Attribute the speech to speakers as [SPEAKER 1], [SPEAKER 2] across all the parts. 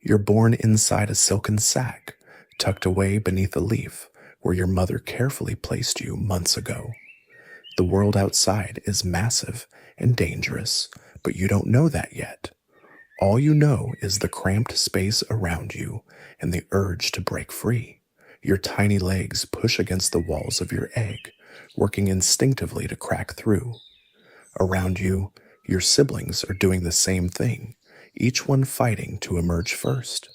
[SPEAKER 1] You're born inside a silken sack, tucked away beneath a leaf where your mother carefully placed you months ago. The world outside is massive and dangerous, but you don't know that yet. All you know is the cramped space around you and the urge to break free. Your tiny legs push against the walls of your egg, working instinctively to crack through. Around you, your siblings are doing the same thing, each one fighting to emerge first.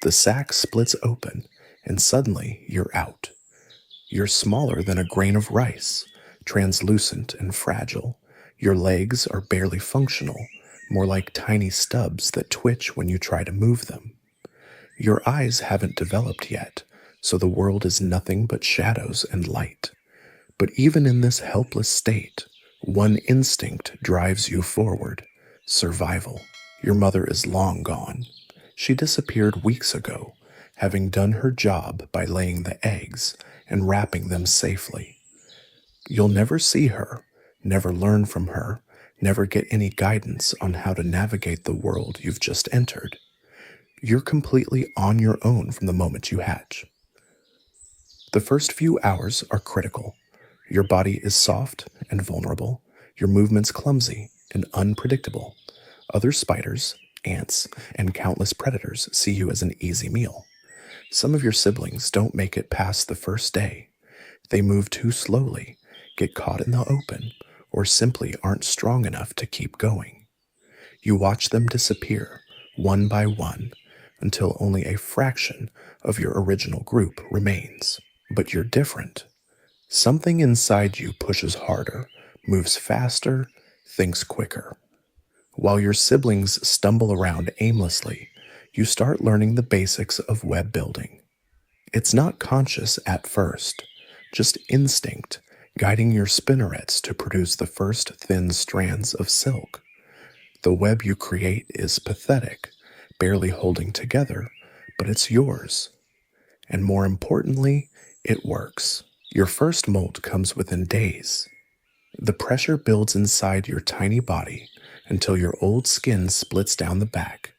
[SPEAKER 1] The sack splits open, and suddenly you're out. You're smaller than a grain of rice, translucent and fragile. Your legs are barely functional, more like tiny stubs that twitch when you try to move them. Your eyes haven't developed yet, so the world is nothing but shadows and light. But even in this helpless state, one instinct drives you forward: survival. Your mother is long gone. She disappeared weeks ago, having done her job by laying the eggs and wrapping them safely. You'll never see her, never learn from her, never get any guidance on how to navigate the world you've just entered. You're completely on your own from the moment you hatch. The first few hours are critical. Your body is soft and vulnerable, your movements clumsy and unpredictable. Other spiders, ants, and countless predators see you as an easy meal. Some of your siblings don't make it past the first day. They move too slowly, get caught in the open, or simply aren't strong enough to keep going. You watch them disappear, one by one, until only a fraction of your original group remains. But you're different. Something inside you pushes harder, moves faster, thinks quicker. While your siblings stumble around aimlessly, you start learning the basics of web building. It's not conscious at first, just instinct, guiding your spinnerets to produce the first thin strands of silk. The web you create is pathetic, barely holding together, but it's yours. And more importantly, it works. Your first molt comes within days. The pressure builds inside your tiny body until your old skin splits down the back.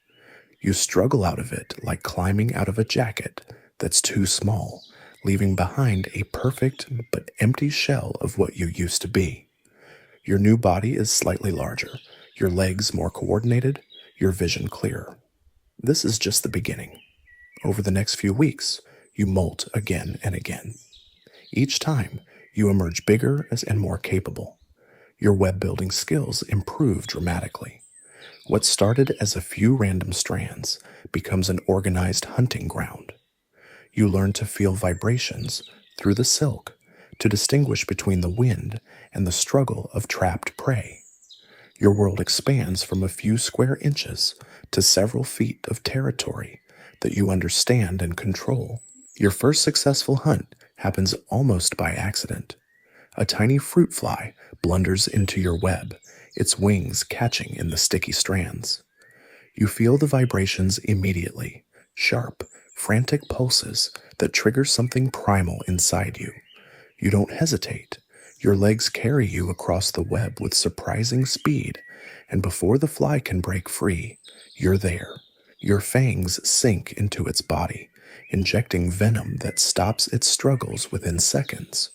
[SPEAKER 1] You struggle out of it like climbing out of a jacket that's too small, leaving behind a perfect but empty shell of what you used to be. Your new body is slightly larger, your legs more coordinated, your vision clearer. This is just the beginning. Over the next few weeks, you molt again and again. Each time, you emerge bigger and more capable. Your web building skills improve dramatically. What started as a few random strands becomes an organized hunting ground. You learn to feel vibrations through the silk, to distinguish between the wind and the struggle of trapped prey. Your world expands from a few square inches to several feet of territory that you understand and control. Your first successful hunt happens almost by accident. A tiny fruit fly blunders into your web, its wings catching in the sticky strands. You feel the vibrations immediately, sharp, frantic pulses that trigger something primal inside you. You don't hesitate. Your legs carry you across the web with surprising speed, and before the fly can break free, you're there. Your fangs sink into its body, injecting venom that stops its struggles within seconds.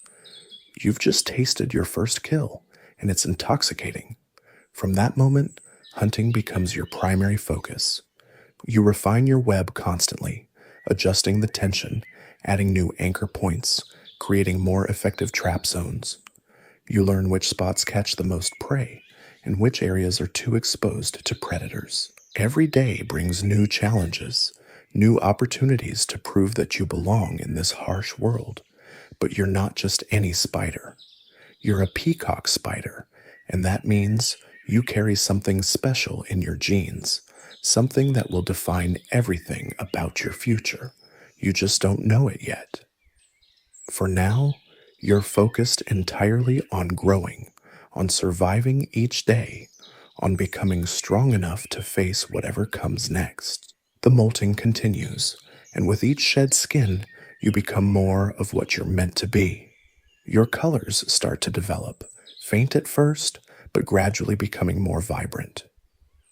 [SPEAKER 1] You've just tasted your first kill, and it's intoxicating. From that moment, hunting becomes your primary focus. You refine your web constantly, adjusting the tension, adding new anchor points, creating more effective trap zones. You learn which spots catch the most prey and which areas are too exposed to predators. Every day brings new challenges, new opportunities to prove that you belong in this harsh world. But you're not just any spider. You're a peacock spider, and that means you carry something special in your genes, something that will define everything about your future. You just don't know it yet. For now, you're focused entirely on growing, on surviving each day, on becoming strong enough to face whatever comes next. The molting continues, and with each shed skin, you become more of what you're meant to be. Your colors start to develop, faint at first, but gradually becoming more vibrant.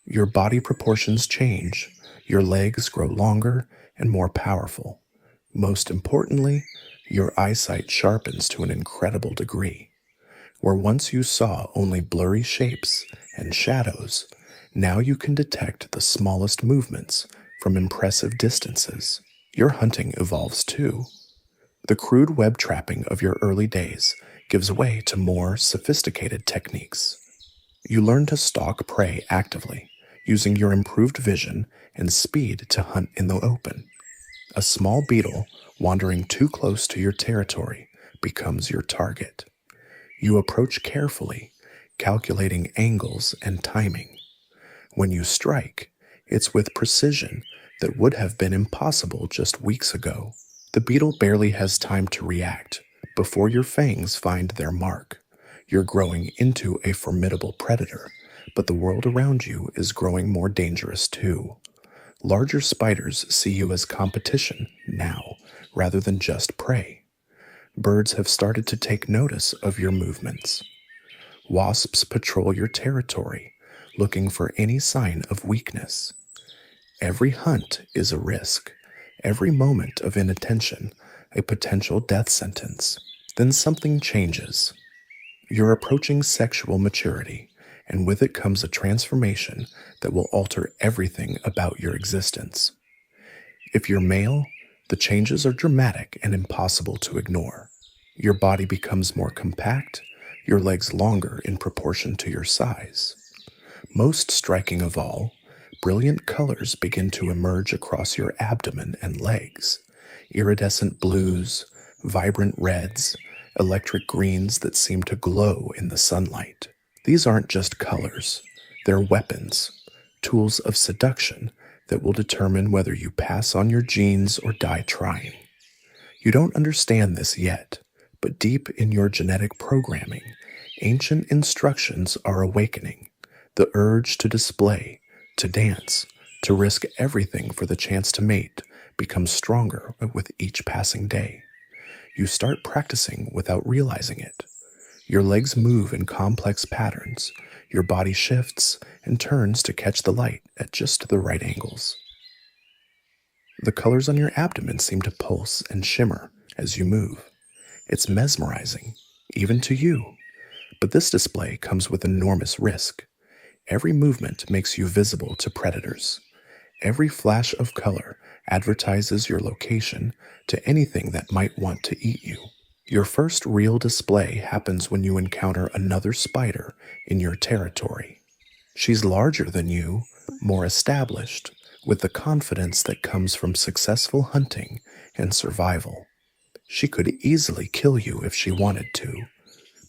[SPEAKER 1] Your body proportions change, Your legs grow longer and more powerful. Most importantly, your eyesight sharpens to an incredible degree. Where once you saw only blurry shapes and shadows, now you can detect the smallest movements from impressive distances. Your hunting evolves too. The crude web trapping of your early days gives way to more sophisticated techniques. You learn to stalk prey actively, using your improved vision and speed to hunt in the open. A small beetle wandering too close to your territory becomes your target. You approach carefully, calculating angles and timing. When you strike, it's with precision that would have been impossible just weeks ago. The beetle barely has time to react before your fangs find their mark. You're growing into a formidable predator, but the world around you is growing more dangerous too. Larger spiders see you as competition now, rather than just prey. Birds have started to take notice of your movements. Wasps patrol your territory, looking for any sign of weakness. Every hunt is a risk, every moment of inattention a potential death sentence. Then something changes. You're approaching sexual maturity, and with it comes a transformation that will alter everything about your existence. If you're male, the changes are dramatic and impossible to ignore. Your body becomes more compact, your legs longer in proportion to your size. Most striking of all, brilliant colors begin to emerge across your abdomen and legs. Iridescent blues, vibrant reds, electric greens that seem to glow in the sunlight. These aren't just colors, they're weapons, tools of seduction that will determine whether you pass on your genes or die trying. You don't understand this yet, but deep in your genetic programming, ancient instructions are awakening. The urge to display, to dance, to risk everything for the chance to mate becomes stronger with each passing day. You start practicing without realizing it. Your legs move in complex patterns, your body shifts and turns to catch the light at just the right angles. The colors on your abdomen seem to pulse and shimmer as you move. It's mesmerizing, even to you. But this display comes with enormous risk. Every movement makes you visible to predators. Every flash of color advertises your location to anything that might want to eat you. Your first real display happens when you encounter another spider in your territory. She's larger than you, more established, with the confidence that comes from successful hunting and survival. She could easily kill you if she wanted to,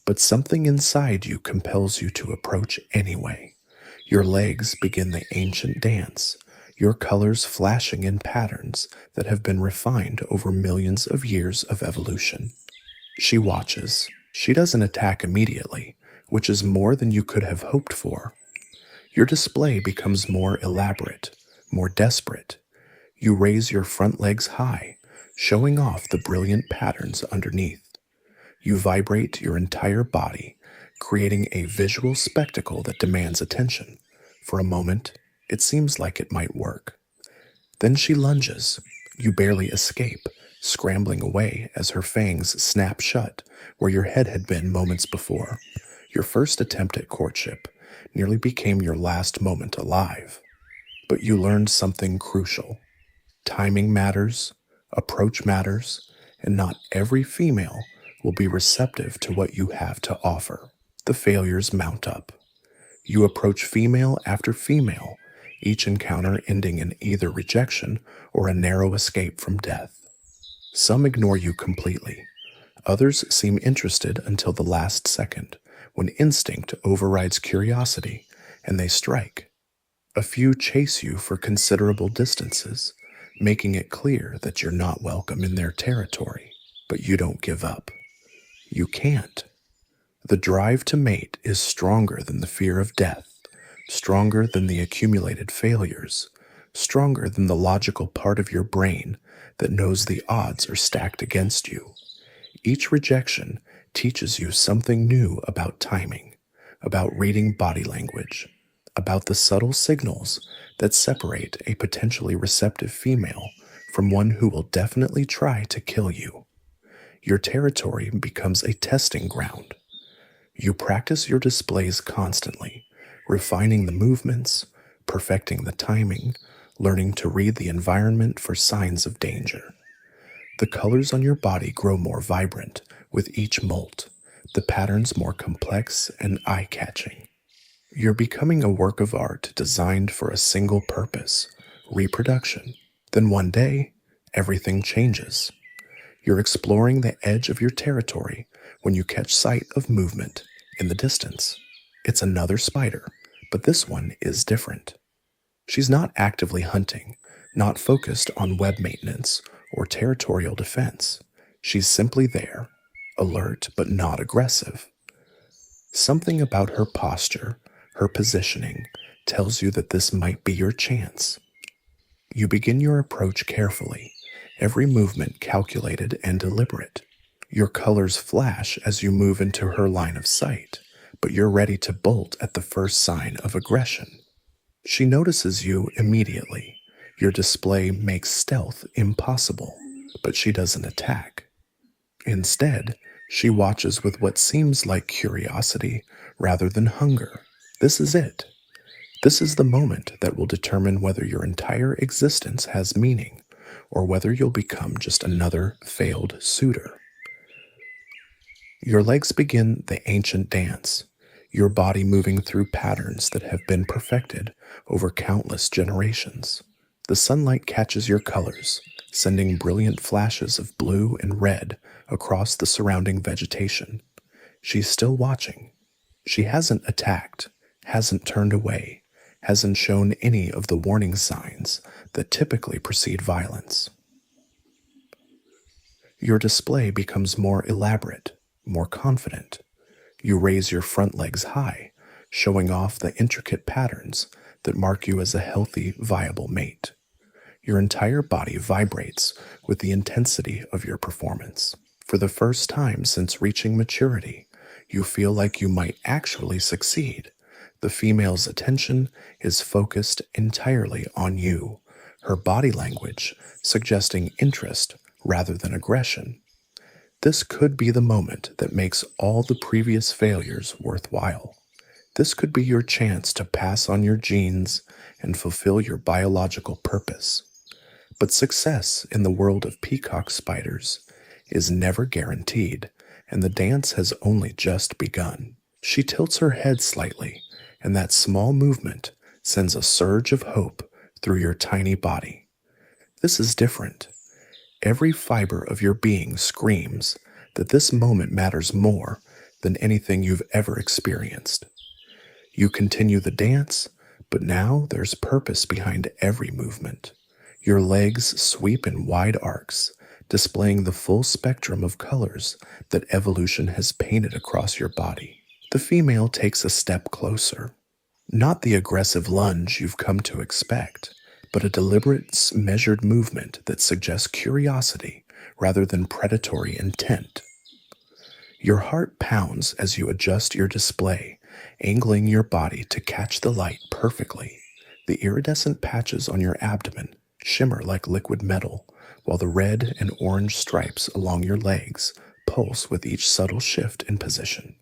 [SPEAKER 1] but something inside you compels you to approach anyway. Your legs begin the ancient dance, your colors flashing in patterns that have been refined over millions of years of evolution. She watches. She doesn't attack immediately, which is more than you could have hoped for. Your display becomes more elaborate, more desperate. You raise your front legs high, showing off the brilliant patterns underneath. You vibrate your entire body, creating a visual spectacle that demands attention. For a moment, it seems like it might work. Then she lunges. You barely escape, scrambling away as her fangs snap shut where your head had been moments before. Your first attempt at courtship nearly became your last moment alive. But you learned something crucial. Timing matters, approach matters, and not every female will be receptive to what you have to offer. The failures mount up. You approach female after female, each encounter ending in either rejection or a narrow escape from death. Some ignore you completely. Others seem interested until the last second, when instinct overrides curiosity and they strike. A few chase you for considerable distances, making it clear that you're not welcome in their territory. But you don't give up. You can't. The drive to mate is stronger than the fear of death, stronger than the accumulated failures, stronger than the logical part of your brain that knows the odds are stacked against you. Each rejection teaches you something new about timing, about reading body language, about the subtle signals that separate a potentially receptive female from one who will definitely try to kill you. Your territory becomes a testing ground. You practice your displays constantly, refining the movements, perfecting the timing, learning to read the environment for signs of danger. The colors on your body grow more vibrant with each molt, the patterns more complex and eye-catching. You're becoming a work of art designed for a single purpose, reproduction. Then one day, everything changes. You're exploring the edge of your territory when you catch sight of movement in the distance. It's another spider, but this one is different. She's not actively hunting, not focused on web maintenance or territorial defense. She's simply there, alert but not aggressive. Something about her posture, her positioning, tells you that this might be your chance. You begin your approach carefully, every movement calculated and deliberate. Your colors flash as you move into her line of sight, but you're ready to bolt at the first sign of aggression. She notices you immediately. Your display makes stealth impossible, but she doesn't attack. Instead, she watches with what seems like curiosity rather than hunger. This is it. This is the moment that will determine whether your entire existence has meaning or whether you'll become just another failed suitor. Your legs begin the ancient dance, your body moving through patterns that have been perfected over countless generations. The sunlight catches your colors, sending brilliant flashes of blue and red across the surrounding vegetation. She's still watching. She hasn't attacked, hasn't turned away, hasn't shown any of the warning signs that typically precede violence. Your display becomes more elaborate, more confident. You raise your front legs high, showing off the intricate patterns that mark you as a healthy, viable mate. Your entire body vibrates with the intensity of your performance. For the first time since reaching maturity, you feel like you might actually succeed. The female's attention is focused entirely on you, her body language suggesting interest rather than aggression. This could be the moment that makes all the previous failures worthwhile. This could be your chance to pass on your genes and fulfill your biological purpose. But success in the world of peacock spiders is never guaranteed, and the dance has only just begun. She tilts her head slightly, and that small movement sends a surge of hope through your tiny body. This is different. Every fiber of your being screams that this moment matters more than anything you've ever experienced. You continue the dance, but now there's purpose behind every movement. Your legs sweep in wide arcs, displaying the full spectrum of colors that evolution has painted across your body. The female takes a step closer. Not the aggressive lunge you've come to expect, but a deliberate, measured movement that suggests curiosity rather than predatory intent. Your heart pounds as you adjust your display, angling your body to catch the light perfectly. The iridescent patches on your abdomen shimmer like liquid metal, while the red and orange stripes along your legs pulse with each subtle shift in position.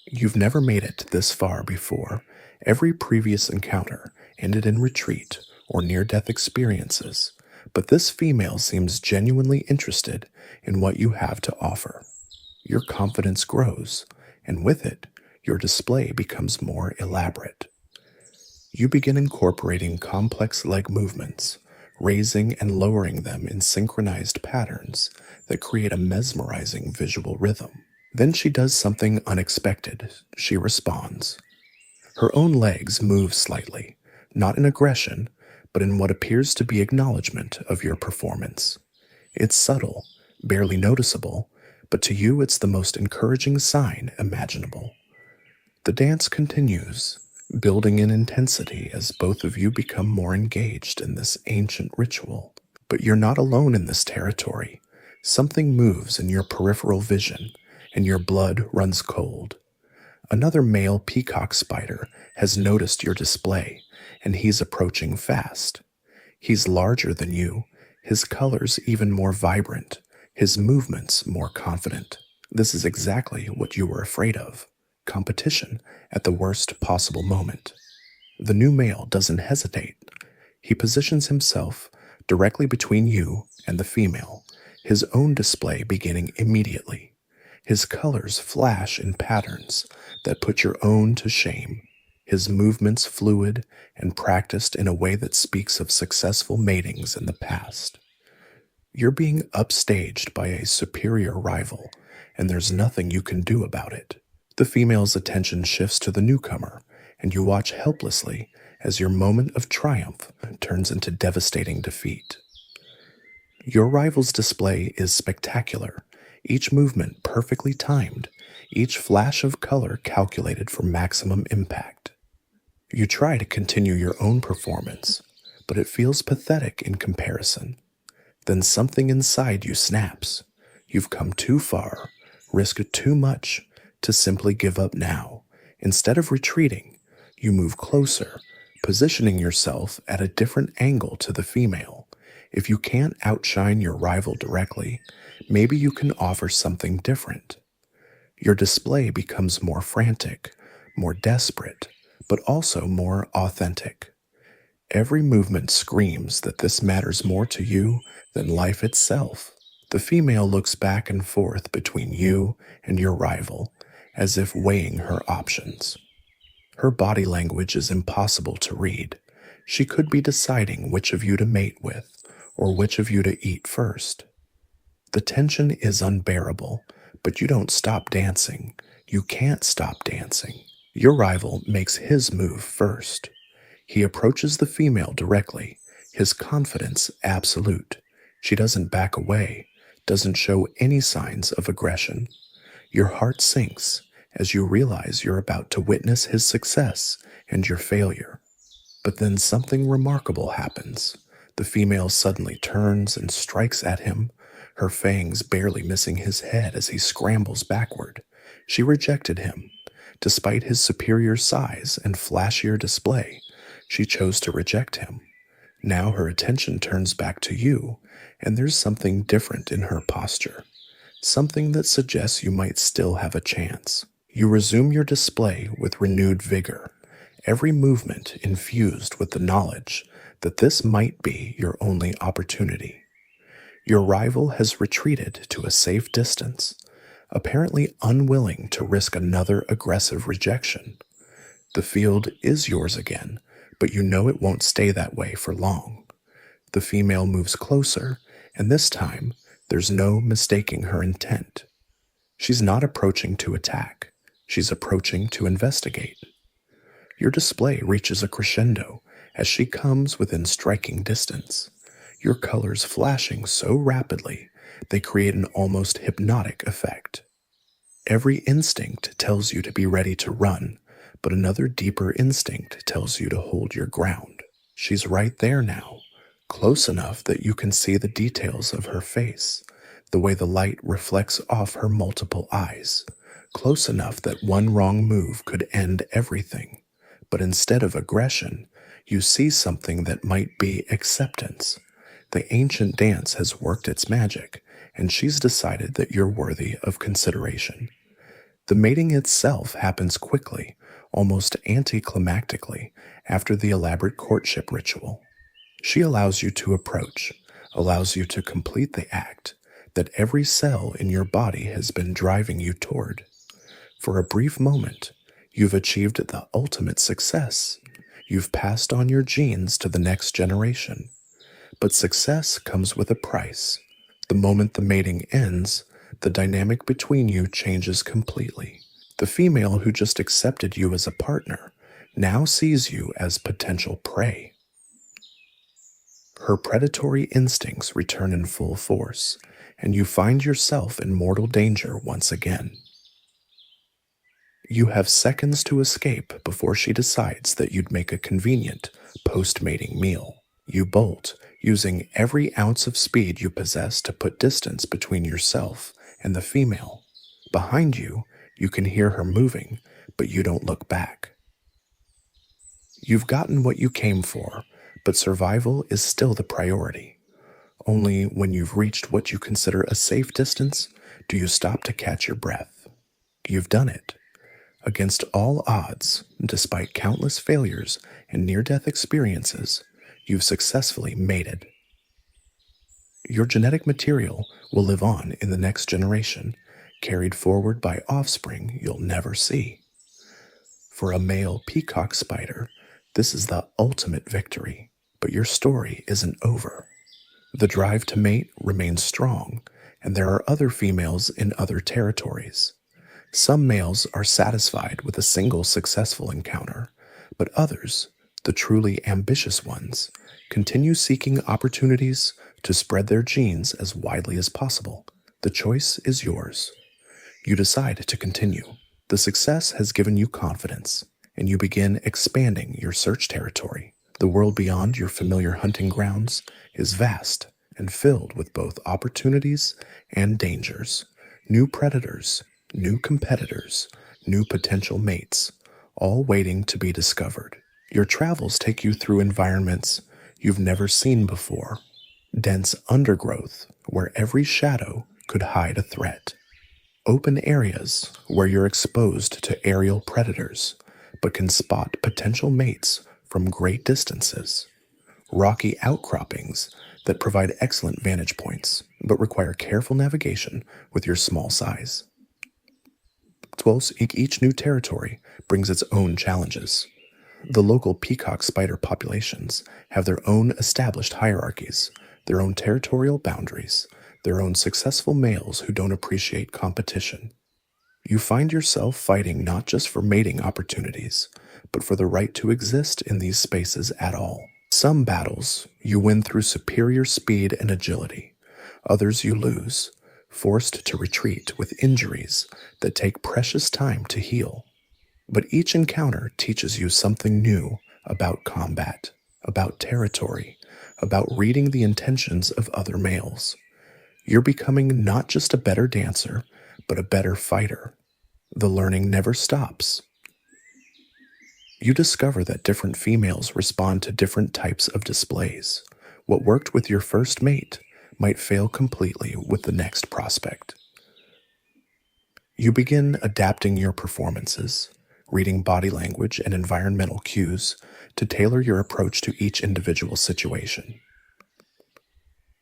[SPEAKER 1] You've never made it this far before. Every previous encounter ended in retreat or near-death experiences, but this female seems genuinely interested in what you have to offer. Your confidence grows, and with it, your display becomes more elaborate. You begin incorporating complex leg movements, raising and lowering them in synchronized patterns that create a mesmerizing visual rhythm. Then she does something unexpected. She responds. Her own legs move slightly, not in aggression, but in what appears to be acknowledgement of your performance. It's subtle, barely noticeable, but to you it's the most encouraging sign imaginable. The dance continues, building in intensity as both of you become more engaged in this ancient ritual. But you're not alone in this territory. Something moves in your peripheral vision, and your blood runs cold. Another male peacock spider has noticed your display, and he's approaching fast. He's larger than you, his colors even more vibrant, his movements more confident. This is exactly what you were afraid of: competition at the worst possible moment. The new male doesn't hesitate. He positions himself directly between you and the female, his own display beginning immediately. His colors flash in patterns that put your own to shame, his movements fluid and practiced in a way that speaks of successful matings in the past. You're being upstaged by a superior rival, and there's nothing you can do about it. The female's attention shifts to the newcomer, and you watch helplessly as your moment of triumph turns into devastating defeat. Your rival's display is spectacular, each movement perfectly timed, each flash of color calculated for maximum impact. You try to continue your own performance, but it feels pathetic in comparison. Then something inside you snaps. You've come too far, risked too much to simply give up now. Instead of retreating, you move closer, positioning yourself at a different angle to the female. If you can't outshine your rival directly, maybe you can offer something different. Your display becomes more frantic, more desperate, but also more authentic. Every movement screams that this matters more to you than life itself. The female looks back and forth between you and your rival, as if weighing her options. Her body language is impossible to read. She could be deciding which of you to mate with, or which of you to eat first. The tension is unbearable, but you don't stop dancing. You can't stop dancing. Your rival makes his move first. He approaches the female directly, his confidence absolute. She doesn't back away, doesn't show any signs of aggression. Your heart sinks as you realize you're about to witness his success and your failure. But then something remarkable happens. The female suddenly turns and strikes at him, her fangs barely missing his head as he scrambles backward. She rejected him. Despite his superior size and flashier display, she chose to reject him. Now her attention turns back to you, and there's something different in her posture, something that suggests you might still have a chance. You resume your display with renewed vigor, every movement infused with the knowledge that this might be your only opportunity. Your rival has retreated to a safe distance, apparently unwilling to risk another aggressive rejection. The field is yours again, but you know it won't stay that way for long. The female moves closer, and this time, there's no mistaking her intent. She's not approaching to attack. She's approaching to investigate. Your display reaches a crescendo as she comes within striking distance, your colors flashing so rapidly they create an almost hypnotic effect. Every instinct tells you to be ready to run, but another deeper instinct tells you to hold your ground. She's right there now, close enough that you can see the details of her face, the way the light reflects off her multiple eyes, close enough that one wrong move could end everything. But instead of aggression, you see something that might be acceptance. The ancient dance has worked its magic, and she's decided that you're worthy of consideration. The mating itself happens quickly, almost anticlimactically, after the elaborate courtship ritual. She allows you to approach, allows you to complete the act that every cell in your body has been driving you toward. For a brief moment, you've achieved the ultimate success. You've passed on your genes to the next generation. But success comes with a price. The moment the mating ends, the dynamic between you changes completely. The female who just accepted you as a partner now sees you as potential prey. Her predatory instincts return in full force, and you find yourself in mortal danger once again. You have seconds to escape before she decides that you'd make a convenient post-mating meal. You bolt, using every ounce of speed you possess to put distance between yourself and the female. Behind you, you can hear her moving, but you don't look back. You've gotten what you came for, but survival is still the priority. Only when you've reached what you consider a safe distance do you stop to catch your breath. You've done it. Against all odds, despite countless failures and near-death experiences, you've successfully mated. Your genetic material will live on in the next generation, carried forward by offspring you'll never see. For a male peacock spider, this is the ultimate victory, but your story isn't over. The drive to mate remains strong, and there are other females in other territories. Some males are satisfied with a single successful encounter, but others, the truly ambitious ones, continue seeking opportunities to spread their genes as widely as possible. The choice is yours. You decide to continue. The success has given you confidence, and you begin expanding your search territory. The world beyond your familiar hunting grounds is vast and filled with both opportunities and dangers. New predators, new competitors, new potential mates, all waiting to be discovered. Your travels take you through environments you've never seen before. Dense undergrowth where every shadow could hide a threat. Open areas where you're exposed to aerial predators, but can spot potential mates from great distances. Rocky outcroppings that provide excellent vantage points, but require careful navigation with your small size. Each new territory brings its own challenges. The local peacock spider populations have their own established hierarchies, their own territorial boundaries, their own successful males who don't appreciate competition. You find yourself fighting not just for mating opportunities, but for the right to exist in these spaces at all. Some battles you win through superior speed and agility. Others you lose, forced to retreat with injuries that take precious time to heal. But each encounter teaches you something new about combat, about territory, about reading the intentions of other males. You're becoming not just a better dancer, but a better fighter. The learning never stops. You discover that different females respond to different types of displays. What worked with your first mate might fail completely with the next prospect. You begin adapting your performances, reading body language and environmental cues to tailor your approach to each individual situation.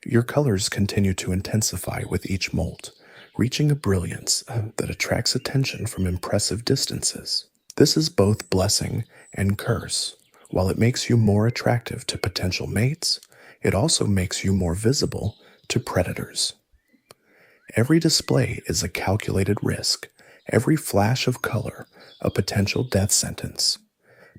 [SPEAKER 1] Your colors continue to intensify with each molt, reaching a brilliance that attracts attention from impressive distances. This is both blessing and curse. While it makes you more attractive to potential mates, it also makes you more visible to predators. Every display is a calculated risk, every flash of color a potential death sentence.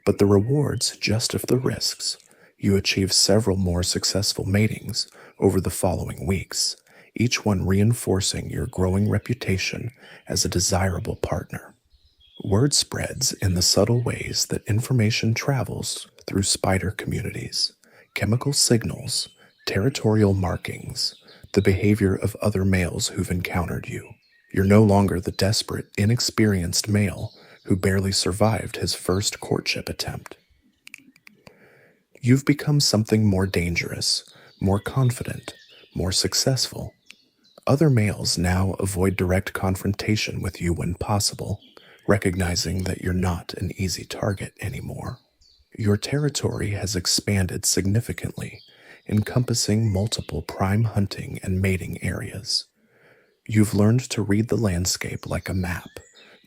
[SPEAKER 1] But the rewards justify the risks. You achieve several more successful matings over the following weeks, each one reinforcing your growing reputation as a desirable partner. Word spreads in the subtle ways that information travels through spider communities, chemical signals, territorial markings, the behavior of other males who've encountered you. You're no longer the desperate, inexperienced male who barely survived his first courtship attempt. You've become something more dangerous, more confident, more successful. Other males now avoid direct confrontation with you when possible, recognizing that you're not an easy target anymore. Your territory has expanded significantly, encompassing multiple prime hunting and mating areas. You've learned to read the landscape like a map,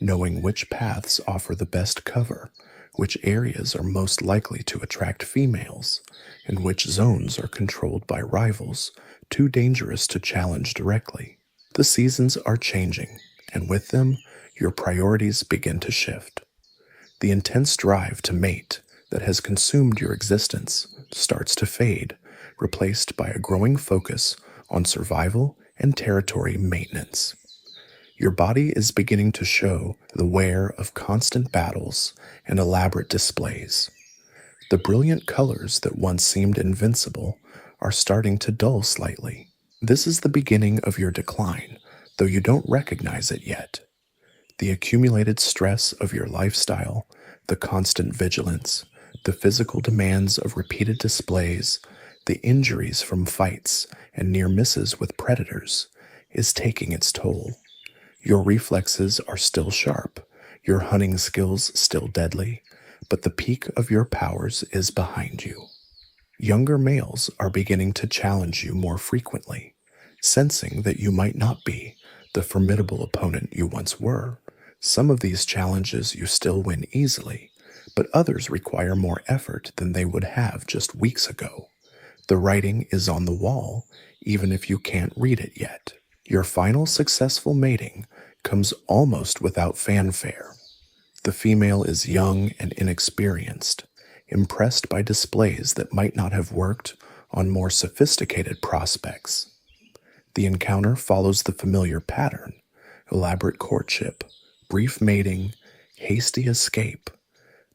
[SPEAKER 1] knowing which paths offer the best cover, which areas are most likely to attract females, and which zones are controlled by rivals too dangerous to challenge directly. The seasons are changing, and with them, your priorities begin to shift. The intense drive to mate that has consumed your existence starts to fade, replaced by a growing focus on survival and territory maintenance. Your body is beginning to show the wear of constant battles and elaborate displays. The brilliant colors that once seemed invincible are starting to dull slightly. This is the beginning of your decline, though you don't recognize it yet. The accumulated stress of your lifestyle, the constant vigilance, the physical demands of repeated displays, the injuries from fights and near misses with predators is taking its toll. Your reflexes are still sharp, your hunting skills still deadly, but the peak of your powers is behind you. Younger males are beginning to challenge you more frequently, sensing that you might not be the formidable opponent you once were. Some of these challenges you still win easily, but others require more effort than they would have just weeks ago. The writing is on the wall, even if you can't read it yet. Your final successful mating comes almost without fanfare. The female is young and inexperienced, impressed by displays that might not have worked on more sophisticated prospects. The encounter follows the familiar pattern: elaborate courtship, brief mating, hasty escape.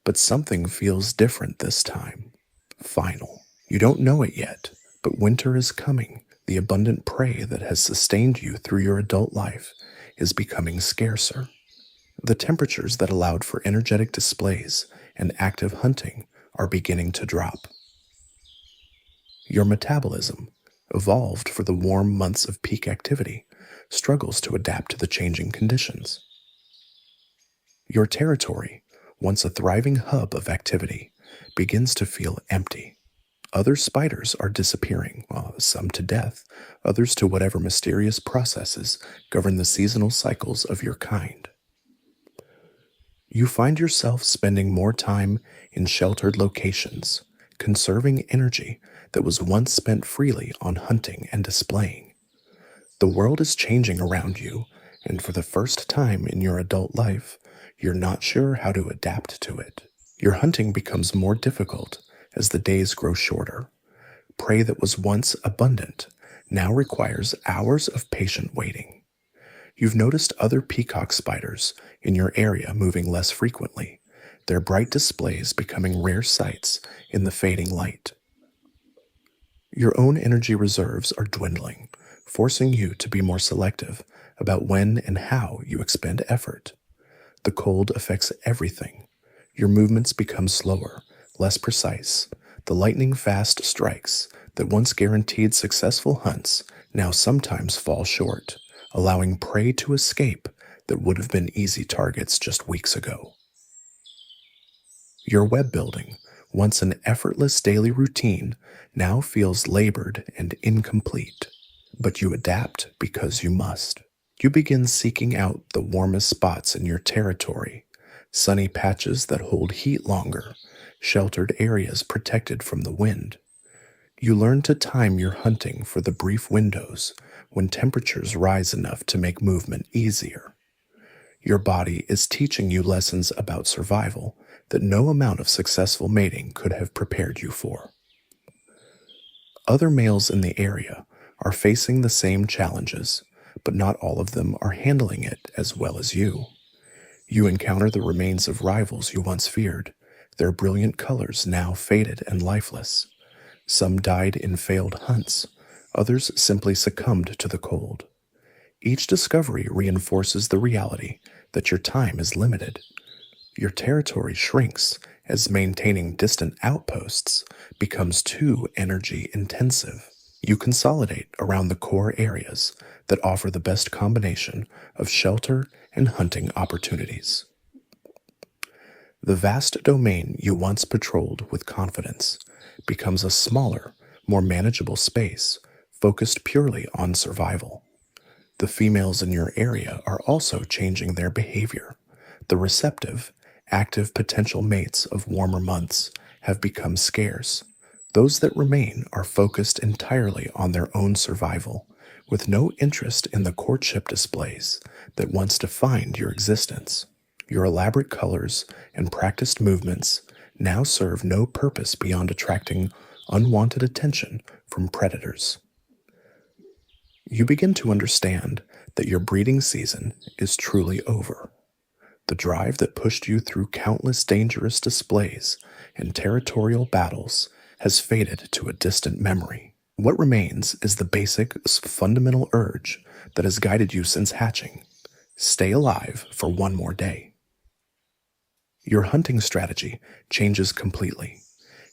[SPEAKER 1] But something feels different this time. Final. You don't know it yet, but winter is coming. The abundant prey that has sustained you through your adult life is becoming scarcer. The temperatures that allowed for energetic displays and active hunting are beginning to drop. Your metabolism, evolved for the warm months of peak activity, struggles to adapt to the changing conditions. Your territory, once a thriving hub of activity, begins to feel empty. Other spiders are disappearing, some to death, others to whatever mysterious processes govern the seasonal cycles of your kind. You find yourself spending more time in sheltered locations, conserving energy that was once spent freely on hunting and displaying. The world is changing around you, and for the first time in your adult life, you're not sure how to adapt to it. Your hunting becomes more difficult as the days grow shorter. Prey that was once abundant now requires hours of patient waiting. You've noticed other peacock spiders in your area moving less frequently, their bright displays becoming rare sights in the fading light. Your own energy reserves are dwindling, forcing you to be more selective about when and how you expend effort. The cold affects everything. Your movements become slower, less precise. The lightning-fast strikes that once guaranteed successful hunts now sometimes fall short, allowing prey to escape that would have been easy targets just weeks ago. Your web building, once an effortless daily routine, now feels labored and incomplete. But you adapt because you must. You begin seeking out the warmest spots in your territory, sunny patches that hold heat longer, sheltered areas protected from the wind. You learn to time your hunting for the brief windows when temperatures rise enough to make movement easier. Your body is teaching you lessons about survival that no amount of successful mating could have prepared you for. Other males in the area are facing the same challenges, but not all of them are handling it as well as you. You encounter the remains of rivals you once feared, their brilliant colors now faded and lifeless. Some died in failed hunts, others simply succumbed to the cold. Each discovery reinforces the reality that your time is limited. Your territory shrinks as maintaining distant outposts becomes too energy intensive. You consolidate around the core areas that offer the best combination of shelter and hunting opportunities. The vast domain you once patrolled with confidence becomes a smaller, more manageable space focused purely on survival. The females in your area are also changing their behavior. The receptive, active potential mates of warmer months have become scarce. Those that remain are focused entirely on their own survival, with no interest in the courtship displays that once defined your existence. Your elaborate colors and practiced movements now serve no purpose beyond attracting unwanted attention from predators. You begin to understand that your breeding season is truly over. The drive that pushed you through countless dangerous displays and territorial battles has faded to a distant memory. What remains is the basic, fundamental urge that has guided you since hatching: Stay alive for one more day. Your hunting strategy changes completely.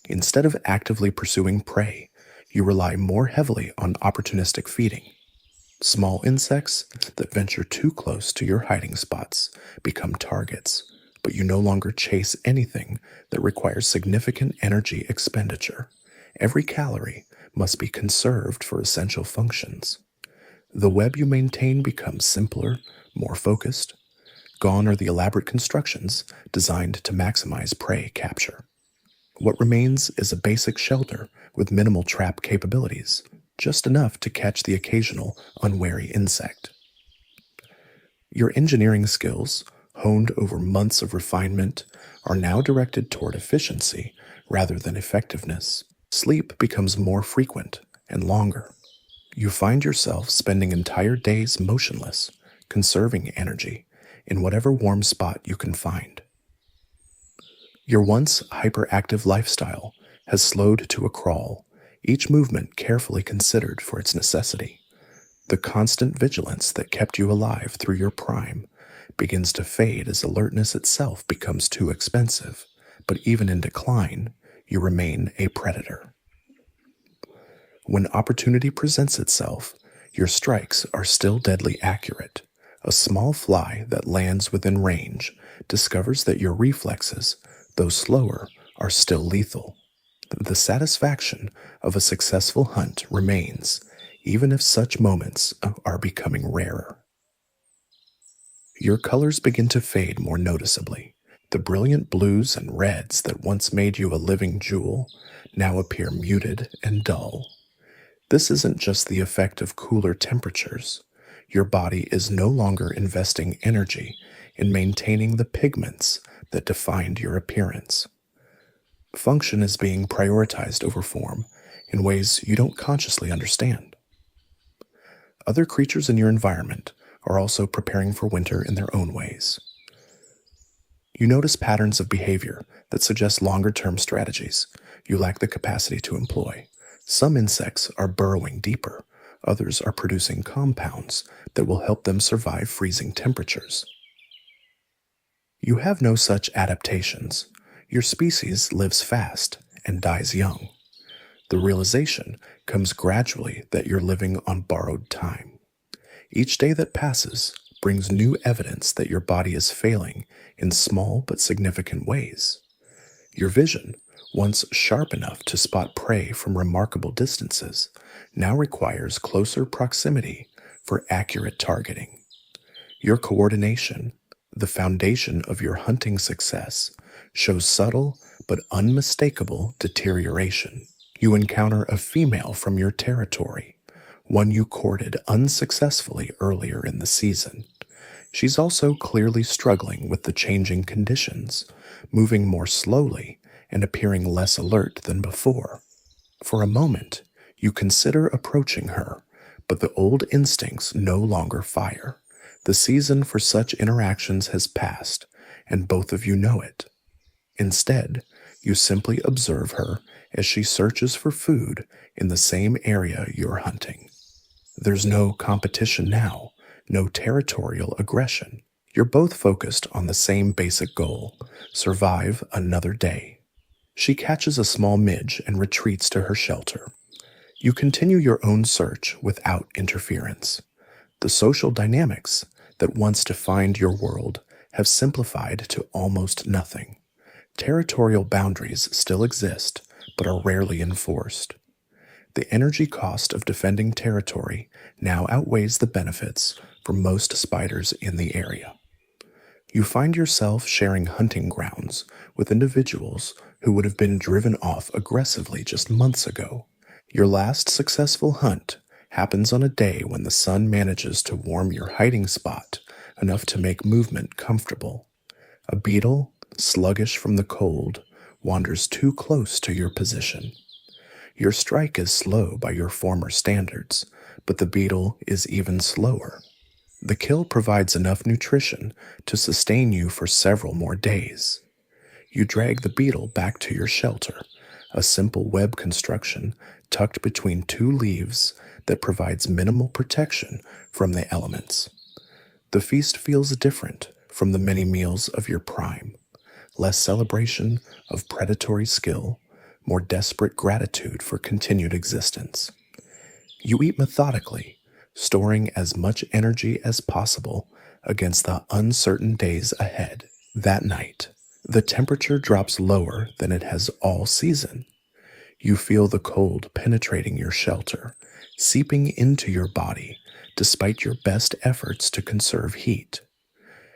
[SPEAKER 1] Instead of actively pursuing prey, you rely more heavily on opportunistic feeding. Small insects that venture too close to your hiding spots become targets, but you no longer chase anything that requires significant energy expenditure. Every calorie must be conserved for essential functions. The web you maintain becomes simpler, more focused. Gone are the elaborate constructions designed to maximize prey capture. What remains is a basic shelter with minimal trap capabilities, just enough to catch the occasional unwary insect. Your engineering skills, honed over months of refinement, are now directed toward efficiency rather than effectiveness. Sleep becomes more frequent and longer. You find yourself spending entire days motionless, conserving energy in whatever warm spot you can find. Your once hyperactive lifestyle has slowed to a crawl, each movement carefully considered for its necessity. The constant vigilance that kept you alive through your prime begins to fade as alertness itself becomes too expensive, but even in decline, you remain a predator. When opportunity presents itself, your strikes are still deadly accurate. A small fly that lands within range discovers that your reflexes, though slower, are still lethal. The satisfaction of a successful hunt remains, even if such moments are becoming rarer. Your colors begin to fade more noticeably. The brilliant blues and reds that once made you a living jewel now appear muted and dull. This isn't just the effect of cooler temperatures. Your body is no longer investing energy in maintaining the pigments that defined your appearance. Function is being prioritized over form in ways you don't consciously understand. Other creatures in your environment are also preparing for winter in their own ways. You notice patterns of behavior that suggest longer-term strategies you lack the capacity to employ. Some insects are burrowing deeper, others are producing compounds that will help them survive freezing temperatures. You have no such adaptations. Your species lives fast and dies young. The realization comes gradually that you're living on borrowed time. Each day that passes brings new evidence that your body is failing in small but significant ways. Your vision, once sharp enough to spot prey from remarkable distances, now requires closer proximity for accurate targeting. Your coordination, the foundation of your hunting success, shows subtle but unmistakable deterioration. You encounter a female from your territory, one you courted unsuccessfully earlier in the season. She's also clearly struggling with the changing conditions, moving more slowly and appearing less alert than before. For a moment, you consider approaching her, but the old instincts no longer fire. The season for such interactions has passed, and both of you know it. Instead, you simply observe her as she searches for food in the same area you're hunting. There's no competition now, no territorial aggression. You're both focused on the same basic goal: survive another day. She catches a small midge and retreats to her shelter. You continue your own search without interference. The social dynamics that once defined your world have simplified to almost nothing. Territorial boundaries still exist, but are rarely enforced. The energy cost of defending territory now outweighs the benefits for most spiders in the area. You find yourself sharing hunting grounds with individuals who would have been driven off aggressively just months ago. Your last successful hunt happens on a day when the sun manages to warm your hiding spot enough to make movement comfortable. A beetle, sluggish from the cold, wanders too close to your position. Your strike is slow by your former standards, but the beetle is even slower. The kill provides enough nutrition to sustain you for several more days. You drag the beetle back to your shelter, a simple web construction tucked between two leaves that provides minimal protection from the elements. The feast feels different from the many meals of your prime, less celebration of predatory skill, more desperate gratitude for continued existence. You eat methodically, storing as much energy as possible against the uncertain days ahead. That night, the temperature drops lower than it has all season. You feel the cold penetrating your shelter, seeping into your body despite your best efforts to conserve heat.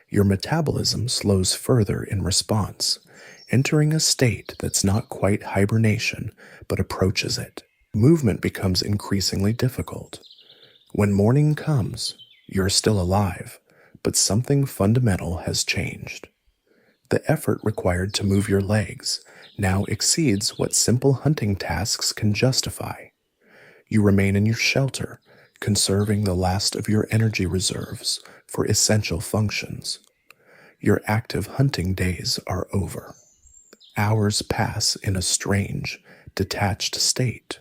[SPEAKER 1] Your metabolism slows further in response, entering a state that's not quite hibernation but approaches it. Movement becomes increasingly difficult. When morning comes, you're still alive, but something fundamental has changed. The effort required to move your legs now exceeds what simple hunting tasks can justify. You remain in your shelter, conserving the last of your energy reserves for essential functions. Your active hunting days are over. Hours pass in a strange, detached state.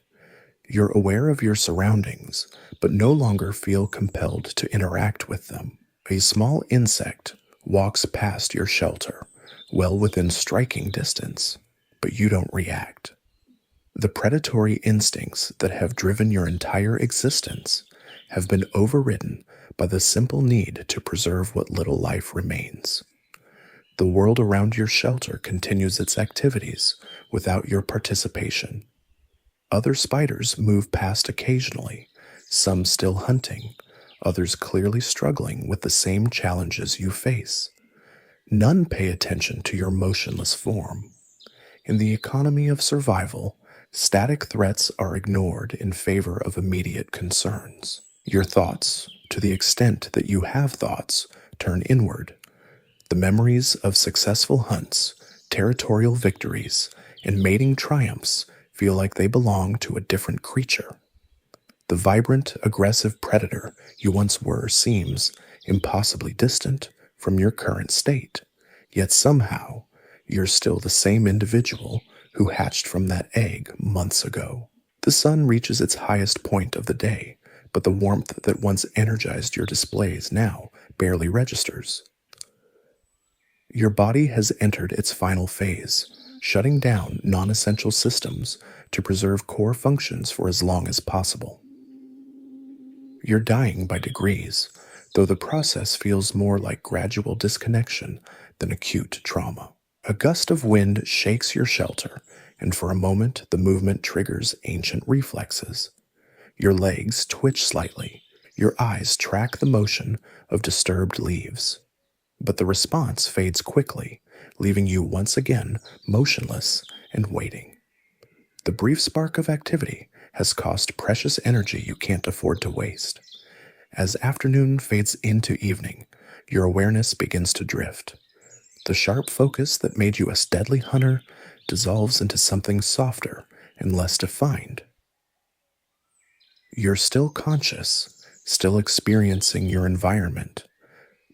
[SPEAKER 1] You're aware of your surroundings, but no longer feel compelled to interact with them. A small insect walks past your shelter, well within striking distance, but you don't react. The predatory instincts that have driven your entire existence have been overridden by the simple need to preserve what little life remains. The world around your shelter continues its activities without your participation. Other spiders move past occasionally, some still hunting, others clearly struggling with the same challenges you face. None pay attention to your motionless form. In the economy of survival, static threats are ignored in favor of immediate concerns. Your thoughts, to the extent that you have thoughts, turn inward. The memories of successful hunts, territorial victories, and mating triumphs feel like they belong to a different creature. The vibrant, aggressive predator you once were seems impossibly distant from your current state, yet somehow you're still the same individual who hatched from that egg months ago. The sun reaches its highest point of the day, but the warmth that once energized your displays now barely registers. Your body has entered its final phase, shutting down non-essential systems to preserve core functions for as long as possible. You're dying by degrees, though the process feels more like gradual disconnection than acute trauma. A gust of wind shakes your shelter, and for a moment the movement triggers ancient reflexes. Your legs twitch slightly, your eyes track the motion of disturbed leaves. But the response fades quickly, leaving you once again motionless and waiting. The brief spark of activity has cost precious energy you can't afford to waste. As afternoon fades into evening, your awareness begins to drift. The sharp focus that made you a deadly hunter dissolves into something softer and less defined. You're still conscious, still experiencing your environment,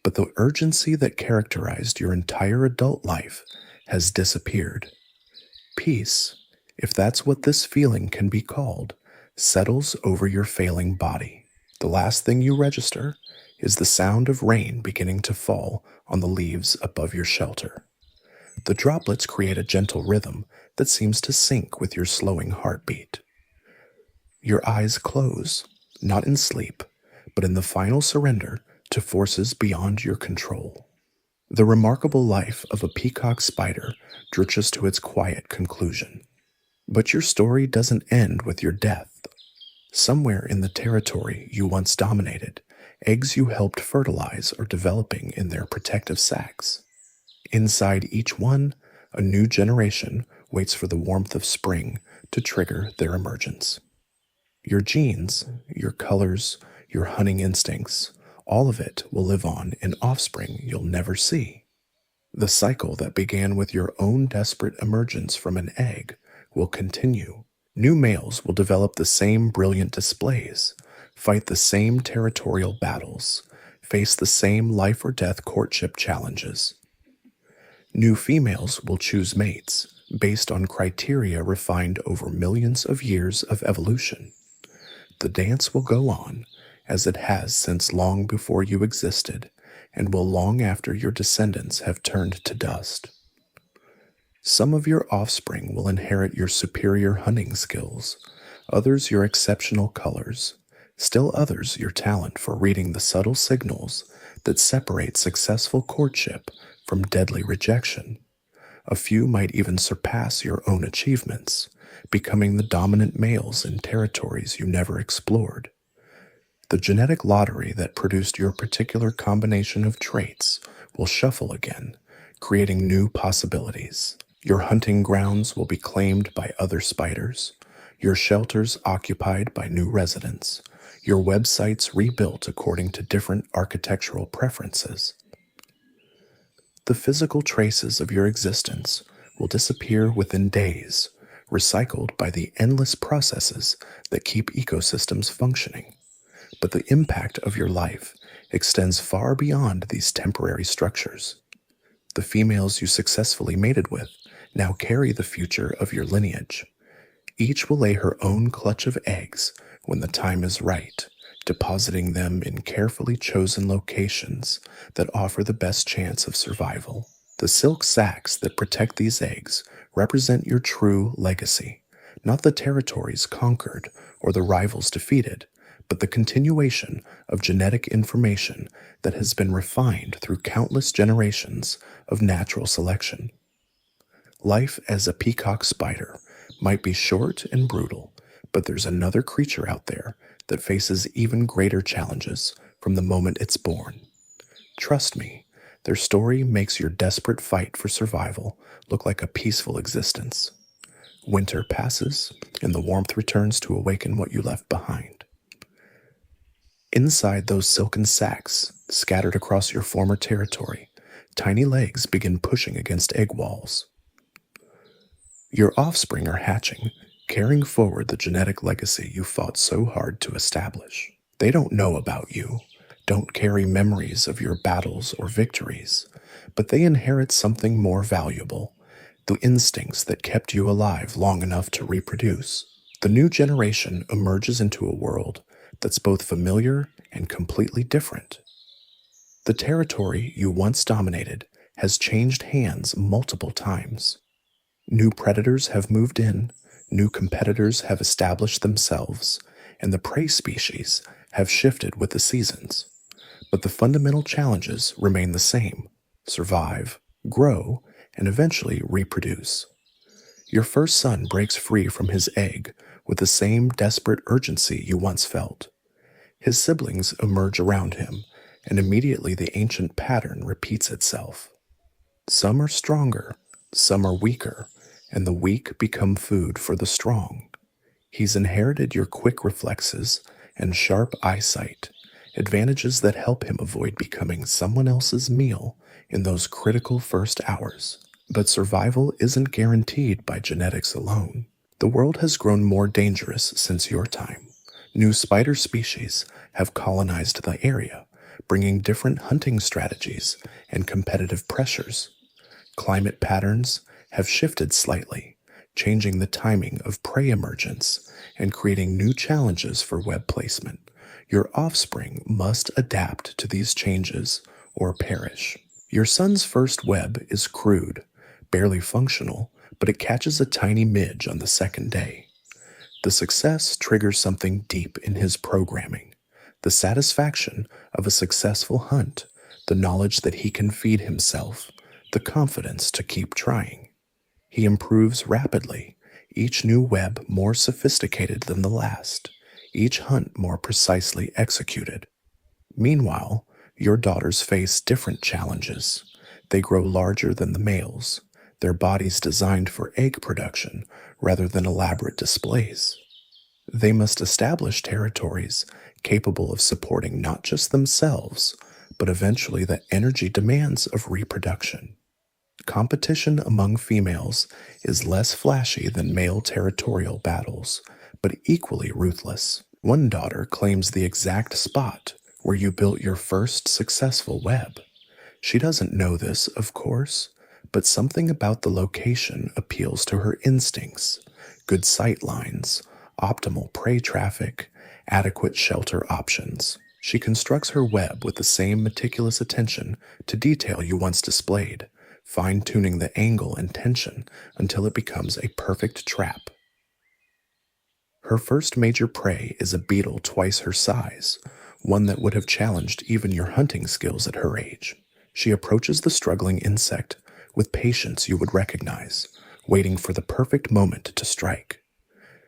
[SPEAKER 1] but the urgency that characterized your entire adult life has disappeared. Peace, if that's what this feeling can be called, settles over your failing body. The last thing you register is the sound of rain beginning to fall on the leaves above your shelter. The droplets create a gentle rhythm that seems to sync with your slowing heartbeat. Your eyes close, not in sleep, but in the final surrender to forces beyond your control. The remarkable life of a peacock spider drudges to its quiet conclusion. But your story doesn't end with your death. Somewhere in the territory you once dominated, eggs you helped fertilize are developing in their protective sacs. Inside each one, a new generation waits for the warmth of spring to trigger their emergence. Your genes, your colors, your hunting instincts, all of it will live on in offspring you'll never see. The cycle that began with your own desperate emergence from an egg will continue. New males will develop the same brilliant displays, fight the same territorial battles, face the same life or death courtship challenges. New females will choose mates based on criteria refined over millions of years of evolution. The dance will go on, as it has since long before you existed, and will long after your descendants have turned to dust. Some of your offspring will inherit your superior hunting skills, others your exceptional colors, still others your talent for reading the subtle signals that separate successful courtship from deadly rejection. A few might even surpass your own achievements, becoming the dominant males in territories you never explored. The genetic lottery that produced your particular combination of traits will shuffle again, creating new possibilities. Your hunting grounds will be claimed by other spiders, your shelters occupied by new residents, your websites rebuilt according to different architectural preferences. The physical traces of your existence will disappear within days, recycled by the endless processes that keep ecosystems functioning. But the impact of your life extends far beyond these temporary structures. The females you successfully mated with now carry the future of your lineage. Each will lay her own clutch of eggs when the time is right, depositing them in carefully chosen locations that offer the best chance of survival. The silk sacs that protect these eggs represent your true legacy, not the territories conquered or the rivals defeated, but the continuation of genetic information that has been refined through countless generations of natural selection. Life as a peacock spider might be short and brutal, but there's another creature out there that faces even greater challenges from the moment it's born. Trust me, their story makes your desperate fight for survival look like a peaceful existence. Winter passes, and the warmth returns to awaken what you left behind. Inside those silken sacs, scattered across your former territory, tiny legs begin pushing against egg walls. Your offspring are hatching, carrying forward the genetic legacy you fought so hard to establish. They don't know about you, don't carry memories of your battles or victories, but they inherit something more valuable, the instincts that kept you alive long enough to reproduce. The new generation emerges into a world that's both familiar and completely different. The territory you once dominated has changed hands multiple times. New predators have moved in, new competitors have established themselves, and the prey species have shifted with the seasons. But the fundamental challenges remain the same: survive, grow, and eventually reproduce. Your first son breaks free from his egg with the same desperate urgency you once felt. His siblings emerge around him, and immediately the ancient pattern repeats itself. Some are stronger, some are weaker, and the weak become food for the strong. He's inherited your quick reflexes and sharp eyesight, advantages that help him avoid becoming someone else's meal in those critical first hours. But survival isn't guaranteed by genetics alone. The world has grown more dangerous since your time. New spider species have colonized the area, bringing different hunting strategies and competitive pressures. Climate patterns have shifted slightly, changing the timing of prey emergence and creating new challenges for web placement. Your offspring must adapt to these changes or perish. Your son's first web is crude, barely functional, but it catches a tiny midge on the second day. The success triggers something deep in his programming: the satisfaction of a successful hunt, the knowledge that he can feed himself, the confidence to keep trying. He improves rapidly, each new web more sophisticated than the last, each hunt more precisely executed. Meanwhile, your daughters face different challenges. They grow larger than the males, their bodies designed for egg production rather than elaborate displays. They must establish territories capable of supporting not just themselves, but eventually the energy demands of reproduction. Competition among females is less flashy than male territorial battles, but equally ruthless. One daughter claims the exact spot where you built your first successful web. She doesn't know this, of course, but something about the location appeals to her instincts: good sight lines, optimal prey traffic, adequate shelter options. She constructs her web with the same meticulous attention to detail you once displayed, fine-tuning the angle and tension until it becomes a perfect trap. Her first major prey is a beetle twice her size, one that would have challenged even your hunting skills at her age. She approaches the struggling insect with patience you would recognize, waiting for the perfect moment to strike.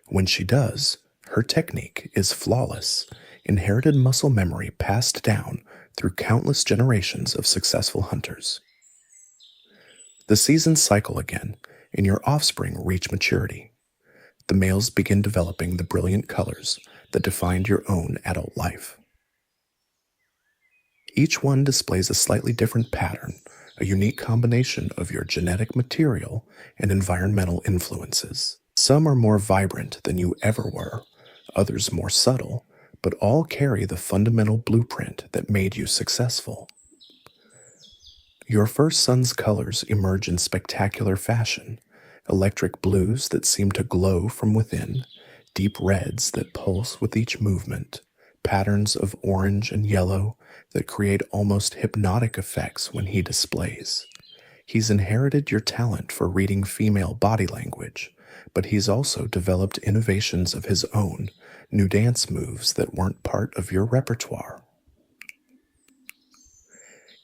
[SPEAKER 1] When she does, her technique is flawless, inherited muscle memory passed down through countless generations of successful hunters. The seasons cycle again, and your offspring reach maturity. The males begin developing the brilliant colors that defined your own adult life. Each one displays a slightly different pattern, a unique combination of your genetic material and environmental influences. Some are more vibrant than you ever were, others more subtle, but all carry the fundamental blueprint that made you successful. Your first son's colors emerge in spectacular fashion, electric blues that seem to glow from within, deep reds that pulse with each movement, patterns of orange and yellow that create almost hypnotic effects when he displays. He's inherited your talent for reading female body language, but he's also developed innovations of his own, new dance moves that weren't part of your repertoire.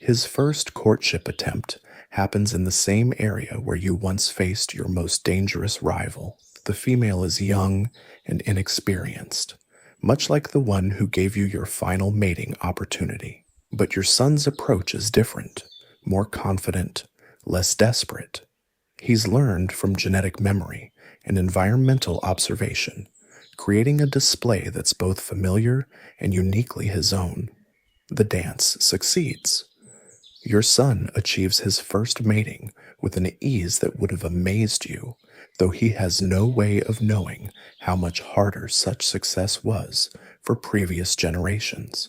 [SPEAKER 1] His first courtship attempt happens in the same area where you once faced your most dangerous rival. The female is young and inexperienced, much like the one who gave you your final mating opportunity. But your son's approach is different, more confident, less desperate. He's learned from genetic memory and environmental observation, creating a display that's both familiar and uniquely his own. The dance succeeds. Your son achieves his first mating with an ease that would have amazed you, though he has no way of knowing how much harder such success was for previous generations.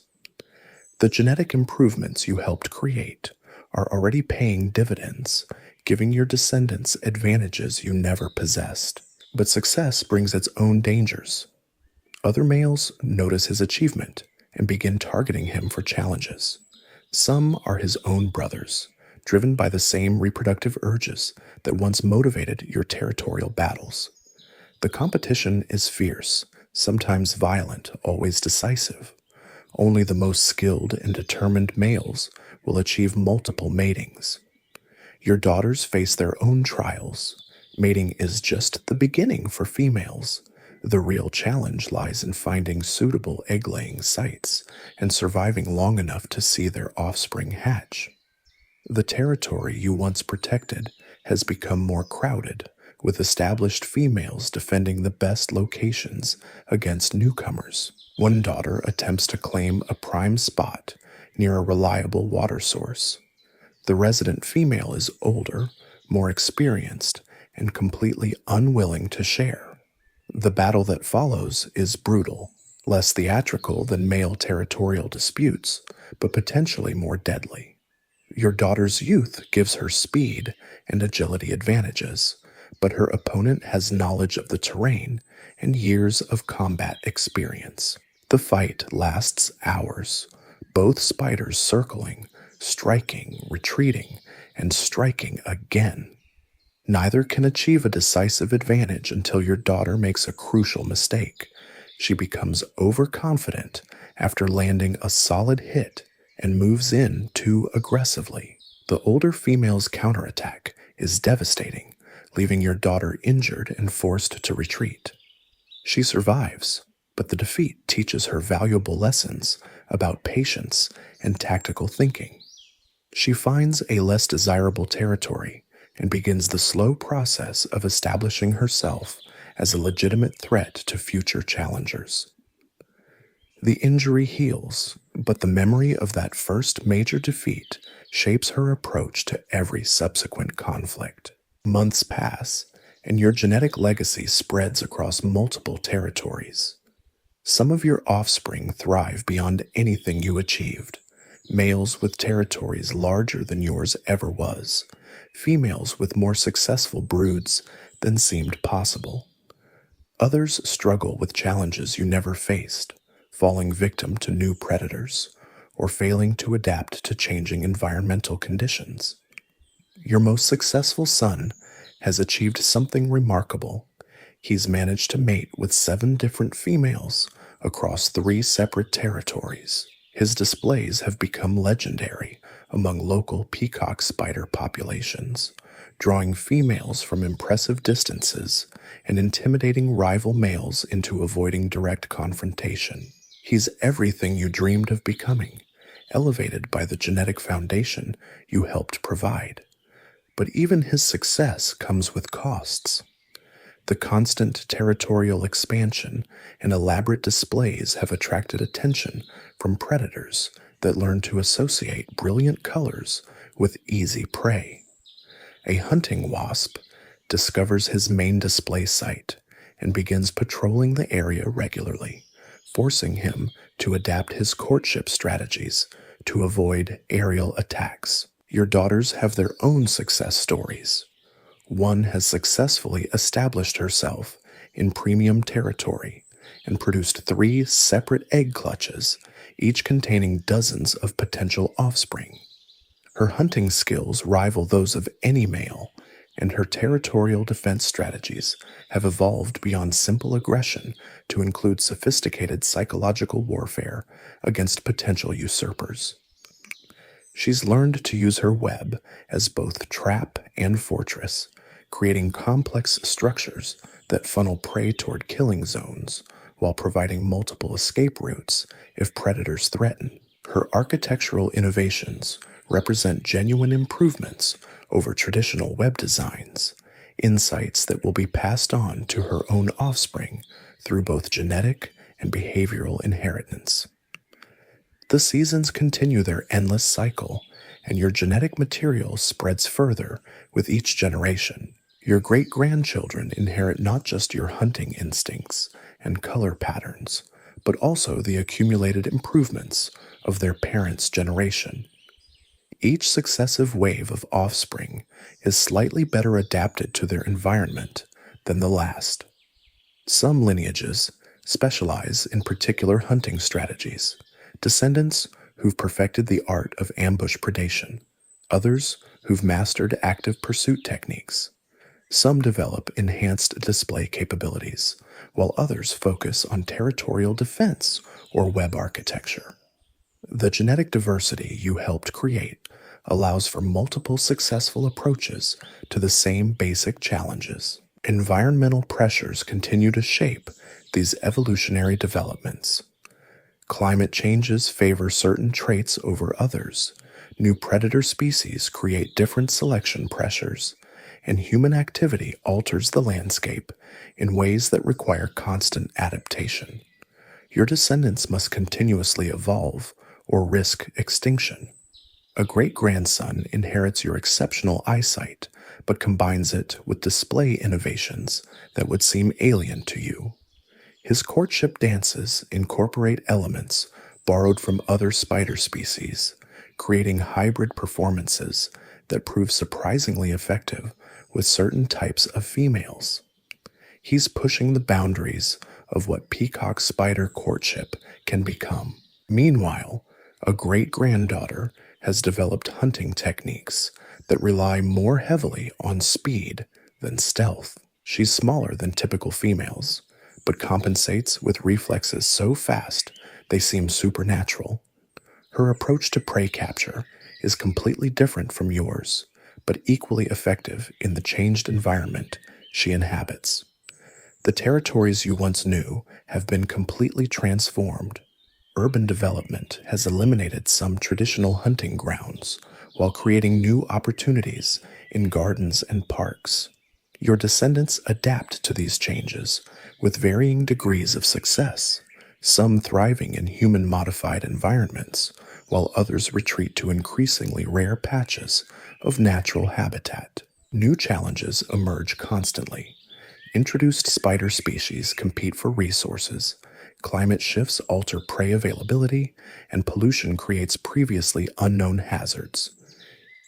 [SPEAKER 1] The genetic improvements you helped create are already paying dividends, giving your descendants advantages you never possessed. But success brings its own dangers. Other males notice his achievement and begin targeting him for challenges. Some are his own brothers, driven by the same reproductive urges that once motivated your territorial battles. The competition is fierce, sometimes violent, always decisive. Only the most skilled and determined males will achieve multiple matings. Your daughters face their own trials. Mating is just the beginning for females. The real challenge lies in finding suitable egg-laying sites and surviving long enough to see their offspring hatch. The territory you once protected has become more crowded, with established females defending the best locations against newcomers. One daughter attempts to claim a prime spot near a reliable water source. The resident female is older, more experienced, and completely unwilling to share. The battle that follows is brutal, less theatrical than male territorial disputes, but potentially more deadly. Your daughter's youth gives her speed and agility advantages, but her opponent has knowledge of the terrain and years of combat experience. The fight lasts hours, both spiders circling, striking, retreating, and striking again. Neither can achieve a decisive advantage until your daughter makes a crucial mistake. She becomes overconfident after landing a solid hit and moves in too aggressively. The older female's counterattack is devastating, leaving your daughter injured and forced to retreat. She survives, but the defeat teaches her valuable lessons about patience and tactical thinking. She finds a less desirable territory and begins the slow process of establishing herself as a legitimate threat to future challengers. The injury heals, but the memory of that first major defeat shapes her approach to every subsequent conflict. Months pass, and your genetic legacy spreads across multiple territories. Some of your offspring thrive beyond anything you achieved. Males with territories larger than yours ever was, females with more successful broods than seemed possible. Others struggle with challenges you never faced, falling victim to new predators, or failing to adapt to changing environmental conditions. Your most successful son has achieved something remarkable. He's managed to mate with 7 different females across 3 separate territories. His displays have become legendary among local peacock spider populations, drawing females from impressive distances and intimidating rival males into avoiding direct confrontation. He's everything you dreamed of becoming, elevated by the genetic foundation you helped provide. But even his success comes with costs. The constant territorial expansion and elaborate displays have attracted attention from predators that learn to associate brilliant colors with easy prey. A hunting wasp discovers his main display site and begins patrolling the area regularly, forcing him to adapt his courtship strategies to avoid aerial attacks. Your daughters have their own success stories. One has successfully established herself in premium territory and produced 3 separate egg clutches, each containing dozens of potential offspring. Her hunting skills rival those of any male, and her territorial defense strategies have evolved beyond simple aggression to include sophisticated psychological warfare against potential usurpers. She's learned to use her web as both trap and fortress, creating complex structures that funnel prey toward killing zones while providing multiple escape routes if predators threaten. Her architectural innovations represent genuine improvements over traditional web designs, insights that will be passed on to her own offspring through both genetic and behavioral inheritance. The seasons continue their endless cycle, and your genetic material spreads further with each generation. Your great-grandchildren inherit not just your hunting instincts and color patterns, but also the accumulated improvements of their parents' generation. Each successive wave of offspring is slightly better adapted to their environment than the last. Some lineages specialize in particular hunting strategies, descendants who've perfected the art of ambush predation, others who've mastered active pursuit techniques. Some develop enhanced display capabilities, while others focus on territorial defense or web architecture. The genetic diversity you helped create allows for multiple successful approaches to the same basic challenges. Environmental pressures continue to shape these evolutionary developments. Climate changes favor certain traits over others, new predator species create different selection pressures, and human activity alters the landscape in ways that require constant adaptation. Your descendants must continuously evolve or risk extinction. A great-grandson inherits your exceptional eyesight, but combines it with display innovations that would seem alien to you. His courtship dances incorporate elements borrowed from other spider species, creating hybrid performances that prove surprisingly effective with certain types of females. He's pushing the boundaries of what peacock spider courtship can become. Meanwhile, a great-granddaughter has developed hunting techniques that rely more heavily on speed than stealth. She's smaller than typical females, but compensates with reflexes so fast they seem supernatural. Her approach to prey capture is completely different from yours, but equally effective in the changed environment she inhabits. The territories you once knew have been completely transformed. Urban development has eliminated some traditional hunting grounds while creating new opportunities in gardens and parks. Your descendants adapt to these changes with varying degrees of success, some thriving in human-modified environments, while others retreat to increasingly rare patches of natural habitat. New challenges emerge constantly. Introduced spider species compete for resources, climate shifts alter prey availability, and pollution creates previously unknown hazards.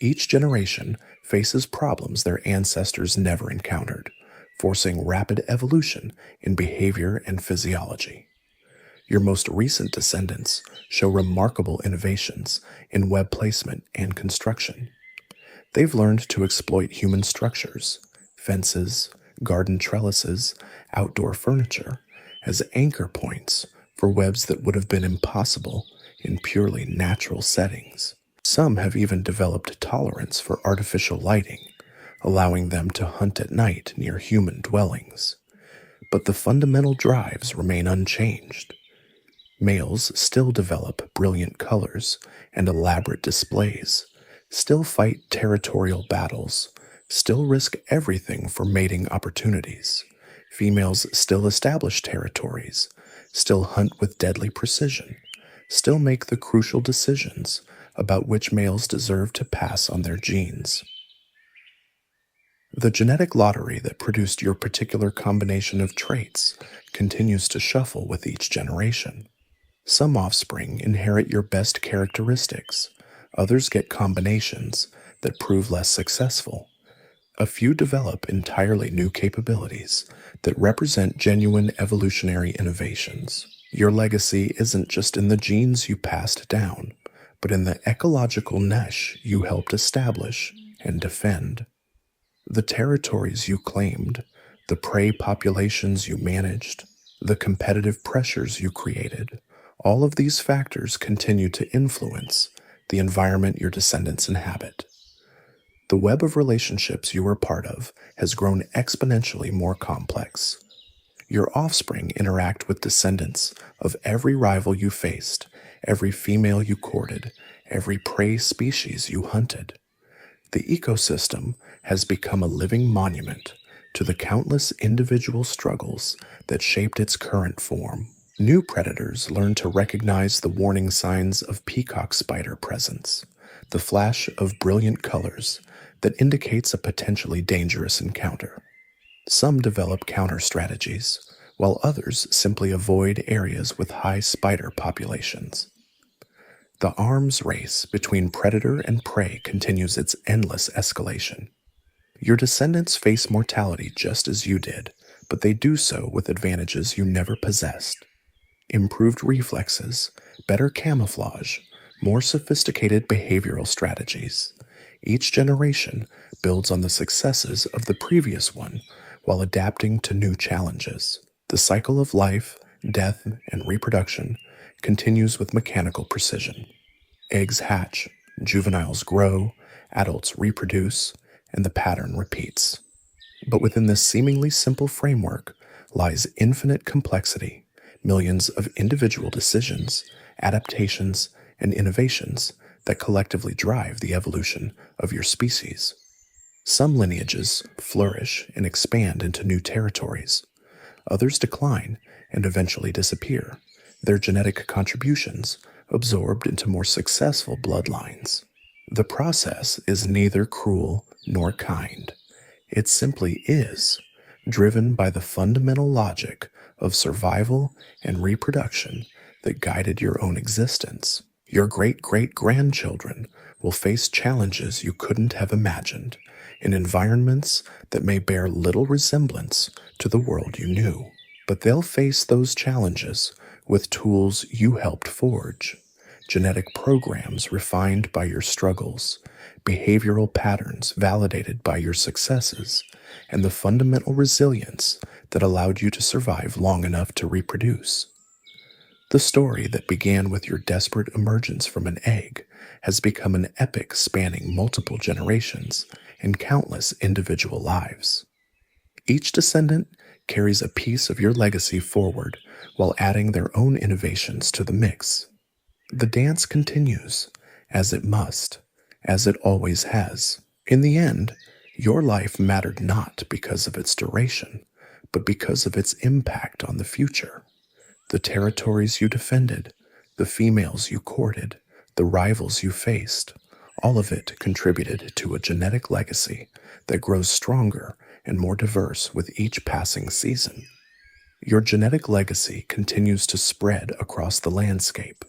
[SPEAKER 1] Each generation faces problems their ancestors never encountered, forcing rapid evolution in behavior and physiology. Your most recent descendants show remarkable innovations in web placement and construction. They've learned to exploit human structures, fences, garden trellises, outdoor furniture, as anchor points for webs that would have been impossible in purely natural settings. Some have even developed tolerance for artificial lighting, allowing them to hunt at night near human dwellings. But the fundamental drives remain unchanged. Males still develop brilliant colors and elaborate displays, still fight territorial battles, still risk everything for mating opportunities. Females still establish territories, still hunt with deadly precision, still make the crucial decisions about which males deserve to pass on their genes. The genetic lottery that produced your particular combination of traits continues to shuffle with each generation. Some offspring inherit your best characteristics, others get combinations that prove less successful. A few develop entirely new capabilities that represent genuine evolutionary innovations. Your legacy isn't just in the genes you passed down, but in the ecological niche you helped establish and defend. The territories you claimed, the prey populations you managed, the competitive pressures you created, all of these factors continue to influence the environment your descendants inhabit. The web of relationships you are part of has grown exponentially more complex. Your offspring interact with descendants of every rival you faced, every female you courted, every prey species you hunted. The ecosystem has become a living monument to the countless individual struggles that shaped its current form. New predators learn to recognize the warning signs of peacock spider presence, the flash of brilliant colors that indicates a potentially dangerous encounter. Some develop counter strategies, while others simply avoid areas with high spider populations. The arms race between predator and prey continues its endless escalation. Your descendants face mortality just as you did, but they do so with advantages you never possessed. Improved reflexes, better camouflage, more sophisticated behavioral strategies. Each generation builds on the successes of the previous one while adapting to new challenges. The cycle of life, death, and reproduction continues with mechanical precision. Eggs hatch, juveniles grow, adults reproduce, and the pattern repeats. But within this seemingly simple framework lies infinite complexity, millions of individual decisions, adaptations, and innovations that collectively drive the evolution of your species. Some lineages flourish and expand into new territories. Others decline and eventually disappear, their genetic contributions absorbed into more successful bloodlines. The process is neither cruel nor kind. It simply is, driven by the fundamental logic of survival and reproduction that guided your own existence. Your great-great-grandchildren will face challenges you couldn't have imagined in environments that may bear little resemblance to the world you knew. But they'll face those challenges with tools you helped forge, genetic programs refined by your struggles, behavioral patterns validated by your successes, and the fundamental resilience that allowed you to survive long enough to reproduce. The story that began with your desperate emergence from an egg has become an epic spanning multiple generations and countless individual lives. Each descendant carries a piece of your legacy forward while adding their own innovations to the mix. The dance continues, as it must, as it always has. In the end, your life mattered not because of its duration, but because of its impact on the future. The territories you defended, the females you courted, the rivals you faced, all of it contributed to a genetic legacy that grows stronger and more diverse with each passing season. Your genetic legacy continues to spread across the landscape,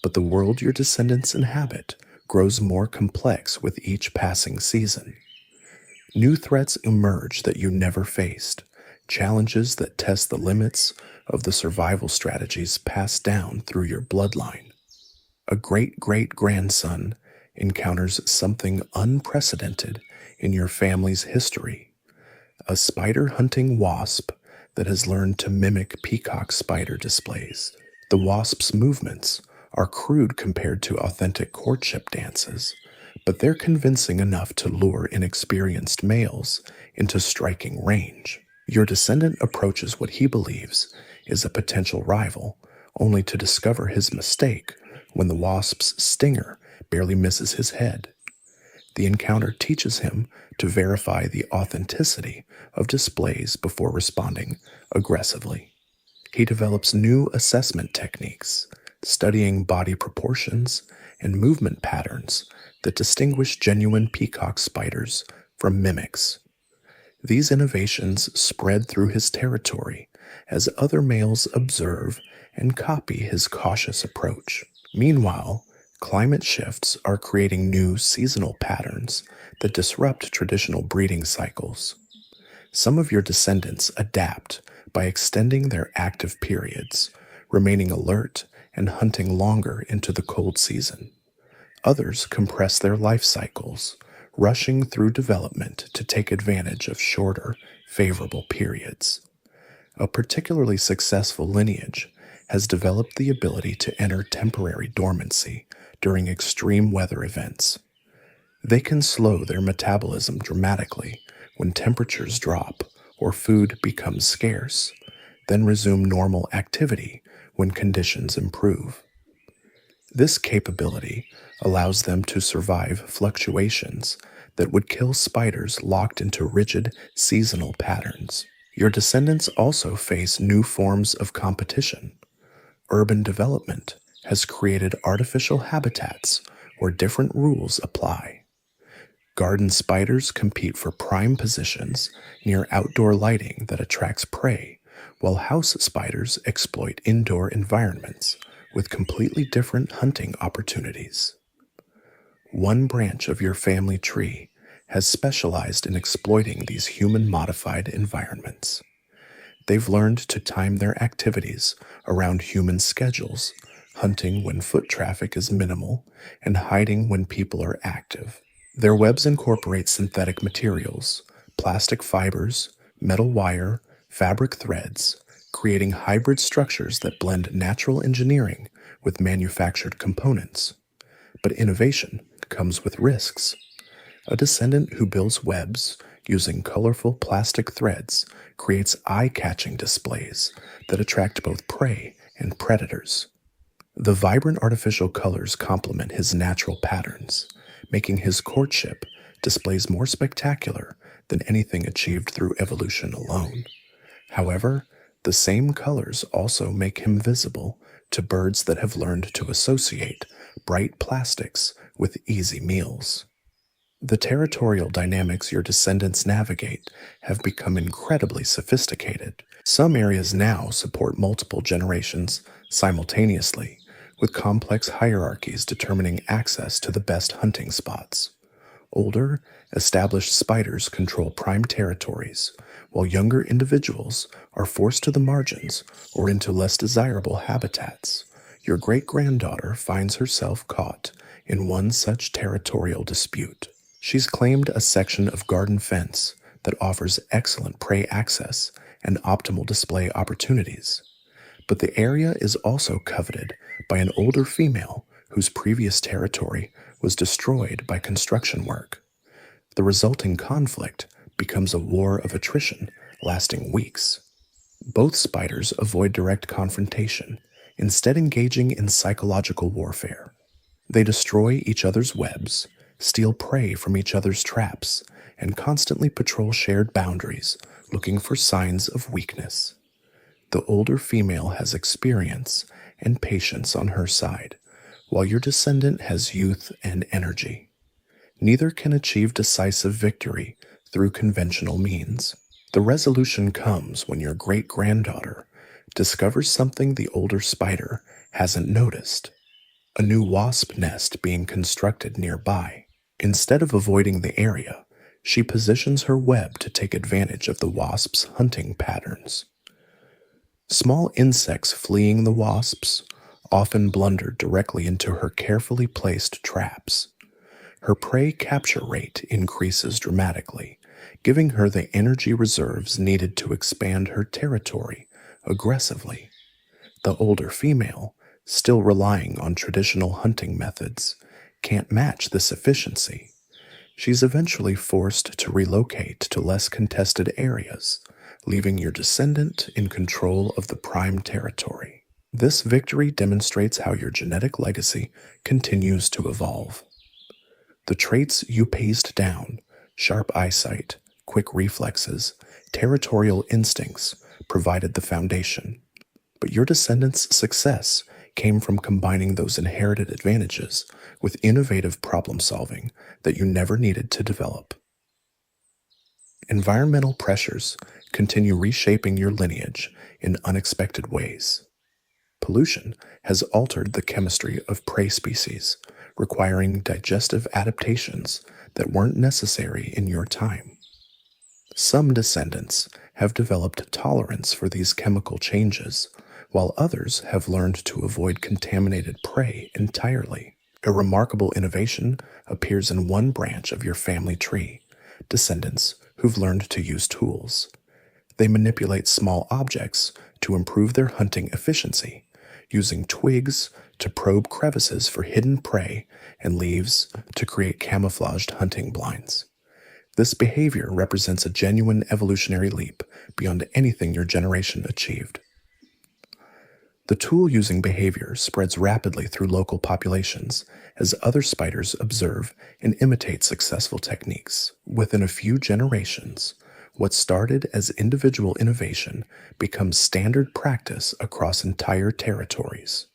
[SPEAKER 1] but the world your descendants inhabit grows more complex with each passing season. New threats emerge that you never faced, challenges that test the limits of the survival strategies passed down through your bloodline. A great great grandson encounters something unprecedented in your family's history, a spider hunting wasp that has learned to mimic peacock spider displays. The wasp's movements are crude compared to authentic courtship dances, but they're convincing enough to lure inexperienced males into striking range. Your descendant approaches what he believes is a potential rival, only to discover his mistake when the wasp's stinger barely misses his head. The encounter teaches him to verify the authenticity of displays before responding aggressively. He develops new assessment techniques, studying body proportions and movement patterns that distinguish genuine peacock spiders from mimics. These innovations spread through his territory as other males observe and copy his cautious approach. Meanwhile, climate shifts are creating new seasonal patterns that disrupt traditional breeding cycles. Some of your descendants adapt by extending their active periods, remaining alert and hunting longer into the cold season. Others compress their life cycles, rushing through development to take advantage of shorter, favorable periods. A particularly successful lineage has developed the ability to enter temporary dormancy during extreme weather events. They can slow their metabolism dramatically when temperatures drop or food becomes scarce, then resume normal activity when conditions improve. This capability allows them to survive fluctuations that would kill spiders locked into rigid seasonal patterns. Your descendants also face new forms of competition. Urban development has created artificial habitats where different rules apply. Garden spiders compete for prime positions near outdoor lighting that attracts prey, while house spiders exploit indoor environments with completely different hunting opportunities. One branch of your family tree has specialized in exploiting these human-modified environments. They've learned to time their activities around human schedules, hunting when foot traffic is minimal and hiding when people are active. Their webs incorporate synthetic materials, plastic fibers, metal wire, fabric threads, creating hybrid structures that blend natural engineering with manufactured components. But innovation comes with risks. A descendant who builds webs using colorful plastic threads creates eye-catching displays that attract both prey and predators. The vibrant artificial colors complement his natural patterns, making his courtship displays more spectacular than anything achieved through evolution alone. However, the same colors also make him visible to birds that have learned to associate bright plastics with easy meals. The territorial dynamics your descendants navigate have become incredibly sophisticated. Some areas now support multiple generations simultaneously, with complex hierarchies determining access to the best hunting spots. Older, established spiders control prime territories, while younger individuals are forced to the margins or into less desirable habitats. Your great-granddaughter finds herself caught in one such territorial dispute. She's claimed a section of garden fence that offers excellent prey access and optimal display opportunities. But the area is also coveted by an older female whose previous territory was destroyed by construction work. The resulting conflict becomes a war of attrition lasting weeks. Both spiders avoid direct confrontation, instead engaging in psychological warfare. They destroy each other's webs, steal prey from each other's traps, and constantly patrol shared boundaries, looking for signs of weakness. The older female has experience and patience on her side, while your descendant has youth and energy. Neither can achieve decisive victory through conventional means. The resolution comes when your great-granddaughter discovers something the older spider hasn't noticed: a new wasp nest being constructed nearby. Instead of avoiding the area, she positions her web to take advantage of the wasp's hunting patterns. Small insects fleeing the wasps often blunder directly into her carefully placed traps. Her prey capture rate increases dramatically, giving her the energy reserves needed to expand her territory aggressively. The older female, still relying on traditional hunting methods, can't match this efficiency. She's eventually forced to relocate to less contested areas, leaving your descendant in control of the prime territory. This victory demonstrates how your genetic legacy continues to evolve. The traits you paced down, sharp eyesight, quick reflexes, territorial instincts, provided the foundation. But your descendants' success came from combining those inherited advantages with innovative problem solving that you never needed to develop. Environmental pressures continue reshaping your lineage in unexpected ways. Pollution has altered the chemistry of prey species, requiring digestive adaptations that weren't necessary in your time. Some descendants have developed tolerance for these chemical changes, while others have learned to avoid contaminated prey entirely. A remarkable innovation appears in one branch of your family tree: descendants who've learned to use tools. They manipulate small objects to improve their hunting efficiency, using twigs to probe crevices for hidden prey and leaves to create camouflaged hunting blinds. This behavior represents a genuine evolutionary leap beyond anything your generation achieved. The tool-using behavior spreads rapidly through local populations as other spiders observe and imitate successful techniques. Within a few generations, what started as individual innovation becomes standard practice across entire territories.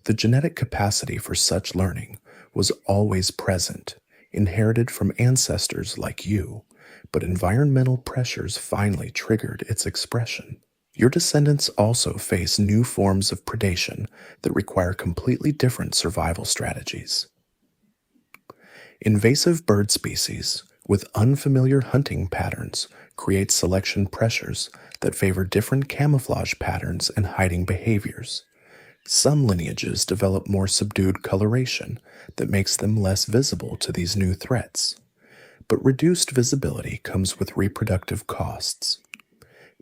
[SPEAKER 1] The genetic capacity for such learning was always present, inherited from ancestors like you, but environmental pressures finally triggered its expression. Your descendants also face new forms of predation that require completely different survival strategies. Invasive bird species with unfamiliar hunting patterns create selection pressures that favor different camouflage patterns and hiding behaviors. Some lineages develop more subdued coloration that makes them less visible to these new threats. But reduced visibility comes with reproductive costs.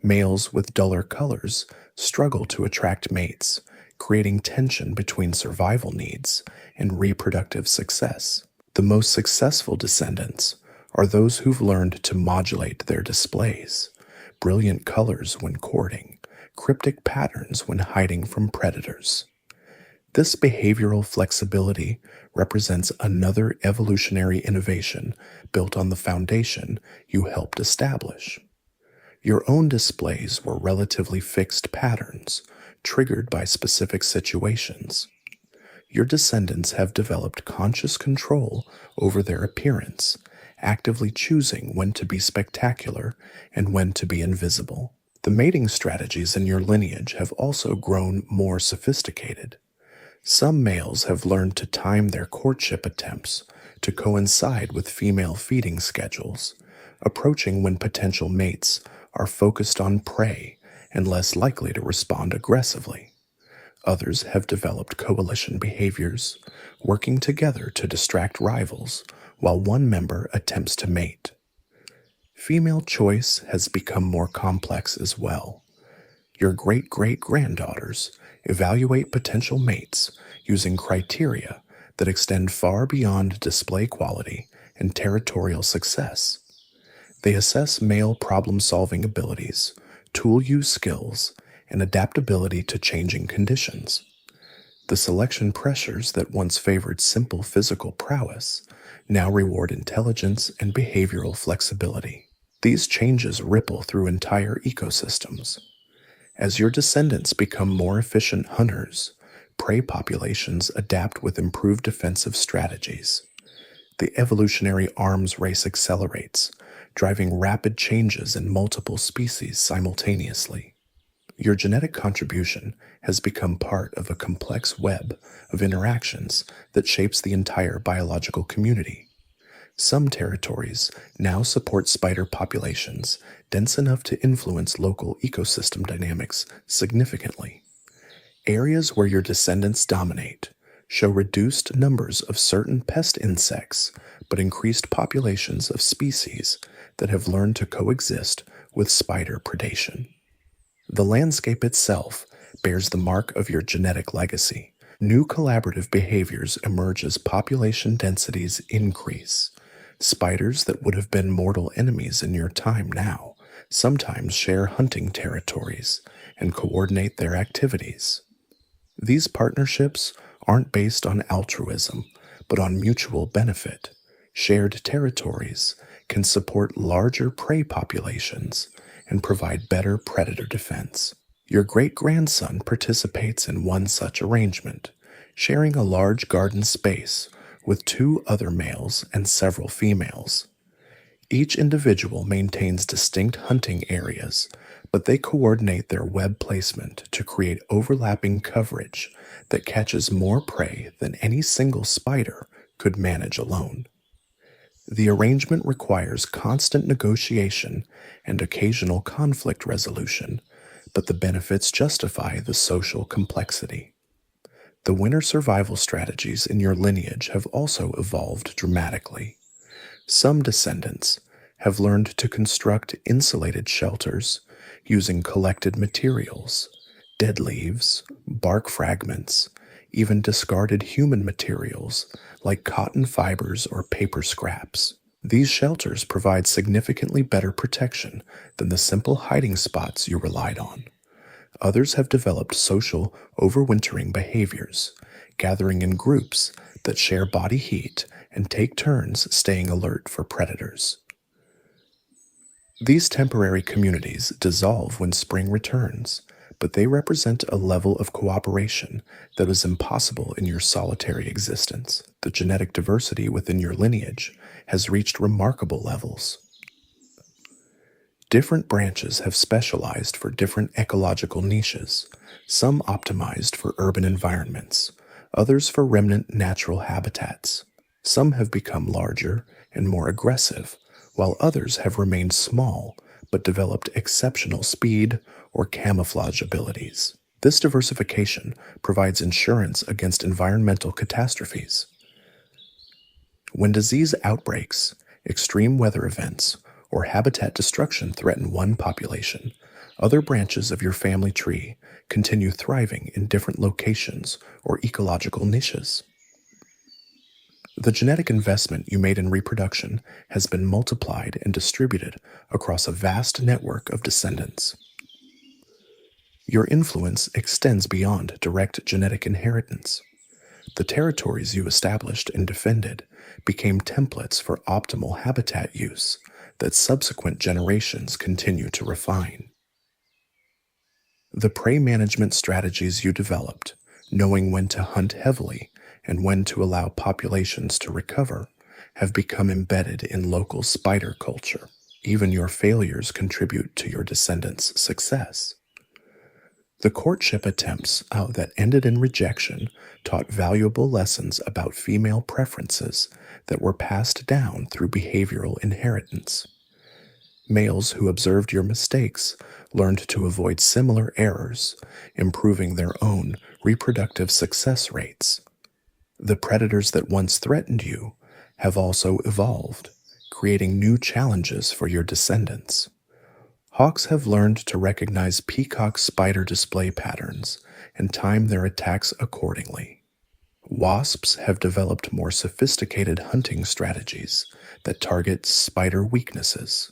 [SPEAKER 1] Males with duller colors struggle to attract mates, creating tension between survival needs and reproductive success. The most successful descendants are those who've learned to modulate their displays: brilliant colors when courting, cryptic patterns when hiding from predators. This behavioral flexibility represents another evolutionary innovation built on the foundation you helped establish. Your own displays were relatively fixed patterns, triggered by specific situations. Your descendants have developed conscious control over their appearance, actively choosing when to be spectacular and when to be invisible. The mating strategies in your lineage have also grown more sophisticated. Some males have learned to time their courtship attempts to coincide with female feeding schedules, approaching when potential mates are focused on prey and less likely to respond aggressively. Others have developed coalition behaviors, working together to distract rivals while one member attempts to mate. Female choice has become more complex as well. Your great-great-granddaughters evaluate potential mates using criteria that extend far beyond display quality and territorial success. They assess male problem-solving abilities, tool use skills, and adaptability to changing conditions. The selection pressures that once favored simple physical prowess now reward intelligence and behavioral flexibility. These changes ripple through entire ecosystems. As your descendants become more efficient hunters, prey populations adapt with improved defensive strategies. The evolutionary arms race accelerates, driving rapid changes in multiple species simultaneously. Your genetic contribution has become part of a complex web of interactions that shapes the entire biological community. Some territories now support spider populations dense enough to influence local ecosystem dynamics significantly. Areas where your descendants dominate show reduced numbers of certain pest insects, but increased populations of species that have learned to coexist with spider predation. The landscape itself bears the mark of your genetic legacy. New collaborative behaviors emerge as population densities increase. Spiders that would have been mortal enemies in your time now sometimes share hunting territories and coordinate their activities. These partnerships aren't based on altruism, but on mutual benefit. Shared territories can support larger prey populations and provide better predator defense. Your great-grandson participates in one such arrangement, sharing a large garden space with two other males and several females. Each individual maintains distinct hunting areas, but they coordinate their web placement to create overlapping coverage that catches more prey than any single spider could manage alone. The arrangement requires constant negotiation and occasional conflict resolution, but the benefits justify the social complexity. The winter survival strategies in your lineage have also evolved dramatically. Some descendants have learned to construct insulated shelters using collected materials, dead leaves, bark fragments, even discarded human materials like cotton fibers or paper scraps. These shelters provide significantly better protection than the simple hiding spots you relied on. Others have developed social overwintering behaviors, gathering in groups that share body heat and take turns staying alert for predators. These temporary communities dissolve when spring returns, but they represent a level of cooperation that was impossible in your solitary existence. The genetic diversity within your lineage has reached remarkable levels. Different branches have specialized for different ecological niches, some optimized for urban environments, others for remnant natural habitats. Some have become larger and more aggressive, while others have remained small but developed exceptional speed or camouflage abilities. This diversification provides insurance against environmental catastrophes. When disease outbreaks, extreme weather events, or habitat destruction threaten one population, other branches of your family tree continue thriving in different locations or ecological niches. The genetic investment you made in reproduction has been multiplied and distributed across a vast network of descendants. Your influence extends beyond direct genetic inheritance. The territories you established and defended became templates for optimal habitat use that subsequent generations continue to refine. The prey management strategies you developed, knowing when to hunt heavily and when to allow populations to recover, have become embedded in local spider culture. Even your failures contribute to your descendants' success. The courtship attempts that ended in rejection taught valuable lessons about female preferences that were passed down through behavioral inheritance. Males who observed your mistakes learned to avoid similar errors, improving their own reproductive success rates. The predators that once threatened you have also evolved, creating new challenges for your descendants. Hawks have learned to recognize peacock spider display patterns and time their attacks accordingly. Wasps have developed more sophisticated hunting strategies that target spider weaknesses.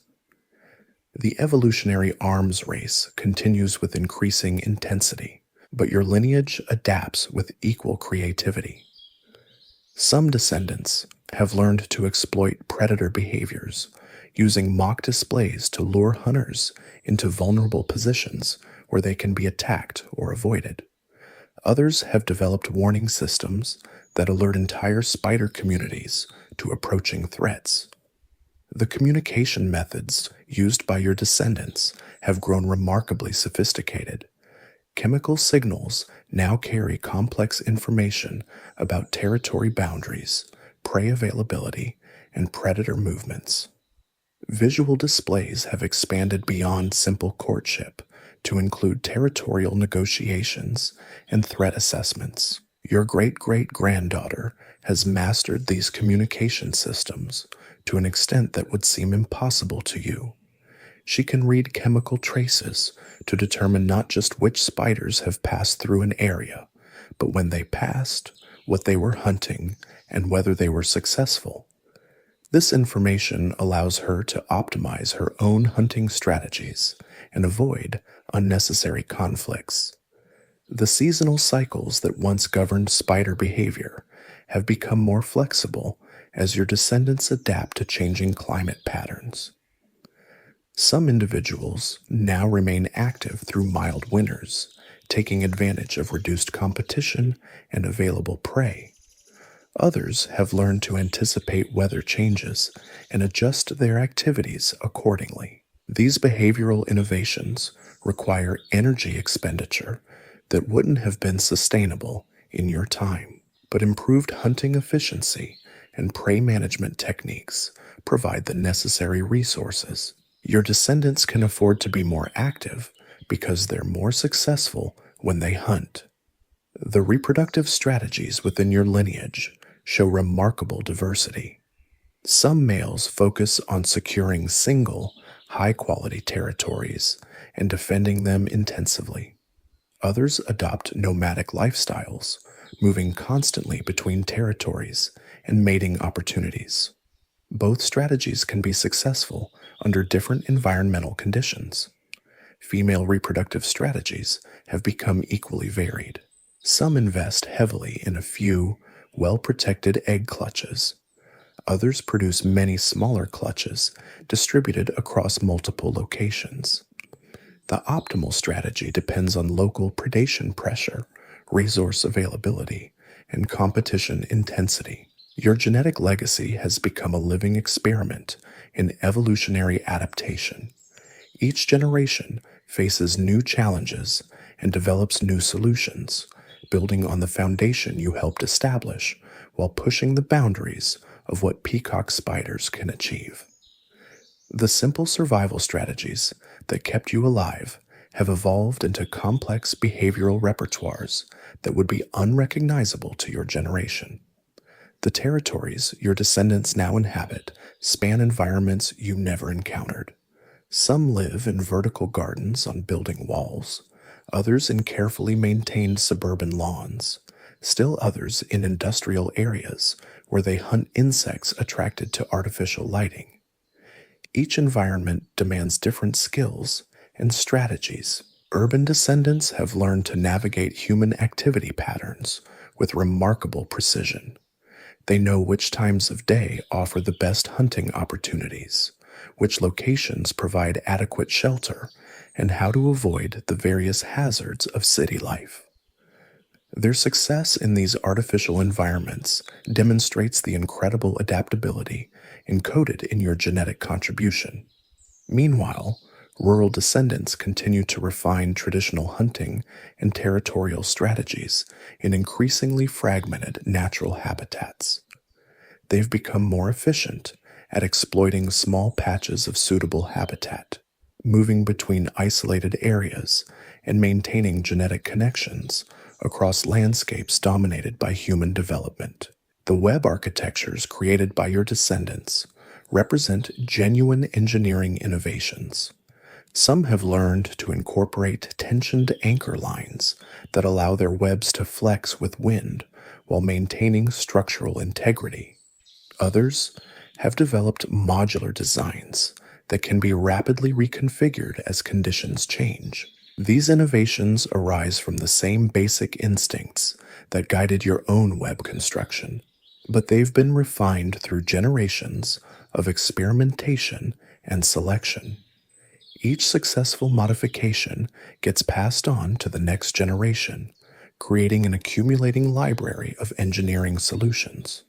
[SPEAKER 1] The evolutionary arms race continues with increasing intensity, but your lineage adapts with equal creativity. Some descendants have learned to exploit predator behaviors, using mock displays to lure hunters into vulnerable positions where they can be attacked or avoided. Others have developed warning systems that alert entire spider communities to approaching threats. The communication methods used by your descendants have grown remarkably sophisticated. Chemical signals now carry complex information about territory boundaries, prey availability, and predator movements. Visual displays have expanded beyond simple courtship to include territorial negotiations and threat assessments. Your great-great-granddaughter has mastered these communication systems to an extent that would seem impossible to you. She can read chemical traces to determine not just which spiders have passed through an area, but when they passed, what they were hunting, and whether they were successful. This information allows her to optimize her own hunting strategies and avoid unnecessary conflicts. The seasonal cycles that once governed spider behavior have become more flexible as your descendants adapt to changing climate patterns. Some individuals now remain active through mild winters, taking advantage of reduced competition and available prey. Others have learned to anticipate weather changes and adjust their activities accordingly. These behavioral innovations require energy expenditure that wouldn't have been sustainable in your time, but improved hunting efficiency and prey management techniques provide the necessary resources. Your descendants can afford to be more active because they're more successful when they hunt. The reproductive strategies within your lineage show remarkable diversity. Some males focus on securing single, high-quality territories and defending them intensively. Others adopt nomadic lifestyles, moving constantly between territories and mating opportunities. Both strategies can be successful under different environmental conditions. Female reproductive strategies have become equally varied. Some invest heavily in a few well-protected egg clutches. Others produce many smaller clutches distributed across multiple locations. The optimal strategy depends on local predation pressure, resource availability, and competition intensity. Your genetic legacy has become a living experiment in evolutionary adaptation. Each generation faces new challenges and develops new solutions, building on the foundation you helped establish while pushing the boundaries of what peacock spiders can achieve. The simple survival strategies that kept you alive have evolved into complex behavioral repertoires that would be unrecognizable to your generation. The territories your descendants now inhabit span environments you never encountered. Some live in vertical gardens on building walls, others in carefully maintained suburban lawns, still others in industrial areas where they hunt insects attracted to artificial lighting. Each environment demands different skills and strategies. Urban descendants have learned to navigate human activity patterns with remarkable precision. They know which times of day offer the best hunting opportunities, which locations provide adequate shelter, and how to avoid the various hazards of city life. Their success in these artificial environments demonstrates the incredible adaptability encoded in your genetic contribution. Meanwhile, rural descendants continue to refine traditional hunting and territorial strategies in increasingly fragmented natural habitats. They've become more efficient at exploiting small patches of suitable habitat, moving between isolated areas and maintaining genetic connections across landscapes dominated by human development. The web architectures created by your descendants represent genuine engineering innovations. Some have learned to incorporate tensioned anchor lines that allow their webs to flex with wind while maintaining structural integrity. Others have developed modular designs that can be rapidly reconfigured as conditions change. These innovations arise from the same basic instincts that guided your own web construction, but they've been refined through generations of experimentation and selection. Each successful modification gets passed on to the next generation, creating an accumulating library of engineering solutions.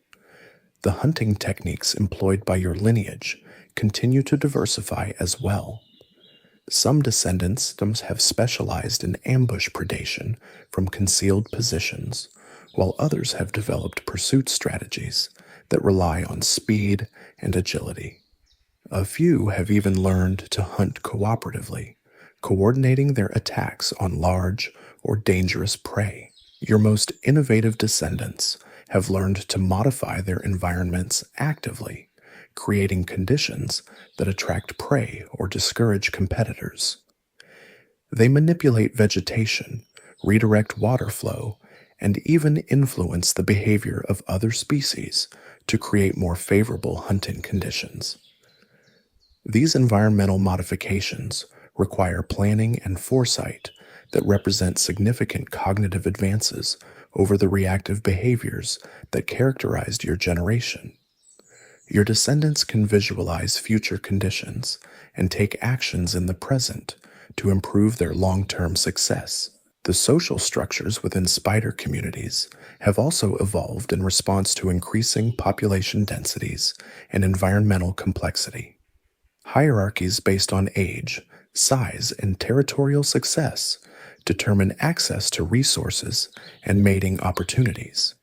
[SPEAKER 1] The hunting techniques employed by your lineage continue to diversify as well. Some descendants have specialized in ambush predation from concealed positions, while others have developed pursuit strategies that rely on speed and agility. A few have even learned to hunt cooperatively, coordinating their attacks on large or dangerous prey. Your most innovative descendants have learned to modify their environments actively, creating conditions that attract prey or discourage competitors. They manipulate vegetation, redirect water flow, and even influence the behavior of other species to create more favorable hunting conditions. These environmental modifications require planning and foresight that represent significant cognitive advances over the reactive behaviors that characterized your generation. Your descendants can visualize future conditions and take actions in the present to improve their long-term success. The social structures within spider communities have also evolved in response to increasing population densities and environmental complexity. Hierarchies based on age, size, and territorial success determine access to resources and mating opportunities.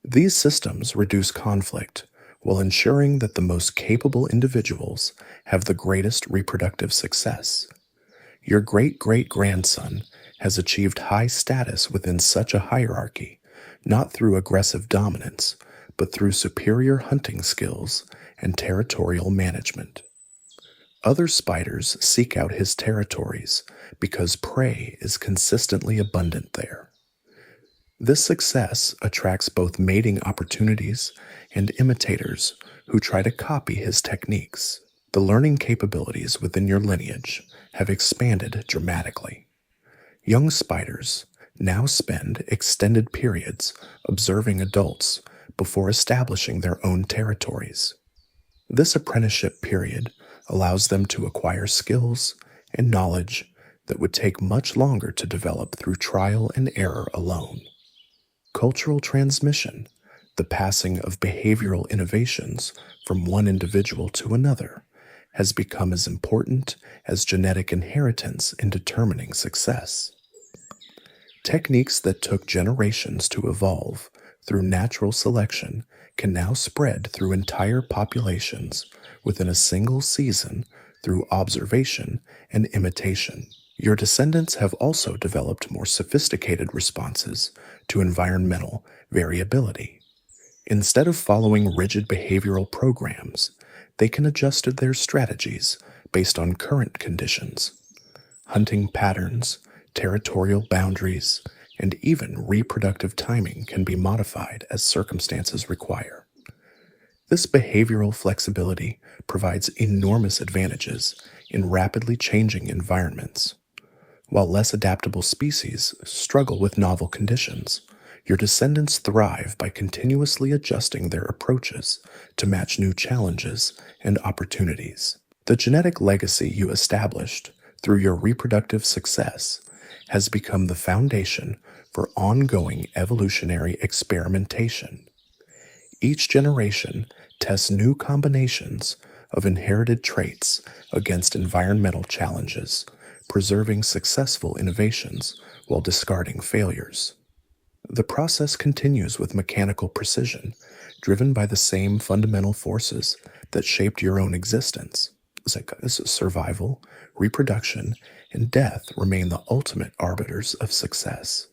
[SPEAKER 1] These systems reduce conflict while ensuring that the most capable individuals have the greatest reproductive success. Your great-great-grandson has achieved high status within such a hierarchy, not through aggressive dominance, but through superior hunting skills and territorial management. Other spiders seek out his territories because prey is consistently abundant there. This success attracts both mating opportunities and imitators who try to copy his techniques. The learning capabilities within your lineage have expanded dramatically. Young spiders now spend extended periods observing adults before establishing their own territories. This apprenticeship period allows them to acquire skills and knowledge that would take much longer to develop through trial and error alone. Cultural transmission, the passing of behavioral innovations from one individual to another, has become as important as genetic inheritance in determining success. Techniques that took generations to evolve through natural selection can now spread through entire populations within a single season through observation and imitation. Your descendants have also developed more sophisticated responses to environmental variability. Instead of following rigid behavioral programs, they can adjust their strategies based on current conditions. Hunting patterns, territorial boundaries, and even reproductive timing can be modified as circumstances require. This behavioral flexibility provides enormous advantages in rapidly changing environments. While less adaptable species struggle with novel conditions, your descendants thrive by continuously adjusting their approaches to match new challenges and opportunities. The genetic legacy you established through your reproductive success has become the foundation for ongoing evolutionary experimentation. Each generation tests new combinations of inherited traits against environmental challenges, preserving successful innovations while discarding failures. The process continues with mechanical precision, driven by the same fundamental forces that shaped your own existence. Survival, reproduction, and death remain the ultimate arbiters of success.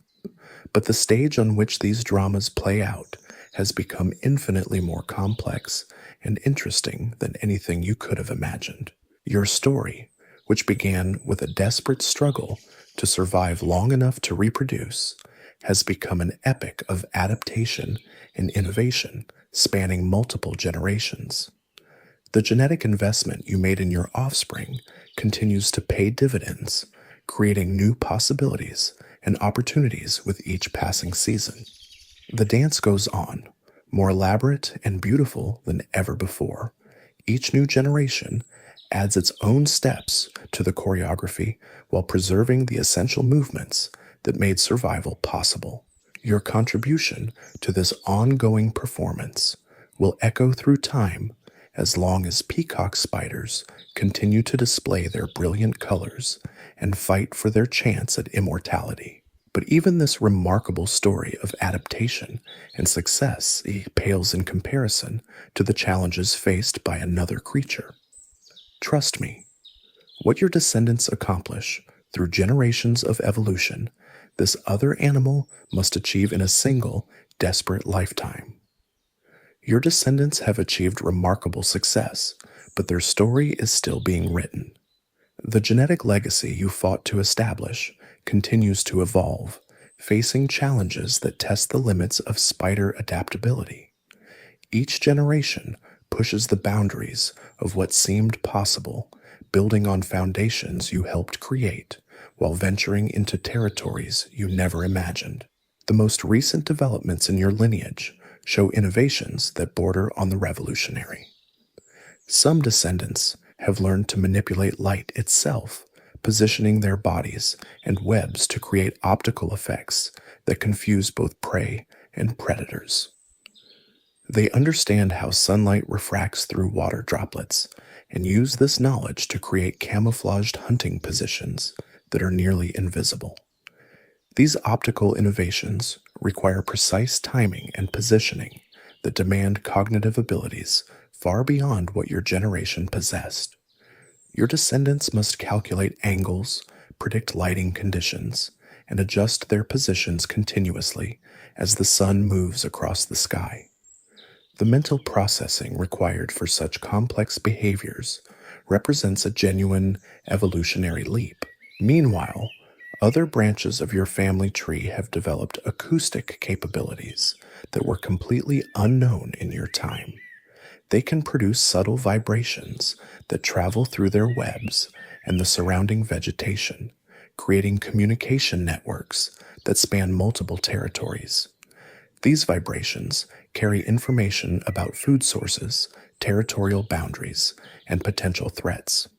[SPEAKER 1] But the stage on which these dramas play out has become infinitely more complex and interesting than anything you could have imagined. Your story, which began with a desperate struggle to survive long enough to reproduce, has become an epic of adaptation and innovation spanning multiple generations. The genetic investment you made in your offspring continues to pay dividends, creating new possibilities and opportunities with each passing season. The dance goes on, more elaborate and beautiful than ever before. Each new generation adds its own steps to the choreography while preserving the essential movements that made survival possible. Your contribution to this ongoing performance will echo through time as long as peacock spiders continue to display their brilliant colors and fight for their chance at immortality. But even this remarkable story of adaptation and success pales in comparison to the challenges faced by another creature. Trust me, what your descendants accomplish through generations of evolution, this other animal must achieve in a single, desperate lifetime. Your descendants have achieved remarkable success, but their story is still being written. The genetic legacy you fought to establish continues to evolve, facing challenges that test the limits of spider adaptability. Each generation pushes the boundaries of what seemed possible, building on foundations you helped create while venturing into territories you never imagined. The most recent developments in your lineage show innovations that border on the revolutionary. Some descendants have learned to manipulate light itself, positioning their bodies and webs to create optical effects that confuse both prey and predators. They understand how sunlight refracts through water droplets and use this knowledge to create camouflaged hunting positions that are nearly invisible. These optical innovations require precise timing and positioning that demand cognitive abilities far beyond what your generation possessed. Your descendants must calculate angles, predict lighting conditions, and adjust their positions continuously as the sun moves across the sky. The mental processing required for such complex behaviors represents a genuine evolutionary leap. Meanwhile, other branches of your family tree have developed acoustic capabilities that were completely unknown in your time. They can produce subtle vibrations that travel through their webs and the surrounding vegetation, creating communication networks that span multiple territories. These vibrations carry information about food sources, territorial boundaries, and potential threats.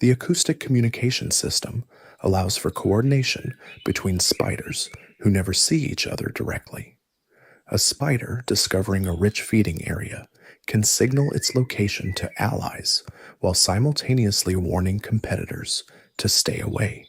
[SPEAKER 1] The acoustic communication system allows for coordination between spiders who never see each other directly. A spider discovering a rich feeding area can signal its location to allies while simultaneously warning competitors to stay away.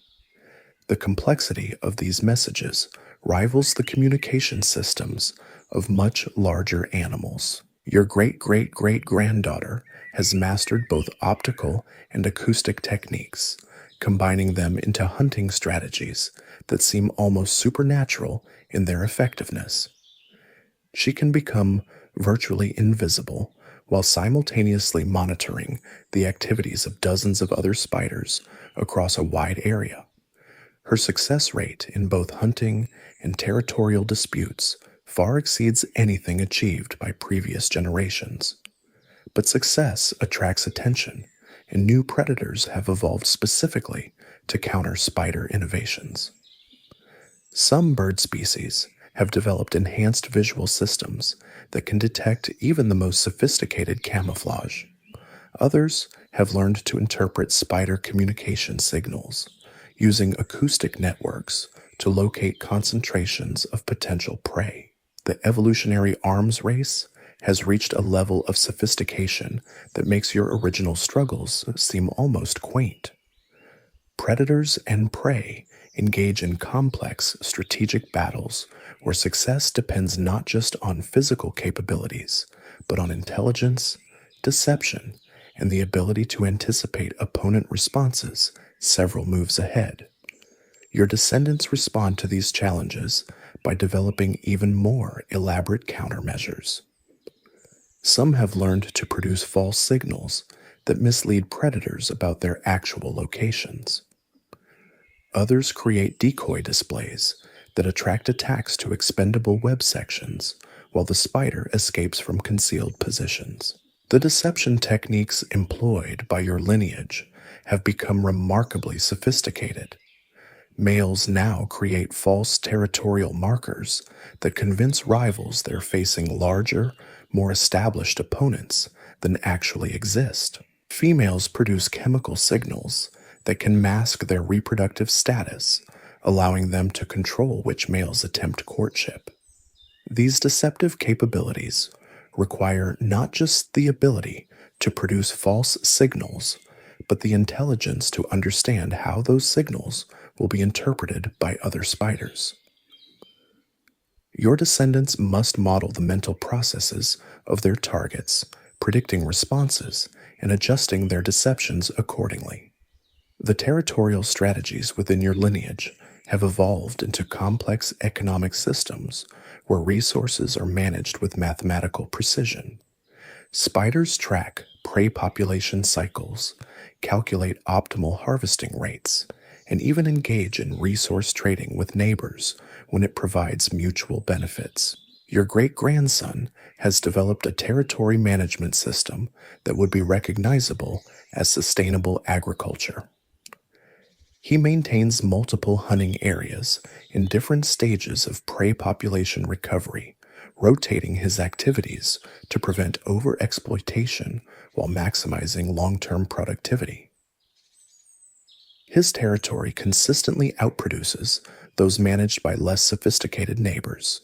[SPEAKER 1] The complexity of these messages rivals the communication systems of much larger animals. Your great-great-great-granddaughter has mastered both optical and acoustic techniques, combining them into hunting strategies that seem almost supernatural in their effectiveness. She can become virtually invisible while simultaneously monitoring the activities of dozens of other spiders across a wide area. Her success rate in both hunting and territorial disputes far exceeds anything achieved by previous generations. But success attracts attention, and new predators have evolved specifically to counter spider innovations. Some bird species have developed enhanced visual systems that can detect even the most sophisticated camouflage. Others have learned to interpret spider communication signals, using acoustic networks to locate concentrations of potential prey. The evolutionary arms race has reached a level of sophistication that makes your original struggles seem almost quaint. Predators and prey engage in complex strategic battles where success depends not just on physical capabilities, but on intelligence, deception, and the ability to anticipate opponent responses several moves ahead. Your descendants respond to these challenges by developing even more elaborate countermeasures. Some have learned to produce false signals that mislead predators about their actual locations. Others create decoy displays that attract attacks to expendable web sections while the spider escapes from concealed positions. The deception techniques employed by your lineage have become remarkably sophisticated. Males now create false territorial markers that convince rivals they're facing larger, more established opponents than actually exist. Females produce chemical signals that can mask their reproductive status, allowing them to control which males attempt courtship. These deceptive capabilities require not just the ability to produce false signals, but the intelligence to understand how those signals will be interpreted by other spiders. Your descendants must model the mental processes of their targets, predicting responses and adjusting their deceptions accordingly. The territorial strategies within your lineage have evolved into complex economic systems where resources are managed with mathematical precision. Spiders track prey population cycles, calculate optimal harvesting rates, and even engage in resource trading with neighbors when it provides mutual benefits. Your great grandson has developed a territory management system that would be recognizable as sustainable agriculture. He maintains multiple hunting areas in different stages of prey population recovery, rotating his activities to prevent overexploitation while maximizing long-term productivity. His territory consistently outproduces those managed by less sophisticated neighbors.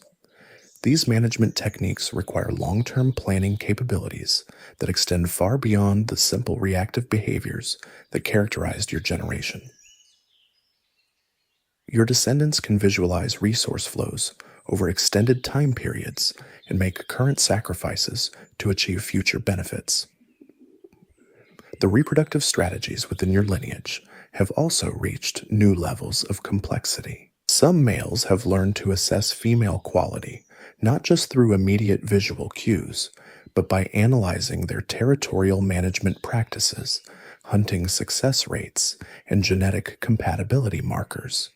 [SPEAKER 1] These management techniques require long-term planning capabilities that extend far beyond the simple reactive behaviors that characterized your generation. Your descendants can visualize resource flows over extended time periods and make current sacrifices to achieve future benefits. The reproductive strategies within your lineage have also reached new levels of complexity. Some males have learned to assess female quality not just through immediate visual cues, but by analyzing their territorial management practices, hunting success rates, and genetic compatibility markers.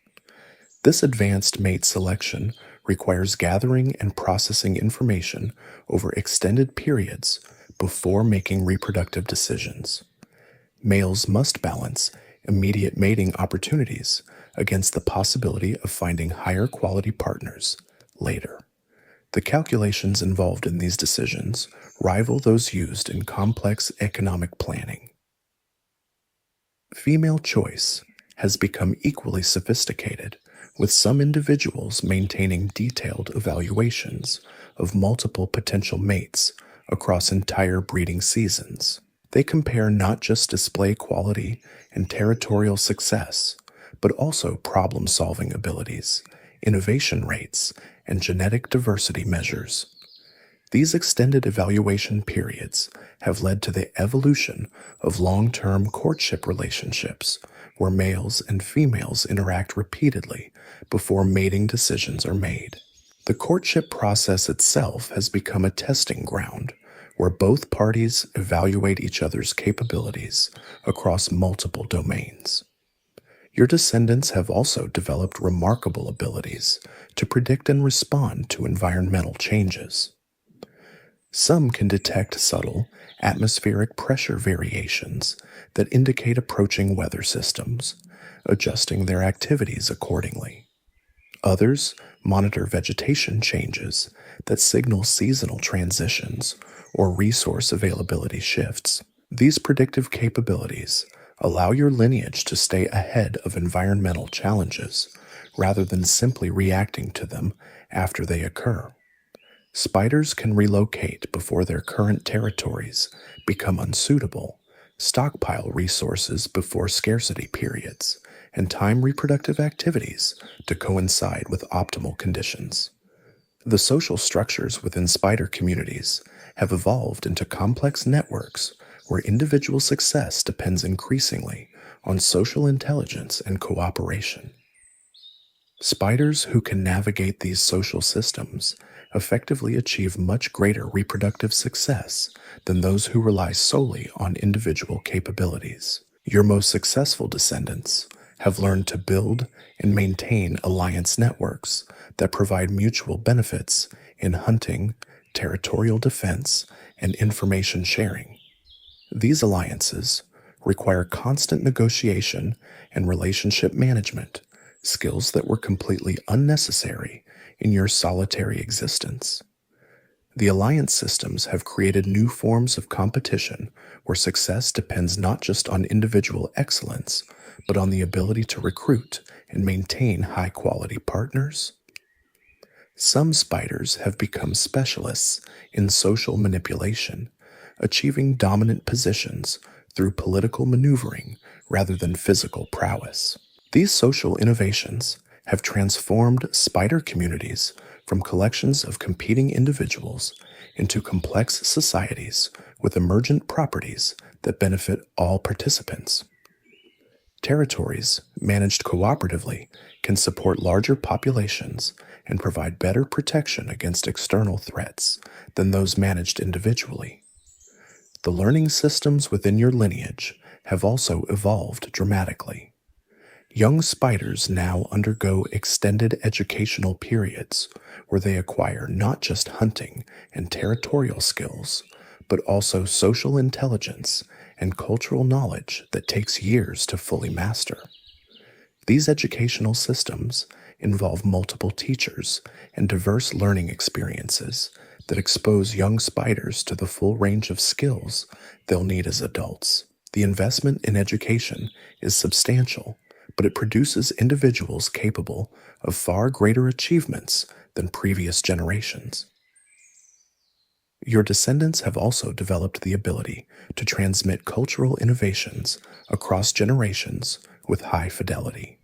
[SPEAKER 1] This advanced mate selection requires gathering and processing information over extended periods before making reproductive decisions. Males must balance immediate mating opportunities against the possibility of finding higher quality partners later. The calculations involved in these decisions rival those used in complex economic planning. Female choice has become equally sophisticated, with some individuals maintaining detailed evaluations of multiple potential mates across entire breeding seasons. They compare not just display quality and territorial success, but also problem-solving abilities, innovation rates, and genetic diversity measures. These extended evaluation periods have led to the evolution of long-term courtship relationships where males and females interact repeatedly before mating decisions are made. The courtship process itself has become a testing ground where both parties evaluate each other's capabilities across multiple domains. Your descendants have also developed remarkable abilities to predict and respond to environmental changes. Some can detect subtle atmospheric pressure variations that indicate approaching weather systems, adjusting their activities accordingly. Others monitor vegetation changes that signal seasonal transitions or resource availability shifts. These predictive capabilities allow your lineage to stay ahead of environmental challenges rather than simply reacting to them after they occur. Spiders can relocate before their current territories become unsuitable, stockpile resources before scarcity periods, and time reproductive activities to coincide with optimal conditions. The social structures within spider communities have evolved into complex networks where individual success depends increasingly on social intelligence and cooperation. Spiders who can navigate these social systems effectively achieve much greater reproductive success than those who rely solely on individual capabilities. Your most successful descendants have learned to build and maintain alliance networks that provide mutual benefits in hunting, territorial defense, and information sharing. These alliances require constant negotiation and relationship management, skills that were completely unnecessary in your solitary existence. The alliance systems have created new forms of competition where success depends not just on individual excellence, but on the ability to recruit and maintain high-quality partners. Some spiders have become specialists in social manipulation, achieving dominant positions through political maneuvering rather than physical prowess. These social innovations have transformed spider communities from collections of competing individuals into complex societies with emergent properties that benefit all participants. Territories managed cooperatively can support larger populations and provide better protection against external threats than those managed individually. The learning systems within your lineage have also evolved dramatically. Young spiders now undergo extended educational periods where they acquire not just hunting and territorial skills, but also social intelligence and cultural knowledge that takes years to fully master. These educational systems involve multiple teachers and diverse learning experiences that expose young spiders to the full range of skills they'll need as adults. The investment in education is substantial, but it produces individuals capable of far greater achievements than previous generations. Your descendants have also developed the ability to transmit cultural innovations across generations with high fidelity.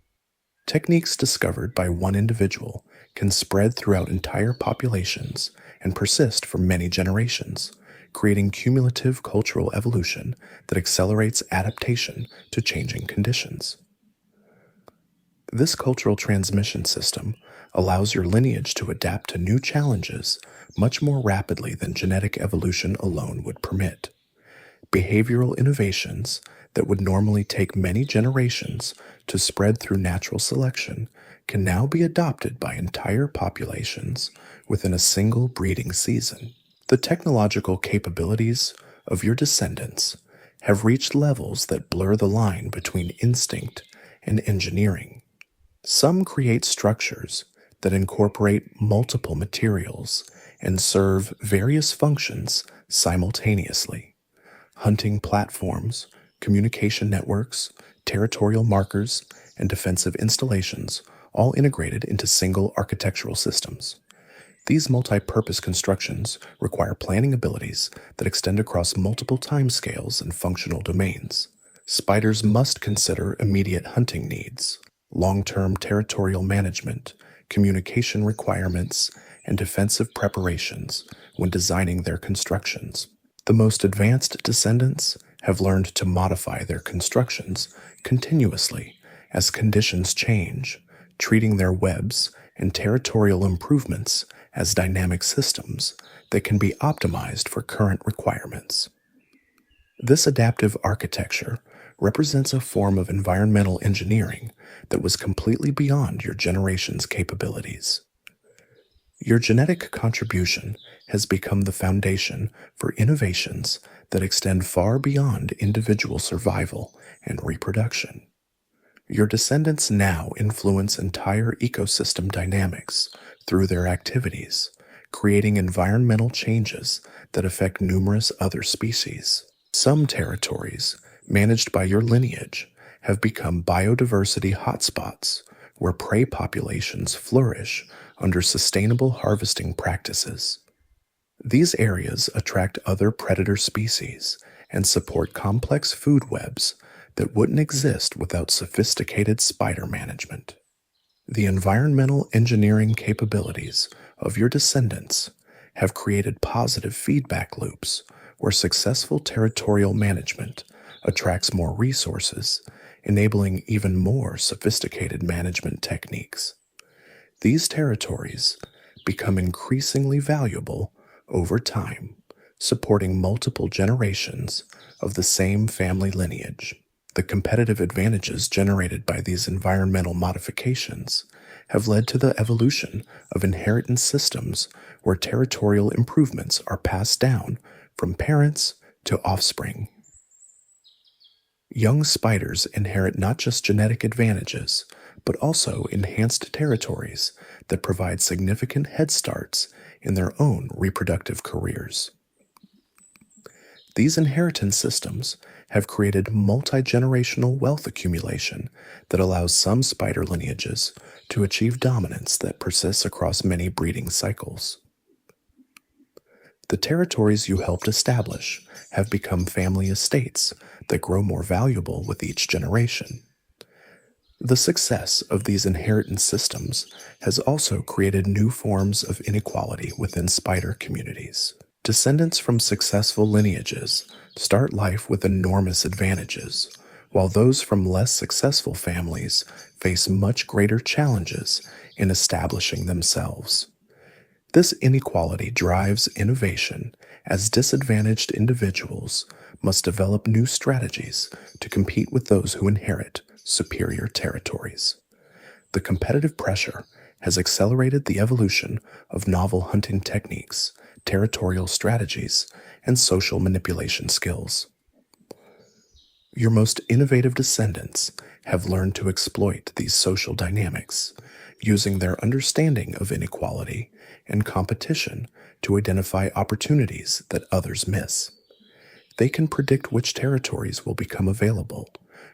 [SPEAKER 1] Techniques discovered by one individual can spread throughout entire populations and persist for many generations, creating cumulative cultural evolution that accelerates adaptation to changing conditions. This cultural transmission system allows your lineage to adapt to new challenges much more rapidly than genetic evolution alone would permit. Behavioral innovations that would normally take many generations to spread through natural selection can now be adopted by entire populations within a single breeding season. The technological capabilities of your descendants have reached levels that blur the line between instinct and engineering. Some create structures that incorporate multiple materials and serve various functions simultaneously. Hunting platforms, communication networks, territorial markers, and defensive installations, all integrated into single architectural systems. These multi-purpose constructions require planning abilities that extend across multiple timescales and functional domains. Spiders must consider immediate hunting needs, long-term territorial management, communication requirements, and defensive preparations when designing their constructions. The most advanced descendants have learned to modify their constructions continuously as conditions change, treating their webs and territorial improvements as dynamic systems that can be optimized for current requirements. This adaptive architecture represents a form of environmental engineering that was completely beyond your generation's capabilities. Your genetic contribution has become the foundation for innovations that extend far beyond individual survival and reproduction. Your descendants now influence entire ecosystem dynamics through their activities, creating environmental changes that affect numerous other species. Some territories, managed by your lineage, have become biodiversity hotspots where prey populations flourish under sustainable harvesting practices. These areas attract other predator species and support complex food webs that wouldn't exist without sophisticated spider management. The environmental engineering capabilities of your descendants have created positive feedback loops where successful territorial management attracts more resources, enabling even more sophisticated management techniques. These territories become increasingly valuable over time, supporting multiple generations of the same family lineage. The competitive advantages generated by these environmental modifications have led to the evolution of inheritance systems where territorial improvements are passed down from parents to offspring. Young spiders inherit not just genetic advantages, but also enhanced territories that provide significant head starts in their own reproductive careers. These inheritance systems have created multi-generational wealth accumulation that allows some spider lineages to achieve dominance that persists across many breeding cycles. The territories you helped establish have become family estates that grow more valuable with each generation. The success of these inheritance systems has also created new forms of inequality within spider communities. Descendants from successful lineages start life with enormous advantages, while those from less successful families face much greater challenges in establishing themselves. This inequality drives innovation as disadvantaged individuals must develop new strategies to compete with those who inherit superior territories. The competitive pressure has accelerated the evolution of novel hunting techniques, territorial strategies, and social manipulation skills. Your most innovative descendants have learned to exploit these social dynamics, using their understanding of inequality and competition to identify opportunities that others miss. They can predict which territories will become available,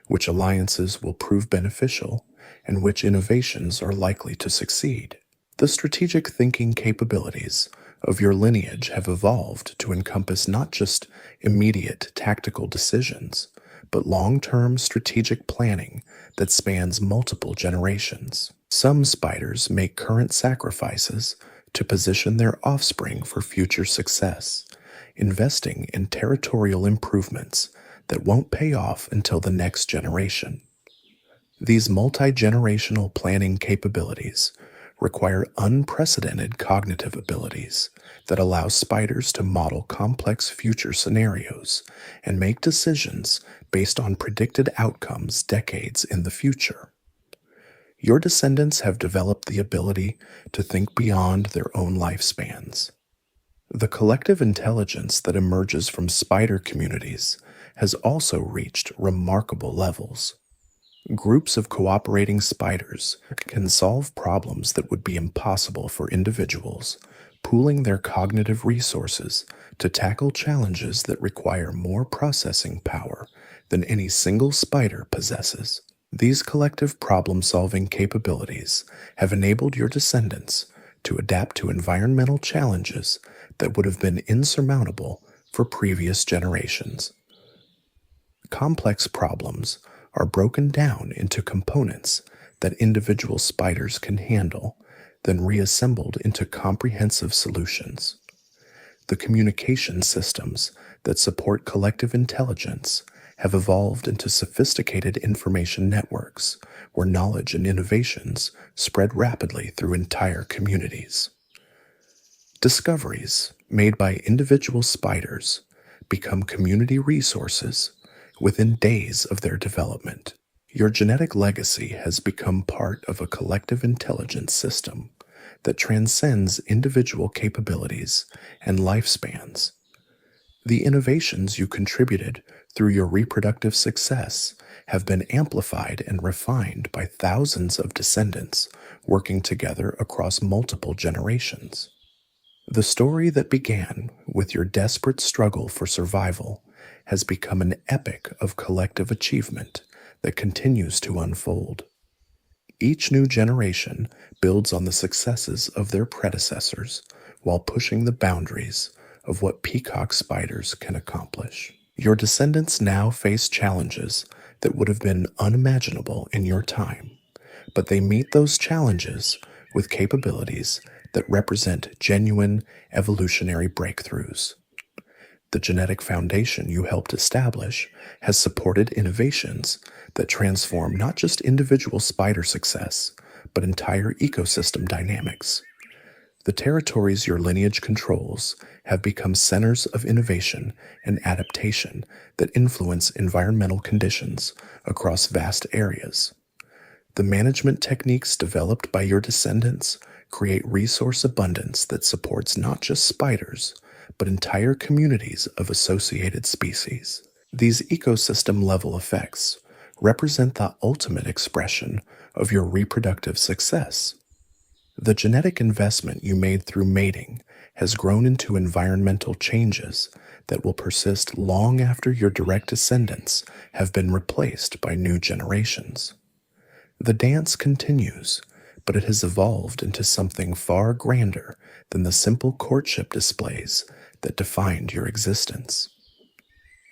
[SPEAKER 1] which alliances will prove beneficial, and which innovations are likely to succeed. The strategic thinking capabilities of your lineage have evolved to encompass not just immediate tactical decisions, but long-term strategic planning that spans multiple generations. Some spiders make current sacrifices to position their offspring for future success, investing in territorial improvements that won't pay off until the next generation. These multi-generational planning capabilities require unprecedented cognitive abilities that allow spiders to model complex future scenarios and make decisions based on predicted outcomes decades in the future. Your descendants have developed the ability to think beyond their own lifespans. The collective intelligence that emerges from spider communities has also reached remarkable levels. Groups of cooperating spiders can solve problems that would be impossible for individuals, pooling their cognitive resources to tackle challenges that require more processing power than any single spider possesses. These collective problem-solving capabilities have enabled your descendants to adapt to environmental challenges that would have been insurmountable for previous generations. Complex problems are broken down into components that individual spiders can handle, then reassembled into comprehensive solutions. The communication systems that support collective intelligence have evolved into sophisticated information networks where knowledge and innovations spread rapidly through entire communities. Discoveries made by individual spiders become community resources within days of their development. Your genetic legacy has become part of a collective intelligence system that transcends individual capabilities and lifespans. The innovations you contributed through your reproductive success have been amplified and refined by thousands of descendants working together across multiple generations. The story that began with your desperate struggle for survival has become an epic of collective achievement that continues to unfold. Each new generation builds on the successes of their predecessors while pushing the boundaries of what peacock spiders can accomplish. Your descendants now face challenges that would have been unimaginable in your time, but they meet those challenges with capabilities that represent genuine evolutionary breakthroughs. The genetic foundation you helped establish has supported innovations that transform not just individual spider success, but entire ecosystem dynamics. The territories your lineage controls have become centers of innovation and adaptation that influence environmental conditions across vast areas. The management techniques developed by your descendants create resource abundance that supports not just spiders, but entire communities of associated species. These ecosystem-level effects represent the ultimate expression of your reproductive success. The genetic investment you made through mating has grown into environmental changes that will persist long after your direct descendants have been replaced by new generations. The dance continues, but it has evolved into something far grander than the simple courtship displays that defined your existence.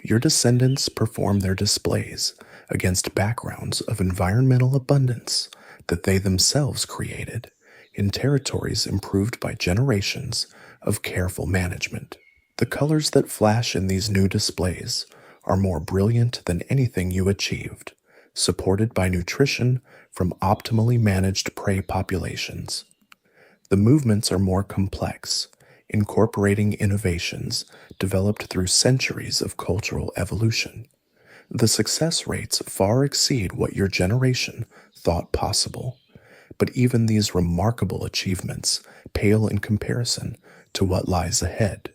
[SPEAKER 1] Your descendants perform their displays against backgrounds of environmental abundance that they themselves created in territories improved by generations of careful management. The colors that flash in these new displays are more brilliant than anything you achieved, supported by nutrition from optimally managed prey populations. The movements are more complex, incorporating innovations developed through centuries of cultural evolution. The success rates far exceed what your generation thought possible, but even these remarkable achievements pale in comparison to what lies ahead.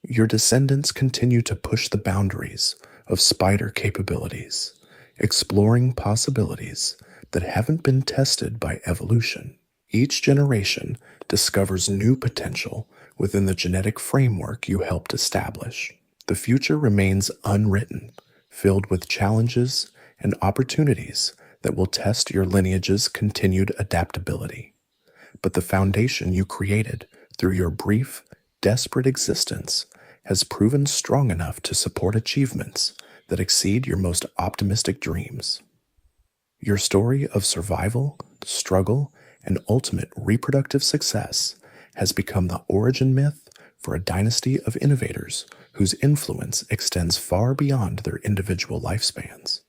[SPEAKER 1] Your descendants continue to push the boundaries of spider capabilities, exploring possibilities that haven't been tested by evolution. Each generation discovers new potential within the genetic framework you helped establish. The future remains unwritten, filled with challenges and opportunities that will test your lineage's continued adaptability. But the foundation you created through your brief, desperate existence has proven strong enough to support achievements that exceed your most optimistic dreams. Your story of survival, struggle, and ultimate reproductive success has become the origin myth for a dynasty of innovators whose influence extends far beyond their individual lifespans.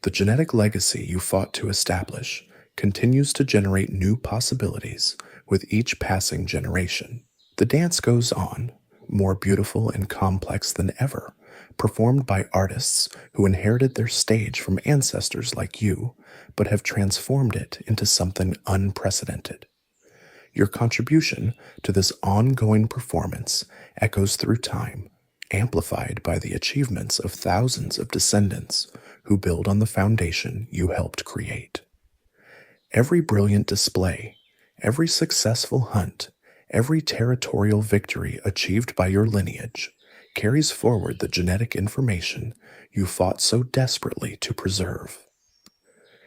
[SPEAKER 1] The genetic legacy you fought to establish continues to generate new possibilities with each passing generation. The dance goes on, more beautiful and complex than ever, performed by artists who inherited their stage from ancestors like you, but have transformed it into something unprecedented. Your contribution to this ongoing performance echoes through time, amplified by the achievements of thousands of descendants who build on the foundation you helped create. Every brilliant display, every successful hunt, every territorial victory achieved by your lineage carries forward the genetic information you fought so desperately to preserve.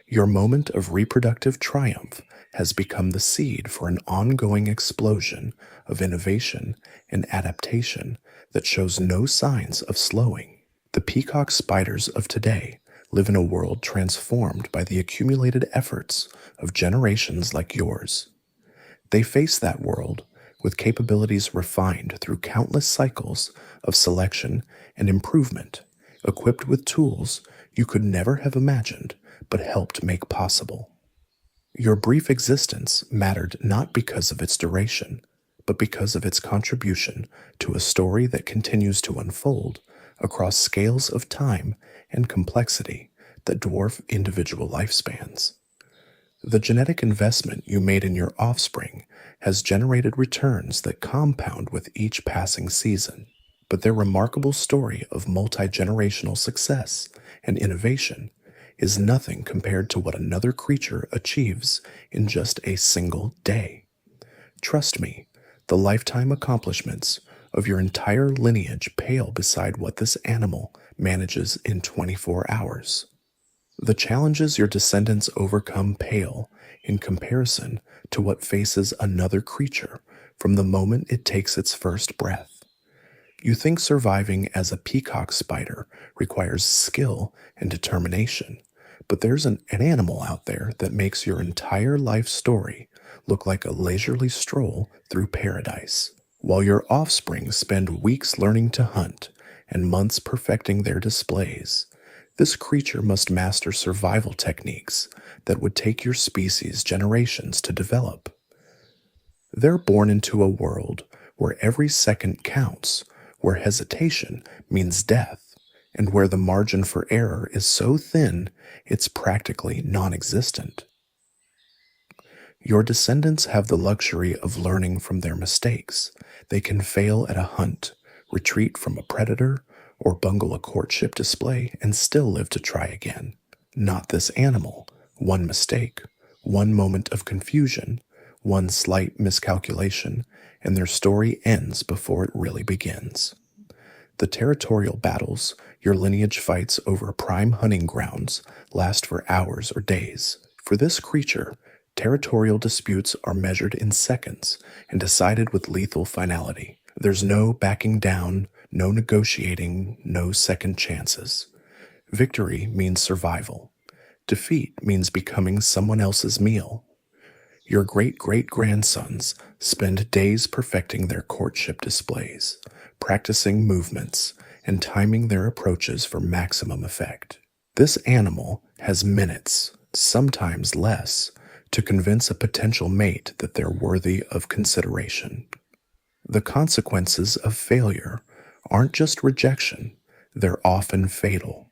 [SPEAKER 1] Your moment of reproductive triumph has become the seed for an ongoing explosion of innovation and adaptation that shows no signs of slowing. The peacock spiders of today live in a world transformed by the accumulated efforts of generations like yours. They face that world with capabilities refined through countless cycles of selection and improvement, equipped with tools you could never have imagined but helped make possible. Your brief existence mattered not because of its duration, but because of its contribution to a story that continues to unfold across scales of time and complexity that dwarf individual lifespans. The genetic investment you made in your offspring has generated returns that compound with each passing season, but their remarkable story of multi-generational success and innovation is nothing compared to what another creature achieves in just a single day. Trust me, the lifetime accomplishments of your entire lineage pale beside what this animal manages in 24 hours. The challenges your descendants overcome pale in comparison to what faces another creature from the moment it takes its first breath. You think surviving as a peacock spider requires skill and determination, but there's an animal out there that makes your entire life story look like a leisurely stroll through paradise. While your offspring spend weeks learning to hunt and months perfecting their displays, this creature must master survival techniques that would take your species generations to develop. They're born into a world where every second counts, where hesitation means death, and where the margin for error is so thin it's practically non-existent. Your descendants have the luxury of learning from their mistakes. They can fail at a hunt, retreat from a predator, or bungle a courtship display and still live to try again. Not this animal. One mistake, one moment of confusion, one slight miscalculation, and their story ends before it really begins. The territorial battles your lineage fights over prime hunting grounds last for hours or days. For this creature, Territorial disputes are measured in seconds and decided with lethal finality. There's no backing down, no negotiating, no second chances. Victory means survival. Defeat means becoming someone else's meal. Your great great grandsons spend days perfecting their courtship displays, practicing movements, and timing their approaches for maximum effect. This animal has minutes, sometimes less, to convince a potential mate that they're worthy of consideration. The consequences of failure aren't just rejection, they're often fatal.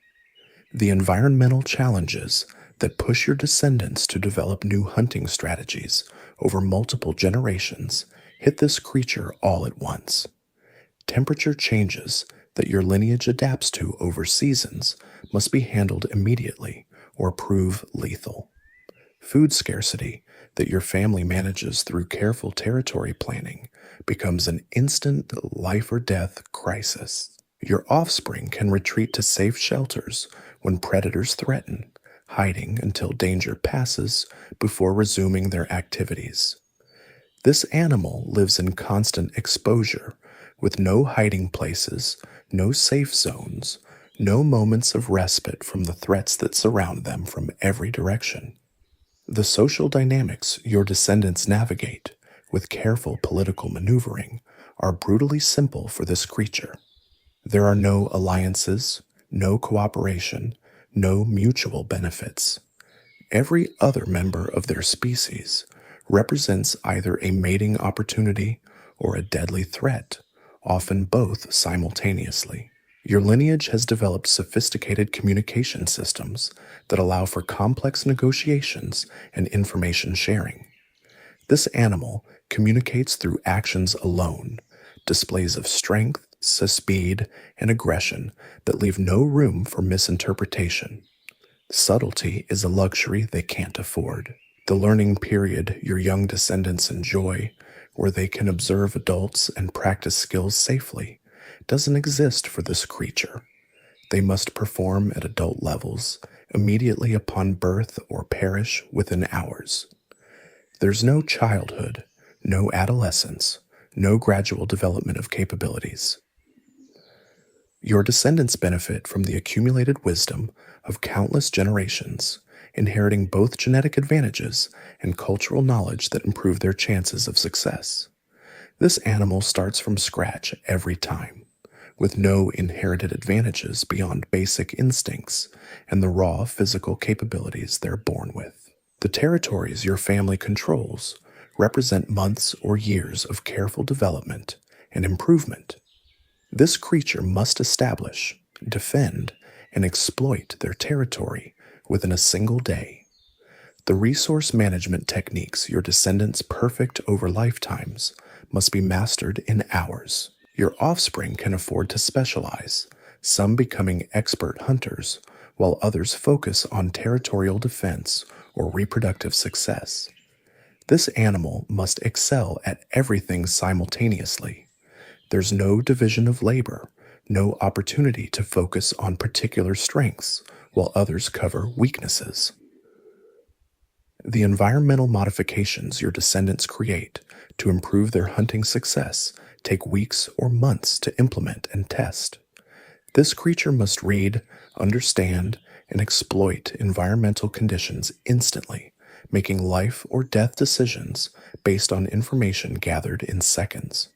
[SPEAKER 1] The environmental challenges that push your descendants to develop new hunting strategies over multiple generations hit this creature all at once. Temperature changes that your lineage adapts to over seasons must be handled immediately or prove lethal. Food scarcity that your family manages through careful territory planning becomes an instant life or death crisis. Your offspring can retreat to safe shelters when predators threaten, hiding until danger passes before resuming their activities. This animal lives in constant exposure, with no hiding places, no safe zones, no moments of respite from the threats that surround them from every direction. The social dynamics your descendants navigate, with careful political maneuvering, are brutally simple for this creature. There are no alliances, no cooperation, no mutual benefits. Every other member of their species represents either a mating opportunity or a deadly threat, often both simultaneously. Your lineage has developed sophisticated communication systems that allow for complex negotiations and information sharing. This animal communicates through actions alone, displays of strength, speed, and aggression that leave no room for misinterpretation. Subtlety is a luxury they can't afford. The learning period your young descendants enjoy, where they can observe adults and practice skills safely, doesn't exist for this creature. They must perform at adult levels immediately upon birth or perish within hours. There's no childhood, no adolescence, no gradual development of capabilities. Your descendants benefit from the accumulated wisdom of countless generations, inheriting both genetic advantages and cultural knowledge that improve their chances of success. This animal starts from scratch every time, with no inherited advantages beyond basic instincts and the raw physical capabilities they're born with. The territories your family controls represent months or years of careful development and improvement. This creature must establish, defend, and exploit their territory within a single day. The resource management techniques your descendants perfect over lifetimes must be mastered in hours. Your offspring can afford to specialize, some becoming expert hunters, while others focus on territorial defense or reproductive success. This animal must excel at everything simultaneously. There's no division of labor, no opportunity to focus on particular strengths while others cover weaknesses. The environmental modifications your descendants create to improve their hunting success take weeks or months to implement and test. This creature must read, understand, and exploit environmental conditions instantly, making life or death decisions based on information gathered in seconds.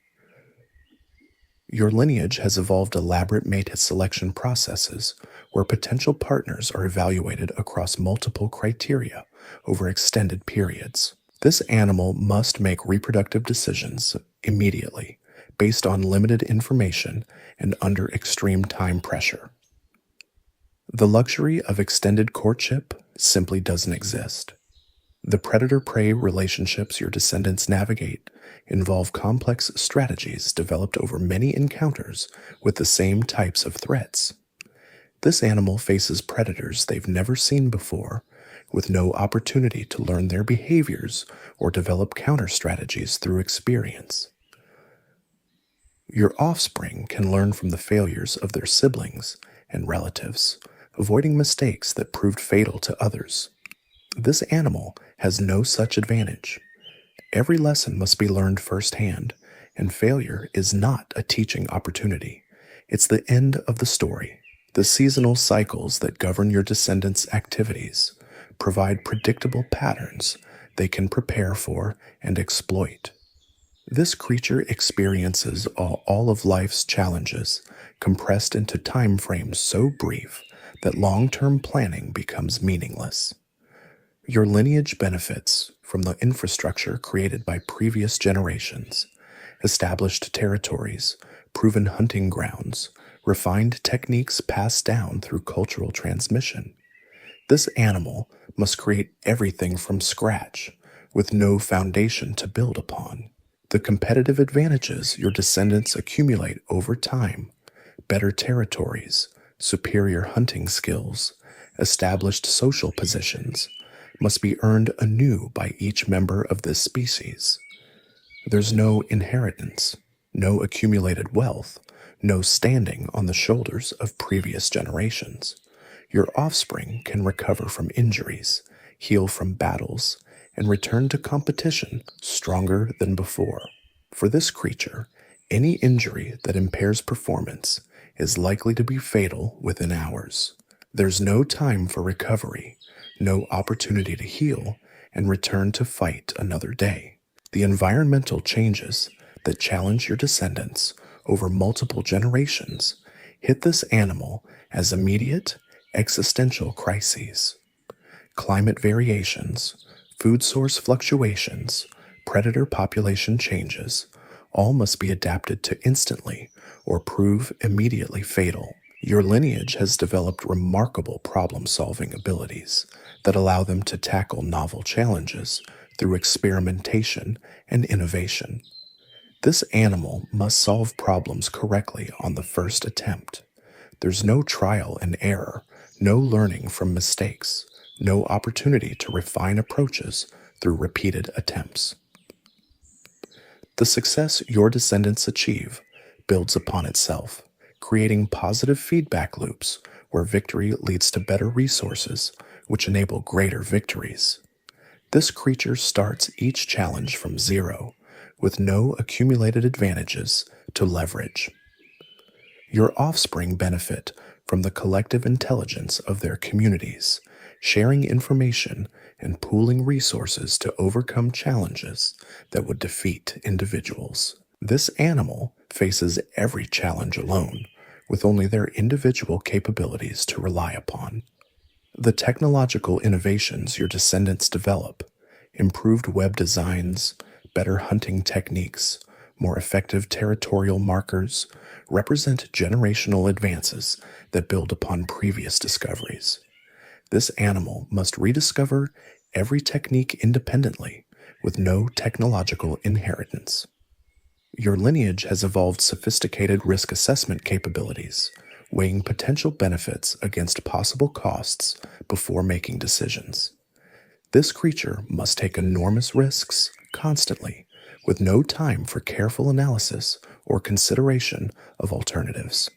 [SPEAKER 1] Your lineage has evolved elaborate mate selection processes where potential partners are evaluated across multiple criteria over extended periods. This animal must make reproductive decisions immediately, based on limited information and under extreme time pressure. The luxury of extended courtship simply doesn't exist. The predator-prey relationships your descendants navigate involve complex strategies developed over many encounters with the same types of threats. This animal faces predators they've never seen before, with no opportunity to learn their behaviors or develop counter strategies through experience. Your offspring can learn from the failures of their siblings and relatives, avoiding mistakes that proved fatal to others. This animal has no such advantage. Every lesson must be learned firsthand, and failure is not a teaching opportunity. It's the end of the story. The seasonal cycles that govern your descendants' activities provide predictable patterns they can prepare for and exploit. This creature experiences all of life's challenges compressed into time frames so brief that long-term planning becomes meaningless. Your lineage benefits from the infrastructure created by previous generations, established territories, proven hunting grounds, refined techniques passed down through cultural transmission. This animal must create everything from scratch, with no foundation to build upon. The competitive advantages your descendants accumulate over time, better territories, superior hunting skills, established social positions, must be earned anew by each member of this species. There's no inheritance, no accumulated wealth, no standing on the shoulders of previous generations. Your offspring can recover from injuries, heal from battles, and return to competition stronger than before. For this creature, any injury that impairs performance is likely to be fatal within hours. There's no time for recovery, no opportunity to heal and return to fight another day. The environmental changes that challenge your descendants over multiple generations hit this animal as immediate existential crises. Climate variations, food source fluctuations, predator population changes, all must be adapted to instantly or prove immediately fatal. Your lineage has developed remarkable problem-solving abilities that allow them to tackle novel challenges through experimentation and innovation. This animal must solve problems correctly on the first attempt. There's no trial and error, no learning from mistakes, no opportunity to refine approaches through repeated attempts. The success your descendants achieve builds upon itself, creating positive feedback loops where victory leads to better resources, which enable greater victories. This creature starts each challenge from zero, with no accumulated advantages to leverage. Your offspring benefit from the collective intelligence of their communities, sharing information and pooling resources to overcome challenges that would defeat individuals. This animal faces every challenge alone, with only their individual capabilities to rely upon. The technological innovations your descendants develop, improved web designs, better hunting techniques, more effective territorial markers, represent generational advances that build upon previous discoveries. This animal must rediscover every technique independently, with no technological inheritance. Your lineage has evolved sophisticated risk assessment capabilities, weighing potential benefits against possible costs before making decisions. This creature must take enormous risks constantly, with no time for careful analysis or consideration of alternatives.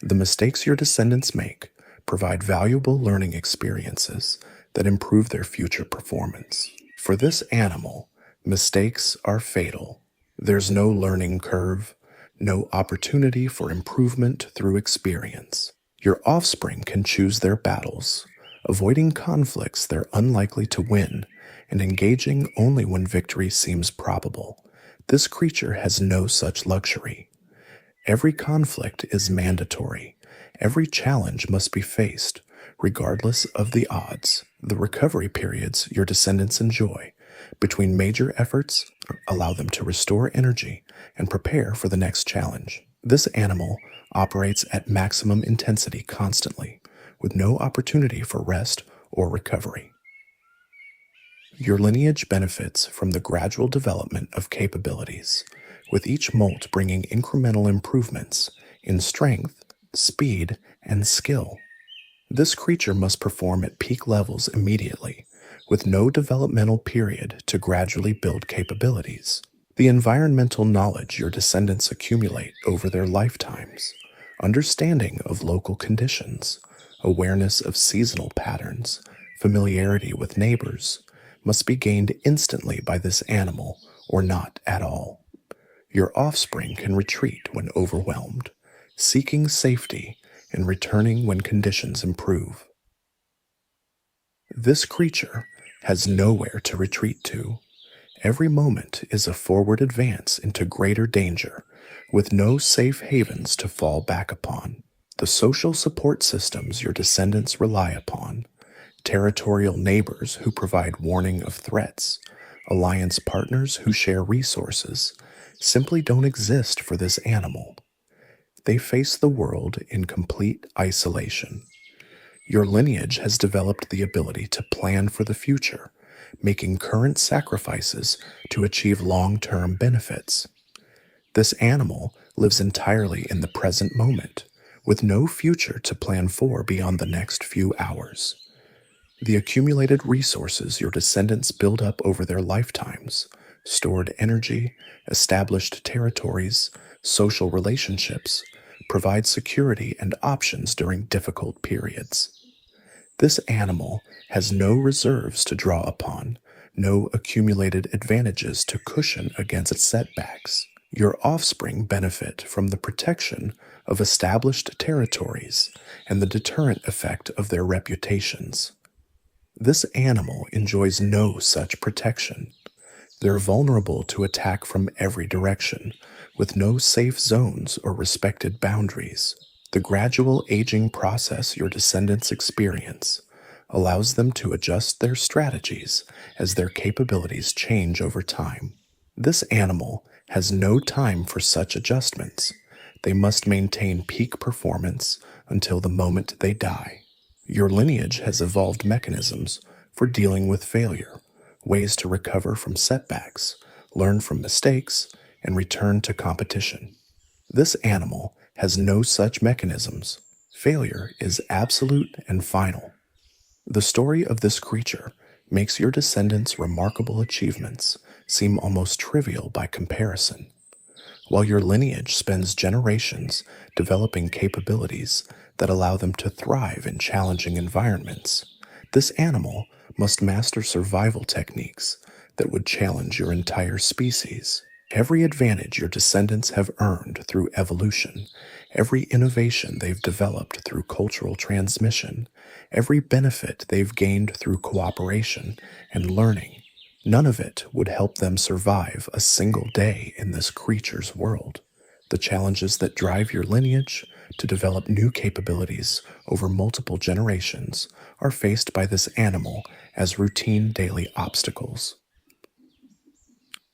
[SPEAKER 1] The mistakes your descendants make provide valuable learning experiences that improve their future performance. For this animal, mistakes are fatal. There's no learning curve, no opportunity for improvement through experience. Your offspring can choose their battles, avoiding conflicts they're unlikely to win, and engaging only when victory seems probable. This creature has no such luxury. Every conflict is mandatory. Every challenge must be faced, regardless of the odds. The recovery periods your descendants enjoy between major efforts allow them to restore energy and prepare for the next challenge. This animal operates at maximum intensity constantly, with no opportunity for rest or recovery. Your lineage benefits from the gradual development of capabilities, with each molt bringing incremental improvements in strength, speed, and skill. This creature must perform at peak levels immediately, with no developmental period to gradually build capabilities. The environmental knowledge your descendants accumulate over their lifetimes, understanding of local conditions, awareness of seasonal patterns, familiarity with neighbors, must be gained instantly by this animal or not at all. Your offspring can retreat when overwhelmed, seeking safety and returning when conditions improve. This creature has nowhere to retreat to. Every moment is a forward advance into greater danger, with no safe havens to fall back upon. The social support systems your descendants rely upon, territorial neighbors who provide warning of threats, alliance partners who share resources, simply don't exist for this animal. They face the world in complete isolation. Your lineage has developed the ability to plan for the future, making current sacrifices to achieve long-term benefits. This animal lives entirely in the present moment, with no future to plan for beyond the next few hours. The accumulated resources your descendants build up over their lifetimes, stored energy, established territories, social relationships, provide security and options during difficult periods. This animal has no reserves to draw upon, no accumulated advantages to cushion against setbacks. Your offspring benefit from the protection of established territories and the deterrent effect of their reputations. This animal enjoys no such protection. They're vulnerable to attack from every direction, with no safe zones or respected boundaries. The gradual aging process your descendants experience allows them to adjust their strategies as their capabilities change over time. This animal has no time for such adjustments. They must maintain peak performance until the moment they die. Your lineage has evolved mechanisms for dealing with failure, ways to recover from setbacks, learn from mistakes, and return to competition. This animal has no such mechanisms. Failure is absolute and final. The story of this creature makes your descendants' remarkable achievements seem almost trivial by comparison. While your lineage spends generations developing capabilities that allow them to thrive in challenging environments, this animal must master survival techniques that would challenge your entire species. Every advantage your descendants have earned through evolution, every innovation they've developed through cultural transmission, every benefit they've gained through cooperation and learning, none of it would help them survive a single day in this creature's world. The challenges that drive your lineage to develop new capabilities over multiple generations are faced by this animal as routine daily obstacles.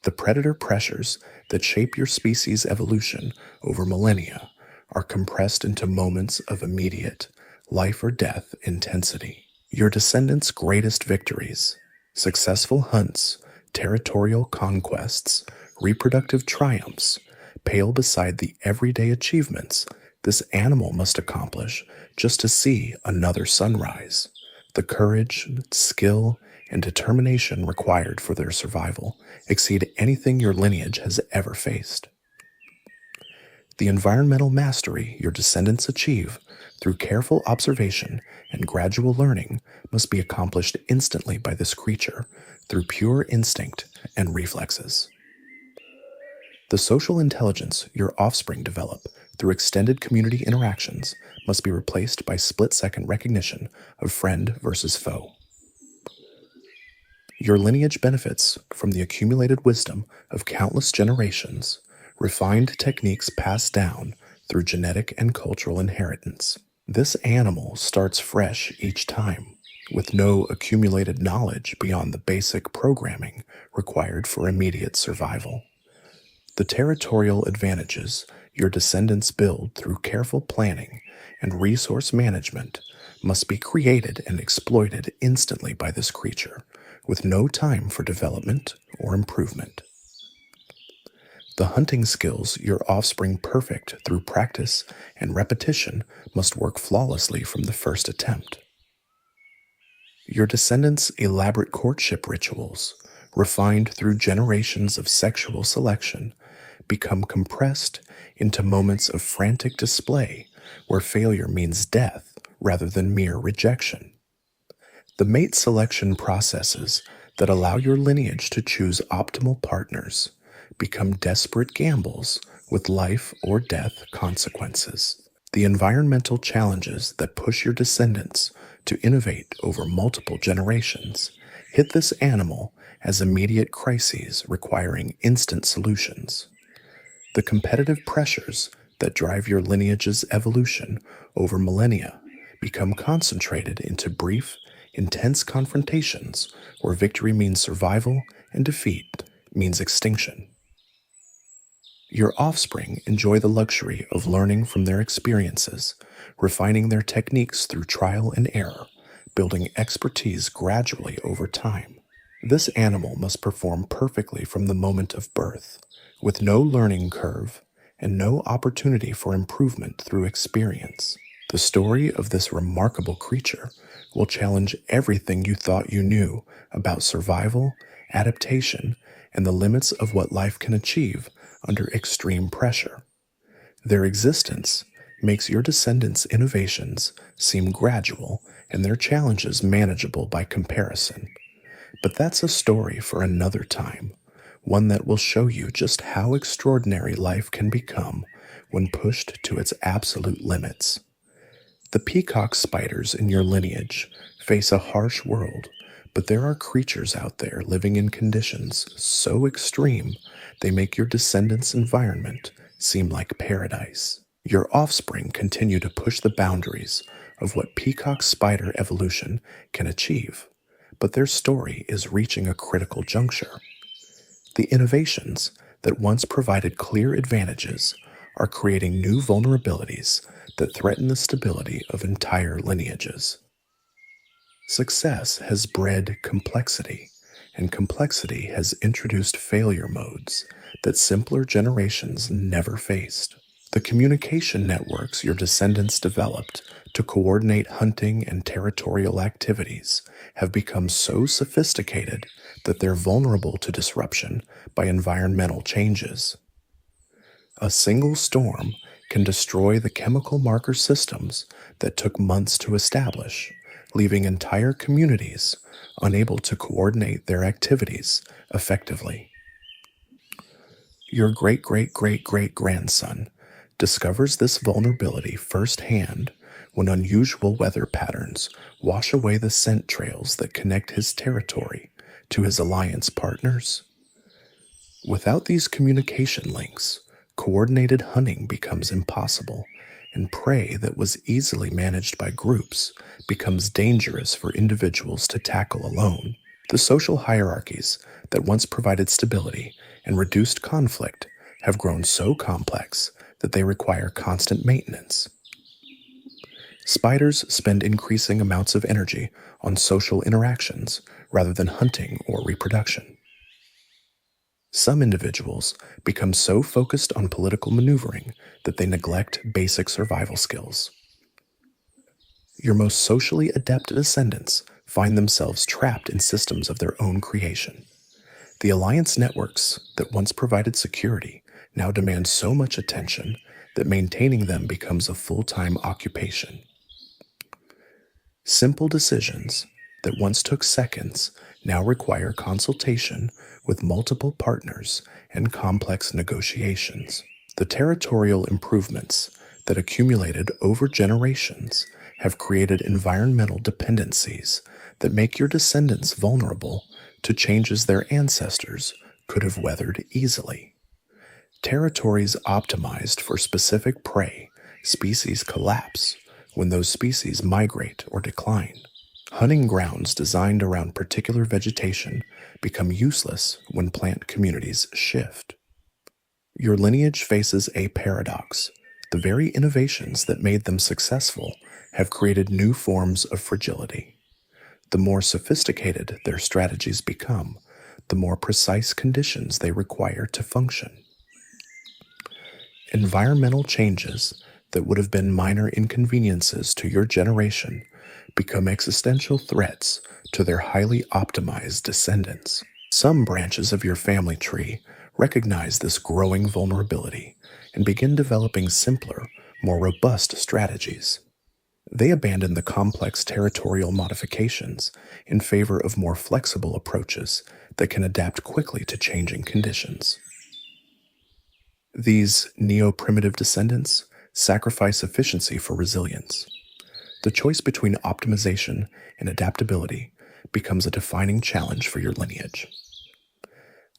[SPEAKER 1] The predator pressures that shape your species' evolution over millennia are compressed into moments of immediate, life or death intensity. Your descendants' greatest victories, successful hunts, territorial conquests, reproductive triumphs, pale beside the everyday achievements this animal must accomplish just to see another sunrise. The courage, skill, and determination required for their survival exceed anything your lineage has ever faced. The environmental mastery your descendants achieve through careful observation and gradual learning must be accomplished instantly by this creature through pure instinct and reflexes. The social intelligence your offspring develop through extended community interactions must be replaced by split-second recognition of friend versus foe. Your lineage benefits from the accumulated wisdom of countless generations, refined techniques passed down through genetic and cultural inheritance. This animal starts fresh each time, with no accumulated knowledge beyond the basic programming required for immediate survival. The territorial advantages your descendants build through careful planning and resource management must be created and exploited instantly by this creature, with no time for development or improvement. The hunting skills your offspring perfect through practice and repetition must work flawlessly from the first attempt. Your descendants' elaborate courtship rituals, refined through generations of sexual selection, become compressed into moments of frantic display where failure means death rather than mere rejection. The mate selection processes that allow your lineage to choose optimal partners, become desperate gambles with life or death consequences. The environmental challenges that push your descendants to innovate over multiple generations hit this animal as immediate crises requiring instant solutions. The competitive pressures that drive your lineage's evolution over millennia become concentrated into brief, intense confrontations where victory means survival and defeat means extinction. Your offspring enjoy the luxury of learning from their experiences, refining their techniques through trial and error, building expertise gradually over time. This animal must perform perfectly from the moment of birth, with no learning curve and no opportunity for improvement through experience. The story of this remarkable creature will challenge everything you thought you knew about survival, adaptation, and the limits of what life can achieve under extreme pressure. Their existence makes your descendants' innovations seem gradual and their challenges manageable by comparison. But that's a story for another time, one that will show you just how extraordinary life can become when pushed to its absolute limits. The peacock spiders in your lineage face a harsh world, but there are creatures out there living in conditions so extreme they make your descendants' environment seem like paradise. Your offspring continue to push the boundaries of what peacock spider evolution can achieve, but their story is reaching a critical juncture. The innovations that once provided clear advantages are creating new vulnerabilities that threaten the stability of entire lineages. Success has bred complexity, and complexity has introduced failure modes that simpler generations never faced. The communication networks your descendants developed to coordinate hunting and territorial activities have become so sophisticated that they're vulnerable to disruption by environmental changes. A single storm can destroy the chemical marker systems that took months to establish, leaving entire communities unable to coordinate their activities effectively. Your great great great great grandson discovers this vulnerability firsthand when unusual weather patterns wash away the scent trails that connect his territory to his alliance partners. Without these communication links, coordinated hunting becomes impossible, and prey that was easily managed by groups becomes dangerous for individuals to tackle alone. The social hierarchies that once provided stability and reduced conflict have grown so complex that they require constant maintenance. Spiders spend increasing amounts of energy on social interactions rather than hunting or reproduction. Some individuals become so focused on political maneuvering that they neglect basic survival skills. Your most socially adept descendants find themselves trapped in systems of their own creation. The alliance networks that once provided security now demand so much attention that maintaining them becomes a full-time occupation. Simple decisions that once took seconds now require consultation with multiple partners and complex negotiations. The territorial improvements that accumulated over generations have created environmental dependencies that make your descendants vulnerable to changes their ancestors could have weathered easily. Territories optimized for specific prey species collapse when those species migrate or decline. Hunting grounds designed around particular vegetation become useless when plant communities shift. Your lineage faces a paradox. The very innovations that made them successful have created new forms of fragility. The more sophisticated their strategies become, the more precise conditions they require to function. Environmental changes that would have been minor inconveniences to your generation become existential threats to their highly optimized descendants. Some branches of your family tree recognize this growing vulnerability and begin developing simpler, more robust strategies. They abandon the complex territorial modifications in favor of more flexible approaches that can adapt quickly to changing conditions. These neo-primitive descendants sacrifice efficiency for resilience. The choice between optimization and adaptability becomes a defining challenge for your lineage.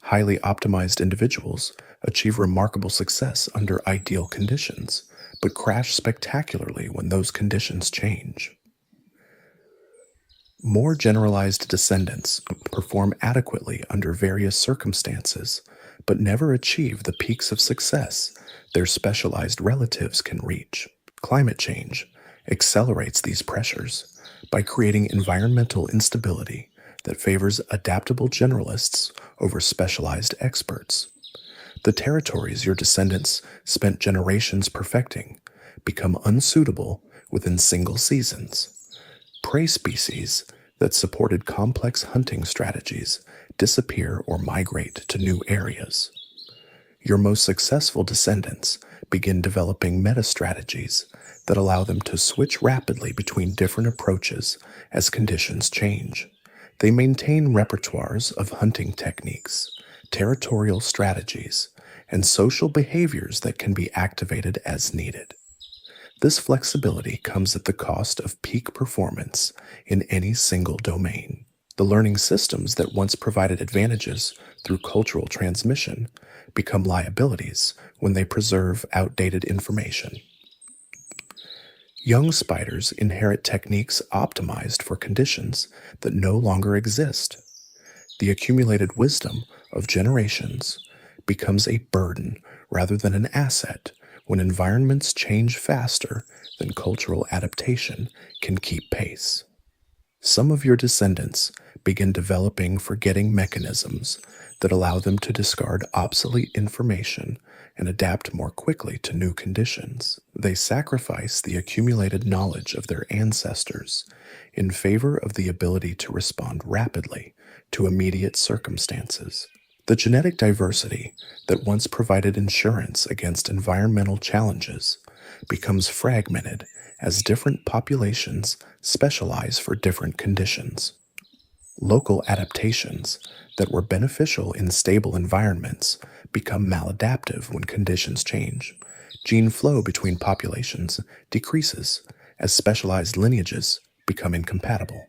[SPEAKER 1] Highly optimized individuals achieve remarkable success under ideal conditions, but crash spectacularly when those conditions change. More generalized descendants perform adequately under various circumstances, but never achieve the peaks of success their specialized relatives can reach. Climate change accelerates these pressures by creating environmental instability that favors adaptable generalists over specialized experts. The territories your descendants spent generations perfecting become unsuitable within single seasons. Prey species that supported complex hunting strategies disappear or migrate to new areas. Your most successful descendants begin developing meta strategies that allow them to switch rapidly between different approaches as conditions change. They maintain repertoires of hunting techniques, territorial strategies, and social behaviors that can be activated as needed. This flexibility comes at the cost of peak performance in any single domain. The learning systems that once provided advantages through cultural transmission become liabilities when they preserve outdated information. Young spiders inherit techniques optimized for conditions that no longer exist. The accumulated wisdom of generations becomes a burden rather than an asset when environments change faster than cultural adaptation can keep pace. Some of your descendants begin developing forgetting mechanisms that allow them to discard obsolete information and adapt more quickly to new conditions. They sacrifice the accumulated knowledge of their ancestors in favor of the ability to respond rapidly to immediate circumstances. The genetic diversity that once provided insurance against environmental challenges becomes fragmented as different populations specialize for different conditions. Local adaptations that were beneficial in stable environments become maladaptive when conditions change. Gene flow between populations decreases as specialized lineages become incompatible.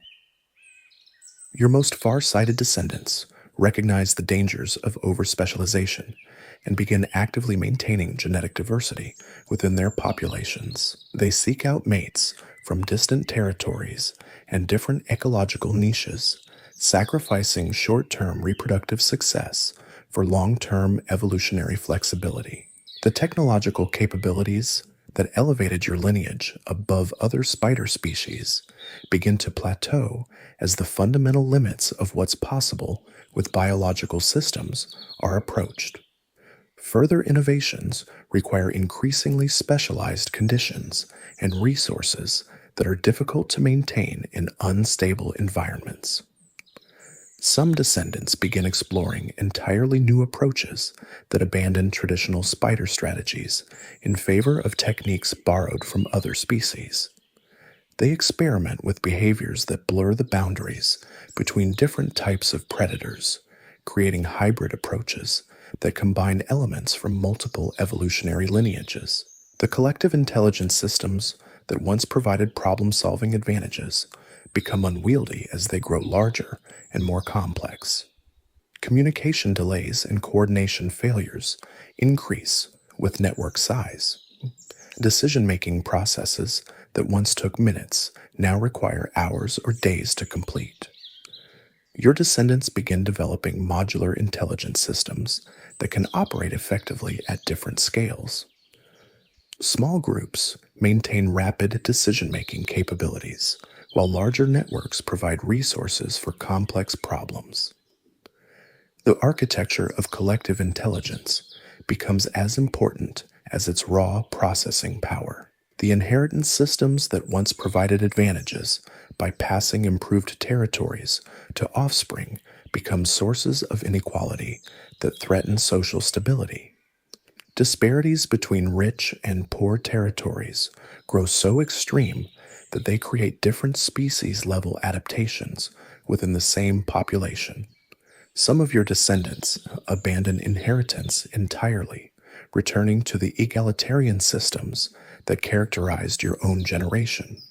[SPEAKER 1] Your most far-sighted descendants recognize the dangers of overspecialization and begin actively maintaining genetic diversity within their populations. They seek out mates from distant territories and different ecological niches, sacrificing short-term reproductive success for long-term evolutionary flexibility. The technological capabilities that elevated your lineage above other spider species begin to plateau as the fundamental limits of what's possible with biological systems are approached. Further innovations require increasingly specialized conditions and resources that are difficult to maintain in unstable environments. Some descendants begin exploring entirely new approaches that abandon traditional spider strategies in favor of techniques borrowed from other species. They experiment with behaviors that blur the boundaries between different types of predators, creating hybrid approaches that combine elements from multiple evolutionary lineages. The collective intelligence systems that once provided problem-solving advantages become unwieldy as they grow larger and more complex. Communication delays and coordination failures increase with network size. Decision-making processes that once took minutes now require hours or days to complete. Your descendants begin developing modular intelligence systems that can operate effectively at different scales. Small groups maintain rapid decision-making capabilities, while larger networks provide resources for complex problems. The architecture of collective intelligence becomes as important as its raw processing power. The inheritance systems that once provided advantages by passing improved territories to offspring become sources of inequality that threaten social stability. Disparities between rich and poor territories grow so extreme that they create different species level adaptations within the same population. Some of your descendants abandon inheritance entirely, returning to the egalitarian systems that characterized your own generation.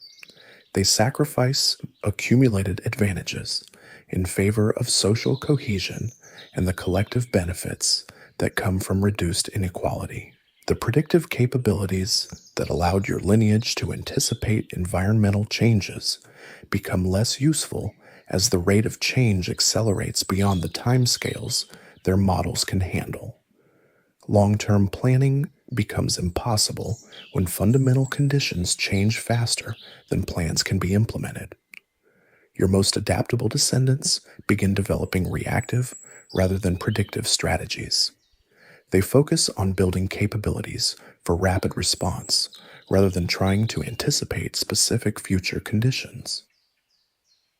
[SPEAKER 1] They sacrifice accumulated advantages in favor of social cohesion and the collective benefits that come from reduced inequality. The predictive capabilities that allowed your lineage to anticipate environmental changes become less useful as the rate of change accelerates beyond the timescales their models can handle. Long-term planning becomes impossible when fundamental conditions change faster than plans can be implemented. Your most adaptable descendants begin developing reactive rather than predictive strategies. They focus on building capabilities for rapid response rather than trying to anticipate specific future conditions.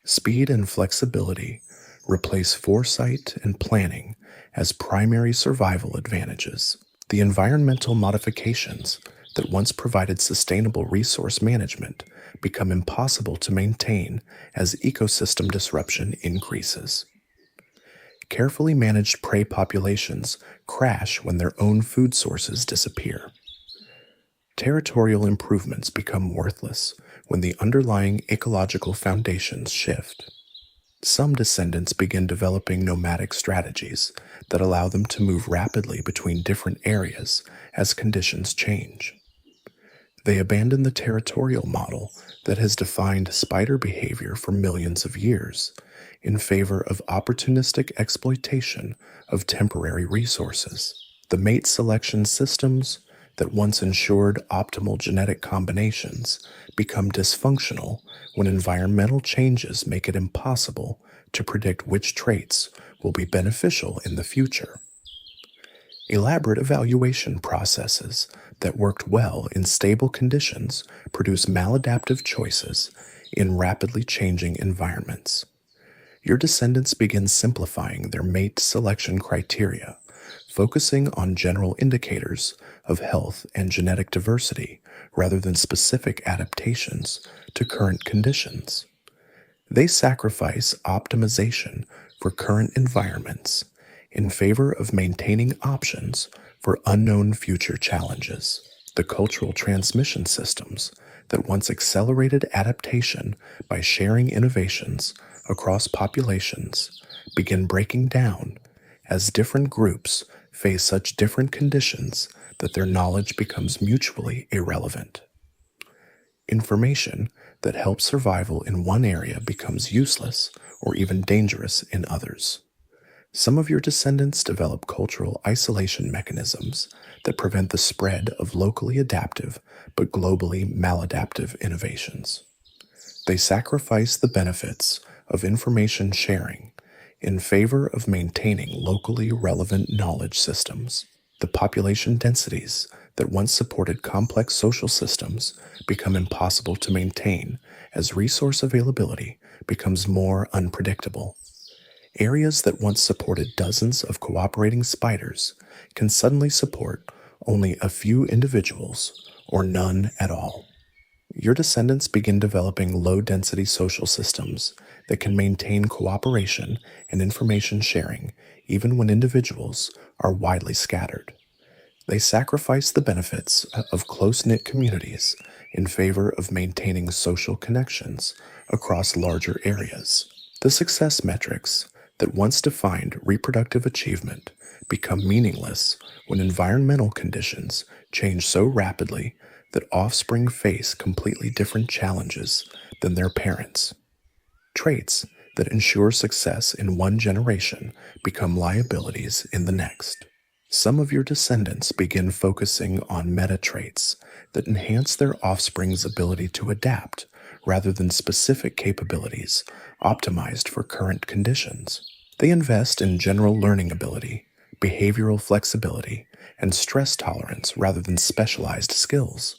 [SPEAKER 1] Speed and flexibility replace foresight and planning as primary survival advantages. The environmental modifications that once provided sustainable resource management become impossible to maintain as ecosystem disruption increases. Carefully managed prey populations crash when their own food sources disappear. Territorial improvements become worthless when the underlying ecological foundations shift. Some descendants begin developing nomadic strategies that allow them to move rapidly between different areas as conditions change. They abandon the territorial model that has defined spider behavior for millions of years in favor of opportunistic exploitation of temporary resources. The mate selection systems that once ensured optimal genetic combinations become dysfunctional when environmental changes make it impossible to predict which traits will be beneficial in the future. Elaborate evaluation processes that worked well in stable conditions produce maladaptive choices in rapidly changing environments. Your descendants begin simplifying their mate selection criteria, focusing on general indicators of health and genetic diversity rather than specific adaptations to current conditions. They sacrifice optimization for current environments in favor of maintaining options for unknown future challenges. The cultural transmission systems that once accelerated adaptation by sharing innovations across populations begin breaking down as different groups face such different conditions that their knowledge becomes mutually irrelevant. Information that helps survival in one area becomes useless or even dangerous in others. Some of your descendants develop cultural isolation mechanisms that prevent the spread of locally adaptive but globally maladaptive innovations. They sacrifice the benefits of information sharing in favor of maintaining locally relevant knowledge systems. The population densities that once supported complex social systems become impossible to maintain as resource availability becomes more unpredictable. Areas that once supported dozens of cooperating spiders can suddenly support only a few individuals or none at all. Your descendants begin developing low-density social systems that can maintain cooperation and information sharing even when individuals are widely scattered. They sacrifice the benefits of close-knit communities in favor of maintaining social connections across larger areas. The success metrics that once defined reproductive achievement become meaningless when environmental conditions change so rapidly that offspring face completely different challenges than their parents. Traits that ensure success in one generation become liabilities in the next. Some of your descendants begin focusing on meta traits that enhance their offspring's ability to adapt rather than specific capabilities optimized for current conditions. They invest in general learning ability, behavioral flexibility, and stress tolerance rather than specialized skills.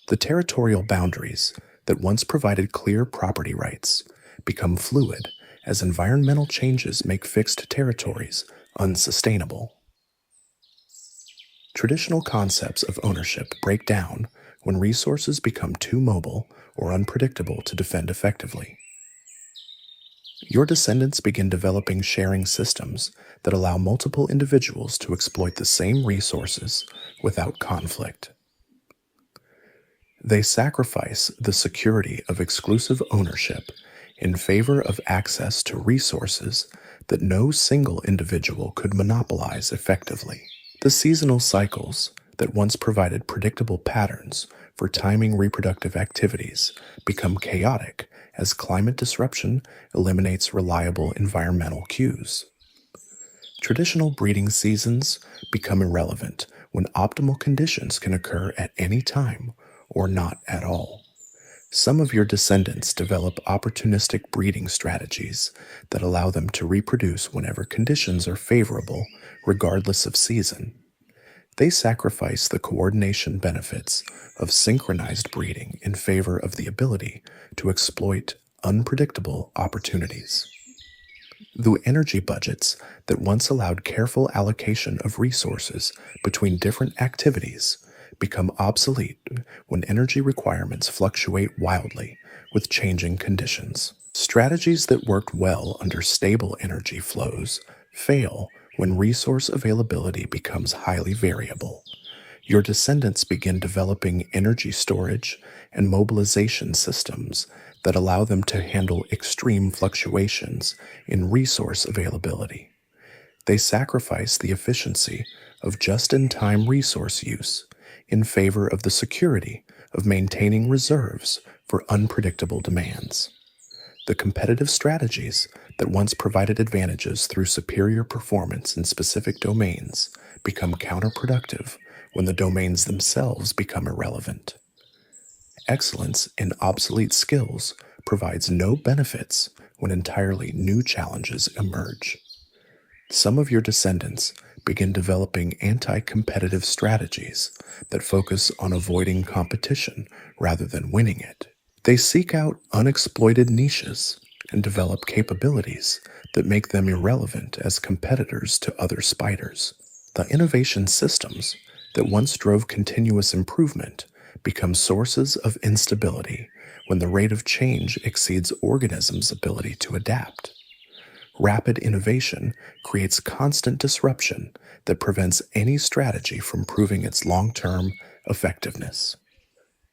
[SPEAKER 1] The territorial boundaries that once provided clear property rights become fluid as environmental changes make fixed territories unsustainable. Traditional concepts of ownership break down when resources become too mobile or unpredictable to defend effectively. Your descendants begin developing sharing systems that allow multiple individuals to exploit the same resources without conflict. They sacrifice the security of exclusive ownership in favor of access to resources that no single individual could monopolize effectively. The seasonal cycles that once provided predictable patterns for timing reproductive activities become chaotic as climate disruption eliminates reliable environmental cues. Traditional breeding seasons become irrelevant when optimal conditions can occur at any time or not at all. Some of your descendants develop opportunistic breeding strategies that allow them to reproduce whenever conditions are favorable, regardless of season. They sacrifice the coordination benefits of synchronized breeding in favor of the ability to exploit unpredictable opportunities. The energy budgets that once allowed careful allocation of resources between different activities become obsolete when energy requirements fluctuate wildly with changing conditions. Strategies that worked well under stable energy flows fail when resource availability becomes highly variable. Your descendants begin developing energy storage and mobilization systems that allow them to handle extreme fluctuations in resource availability. They sacrifice the efficiency of just-in-time resource use in favor of the security of maintaining reserves for unpredictable demands. The competitive strategies that once provided advantages through superior performance in specific domains become counterproductive when the domains themselves become irrelevant. Excellence in obsolete skills provides no benefits when entirely new challenges emerge. Some of your descendants begin developing anti-competitive strategies that focus on avoiding competition rather than winning it. They seek out unexploited niches and develop capabilities that make them irrelevant as competitors to other spiders. The innovation systems that once drove continuous improvement become sources of instability when the rate of change exceeds organisms' ability to adapt. Rapid innovation creates constant disruption that prevents any strategy from proving its long-term effectiveness.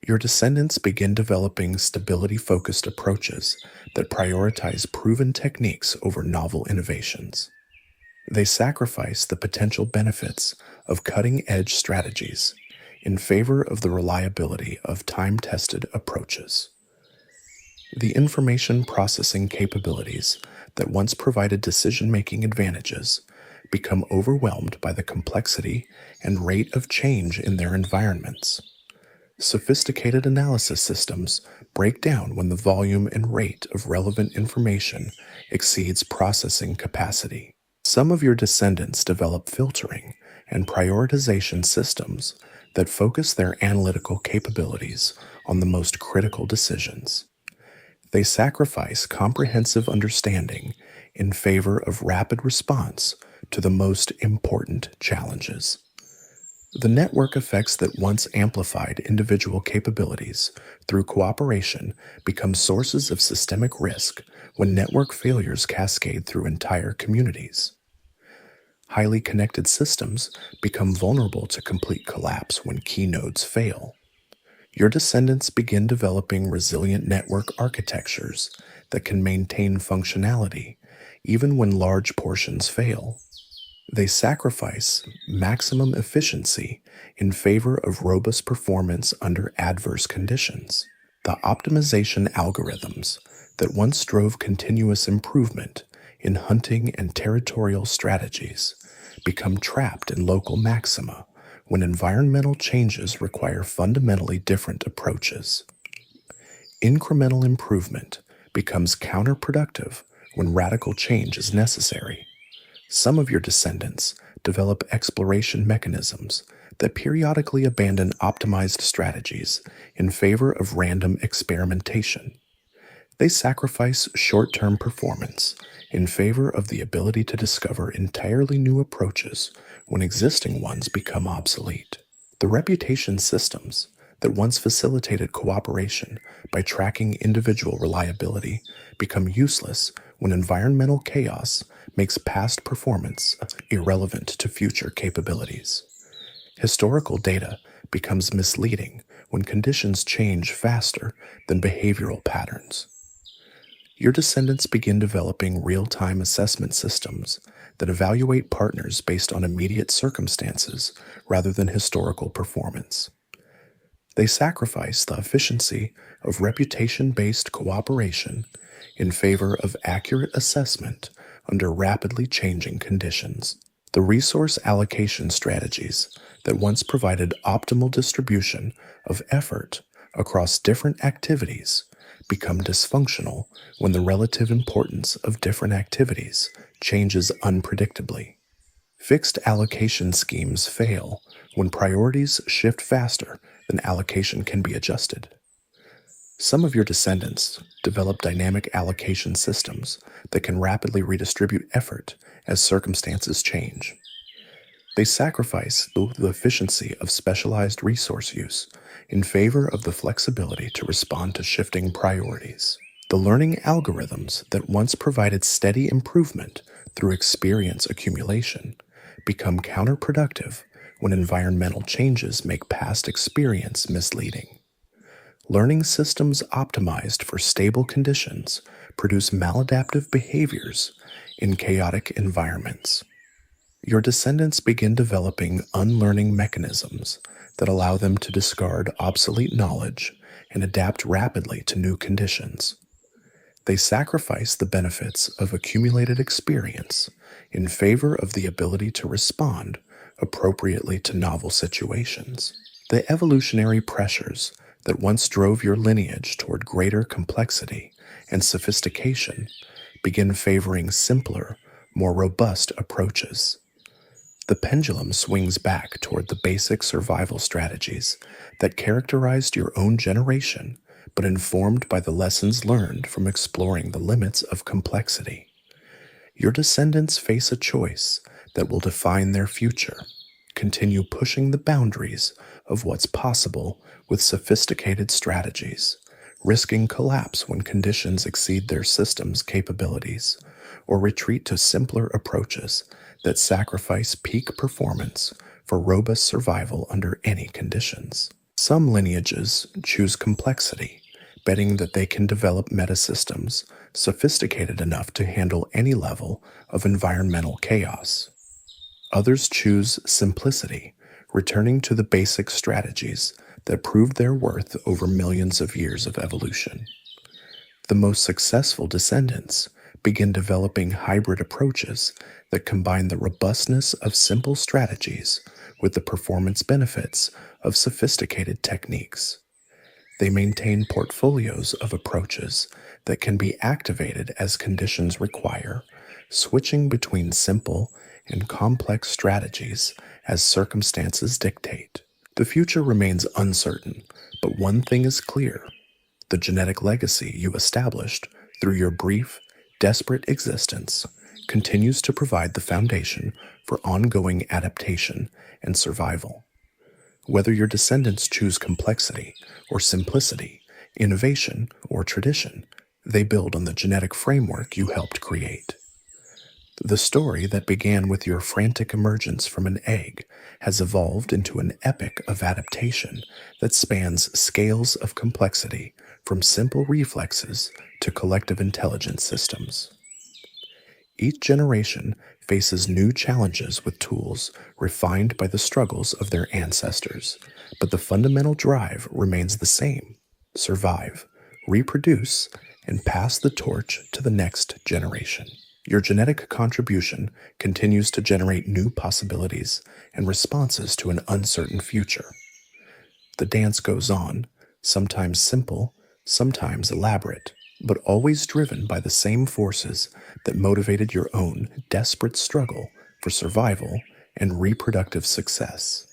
[SPEAKER 1] Your descendants begin developing stability-focused approaches that prioritize proven techniques over novel innovations. They sacrifice the potential benefits of cutting-edge strategies in favor of the reliability of time-tested approaches. The information processing capabilities that once provided decision-making advantages become overwhelmed by the complexity and rate of change in their environments. Sophisticated analysis systems break down when the volume and rate of relevant information exceeds processing capacity. Some of your descendants develop filtering and prioritization systems that focus their analytical capabilities on the most critical decisions. They sacrifice comprehensive understanding in favor of rapid response to the most important challenges. The network effects that once amplified individual capabilities through cooperation become sources of systemic risk when network failures cascade through entire communities. Highly connected systems become vulnerable to complete collapse when key nodes fail. Your descendants begin developing resilient network architectures that can maintain functionality even when large portions fail. They sacrifice maximum efficiency in favor of robust performance under adverse conditions. The optimization algorithms that once drove continuous improvement in hunting and territorial strategies become trapped in local maxima when environmental changes require fundamentally different approaches. Incremental improvement becomes counterproductive when radical change is necessary. Some of your descendants develop exploration mechanisms that periodically abandon optimized strategies in favor of random experimentation. They sacrifice short-term performance in favor of the ability to discover entirely new approaches when existing ones become obsolete. The reputation systems that once facilitated cooperation by tracking individual reliability become useless when environmental chaos makes past performance irrelevant to future capabilities. Historical data becomes misleading when conditions change faster than behavioral patterns. Your descendants begin developing real-time assessment systems that evaluate partners based on immediate circumstances rather than historical performance. They sacrifice the efficiency of reputation-based cooperation in favor of accurate assessment under rapidly changing conditions. The resource allocation strategies that once provided optimal distribution of effort across different activities become dysfunctional when the relative importance of different activities changes unpredictably. Fixed allocation schemes fail when priorities shift faster than allocation can be adjusted. Some of your descendants develop dynamic allocation systems that can rapidly redistribute effort as circumstances change. They sacrifice the efficiency of specialized resource use in favor of the flexibility to respond to shifting priorities. The learning algorithms that once provided steady improvement through experience accumulation become counterproductive when environmental changes make past experience misleading. Learning systems optimized for stable conditions produce maladaptive behaviors in chaotic environments. Your descendants begin developing unlearning mechanisms that allow them to discard obsolete knowledge and adapt rapidly to new conditions. They sacrifice the benefits of accumulated experience in favor of the ability to respond appropriately to novel situations. The evolutionary pressures that once drove your lineage toward greater complexity and sophistication begin favoring simpler, more robust approaches. The pendulum swings back toward the basic survival strategies that characterized your own generation, but informed by the lessons learned from exploring the limits of complexity. Your descendants face a choice that will define their future. Continue pushing the boundaries of what's possible with sophisticated strategies, risking collapse when conditions exceed their system's capabilities, or retreat to simpler approaches that sacrifice peak performance for robust survival under any conditions. Some lineages choose complexity, betting that they can develop metasystems sophisticated enough to handle any level of environmental chaos. Others choose simplicity, returning to the basic strategies that proved their worth over millions of years of evolution. The most successful descendants begin developing hybrid approaches that combine the robustness of simple strategies with the performance benefits of sophisticated techniques. They maintain portfolios of approaches that can be activated as conditions require, switching between simple and complex strategies as circumstances dictate. The future remains uncertain, but one thing is clear: the genetic legacy you established through your brief, desperate existence continues to provide the foundation for ongoing adaptation and survival. Whether your descendants choose complexity or simplicity, innovation or tradition, they build on the genetic framework you helped create. The story that began with your frantic emergence from an egg has evolved into an epic of adaptation that spans scales of complexity, from simple reflexes to collective intelligence systems. Each generation faces new challenges with tools refined by the struggles of their ancestors, but the fundamental drive remains the same: survive, reproduce, and pass the torch to the next generation. Your genetic contribution continues to generate new possibilities and responses to an uncertain future. The dance goes on, sometimes simple, sometimes elaborate, but always driven by the same forces that motivated your own desperate struggle for survival and reproductive success.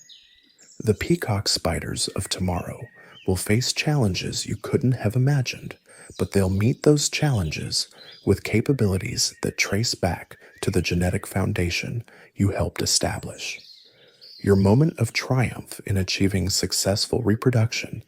[SPEAKER 1] The peacock spiders of tomorrow will face challenges you couldn't have imagined, but they'll meet those challenges with capabilities that trace back to the genetic foundation you helped establish. Your moment of triumph in achieving successful reproduction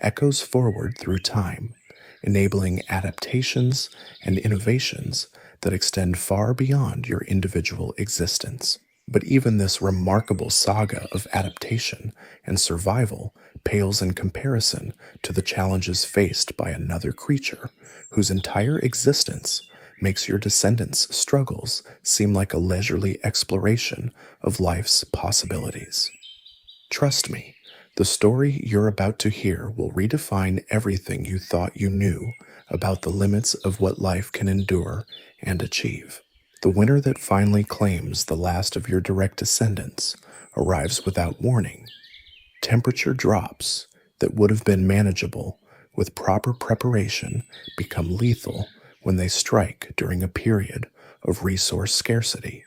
[SPEAKER 1] echoes forward through time, enabling adaptations and innovations that extend far beyond your individual existence. But even this remarkable saga of adaptation and survival pales in comparison to the challenges faced by another creature whose entire existence makes your descendants' struggles seem like a leisurely exploration of life's possibilities. Trust me, the story you're about to hear will redefine everything you thought you knew about the limits of what life can endure and achieve. The winter that finally claims the last of your direct descendants arrives without warning. Temperature drops that would have been manageable with proper preparation become lethal when they strike during a period of resource scarcity.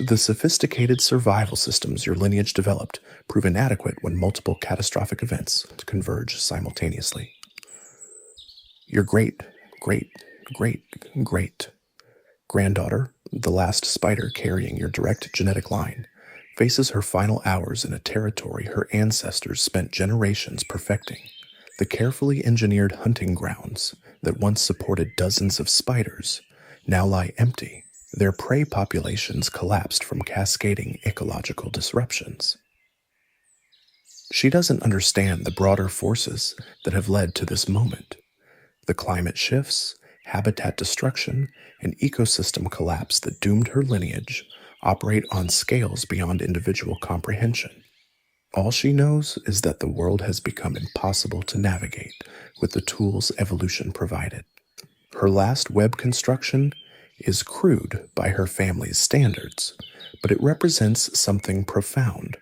[SPEAKER 1] The sophisticated survival systems your lineage developed prove inadequate when multiple catastrophic events converge simultaneously. Your great, great, great, great granddaughter, the last spider carrying your direct genetic line, faces her final hours in a territory her ancestors spent generations perfecting. The carefully engineered hunting grounds that once supported dozens of spiders now lie empty. Their prey populations collapsed from cascading ecological disruptions. She doesn't understand the broader forces that have led to this moment. The climate shifts, habitat destruction, and ecosystem collapse that doomed her lineage operate on scales beyond individual comprehension. All she knows is that the world has become impossible to navigate with the tools evolution provided. Her last web construction is crude by her family's standards, but it represents something profound,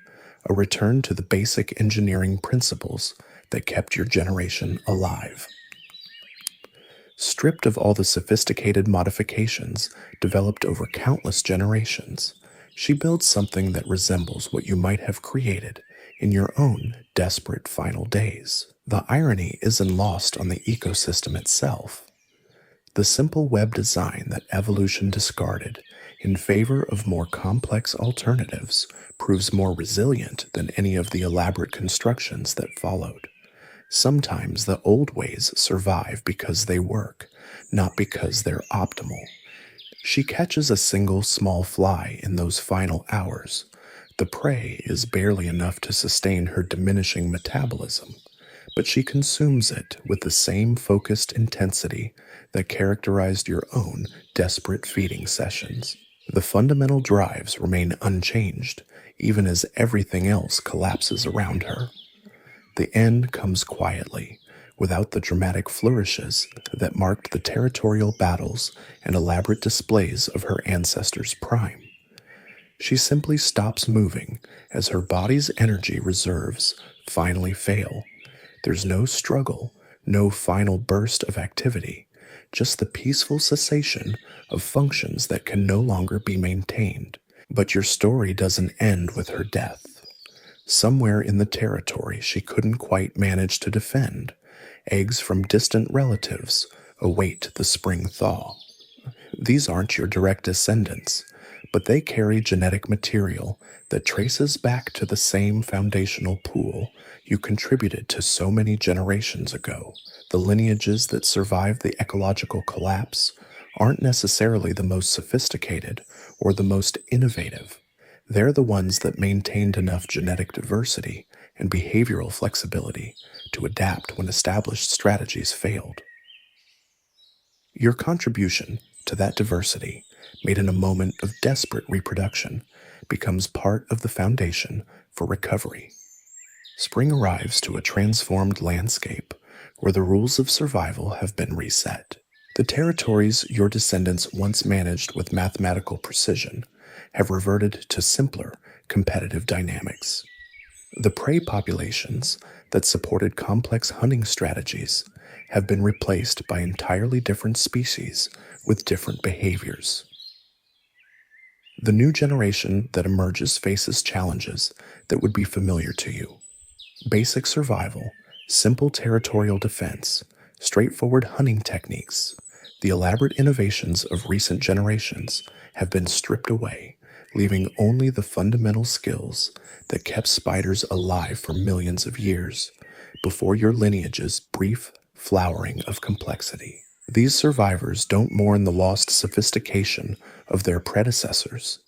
[SPEAKER 1] a return to the basic engineering principles that kept your generation alive. Stripped of all the sophisticated modifications developed over countless generations, she builds something that resembles what you might have created in your own desperate final days. The irony isn't lost on the ecosystem itself. The simple web design that evolution discarded in favor of more complex alternatives proves more resilient than any of the elaborate constructions that followed. Sometimes the old ways survive because they work, not because they're optimal. She catches a single small fly in those final hours. The prey is barely enough to sustain her diminishing metabolism, but she consumes it with the same focused intensity that characterized your own desperate feeding sessions. The fundamental drives remain unchanged, even as everything else collapses around her. The end comes quietly, without the dramatic flourishes that marked the territorial battles and elaborate displays of her ancestors' prime. She simply stops moving as her body's energy reserves finally fail. There's no struggle, no final burst of activity, just the peaceful cessation of functions that can no longer be maintained. But your story doesn't end with her death. Somewhere in the territory she couldn't quite manage to defend, eggs from distant relatives await the spring thaw. These aren't your direct descendants, but they carry genetic material that traces back to the same foundational pool you contributed to so many generations ago. The lineages that survived the ecological collapse aren't necessarily the most sophisticated or the most innovative. They're the ones that maintained enough genetic diversity and behavioral flexibility to adapt when established strategies failed. Your contribution to that diversity, made in a moment of desperate reproduction, becomes part of the foundation for recovery. Spring arrives to a transformed landscape where the rules of survival have been reset. The territories your descendants once managed with mathematical precision have reverted to simpler competitive dynamics. The prey populations that supported complex hunting strategies have been replaced by entirely different species with different behaviors. The new generation that emerges faces challenges that would be familiar to you. Basic survival, simple territorial defense, straightforward hunting techniques. The elaborate innovations of recent generations have been stripped away, leaving only the fundamental skills that kept spiders alive for millions of years before your lineage's brief flowering of complexity. These survivors don't mourn the lost sophistication of their predecessors.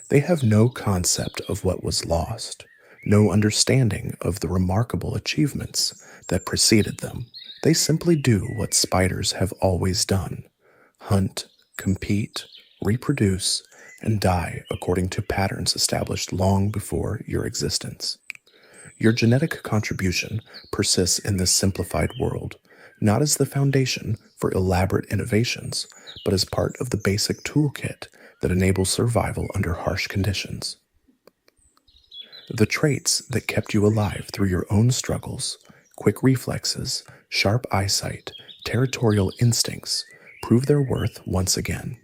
[SPEAKER 1] They have no concept of what was lost, no understanding of the remarkable achievements that preceded them. They simply do what spiders have always done: hunt, compete, reproduce, and die according to patterns established long before your existence. Your genetic contribution persists in this simplified world, not as the foundation for elaborate innovations, but as part of the basic toolkit that enables survival under harsh conditions. The traits that kept you alive through your own struggles, quick reflexes, sharp eyesight, territorial instincts, prove their worth once again.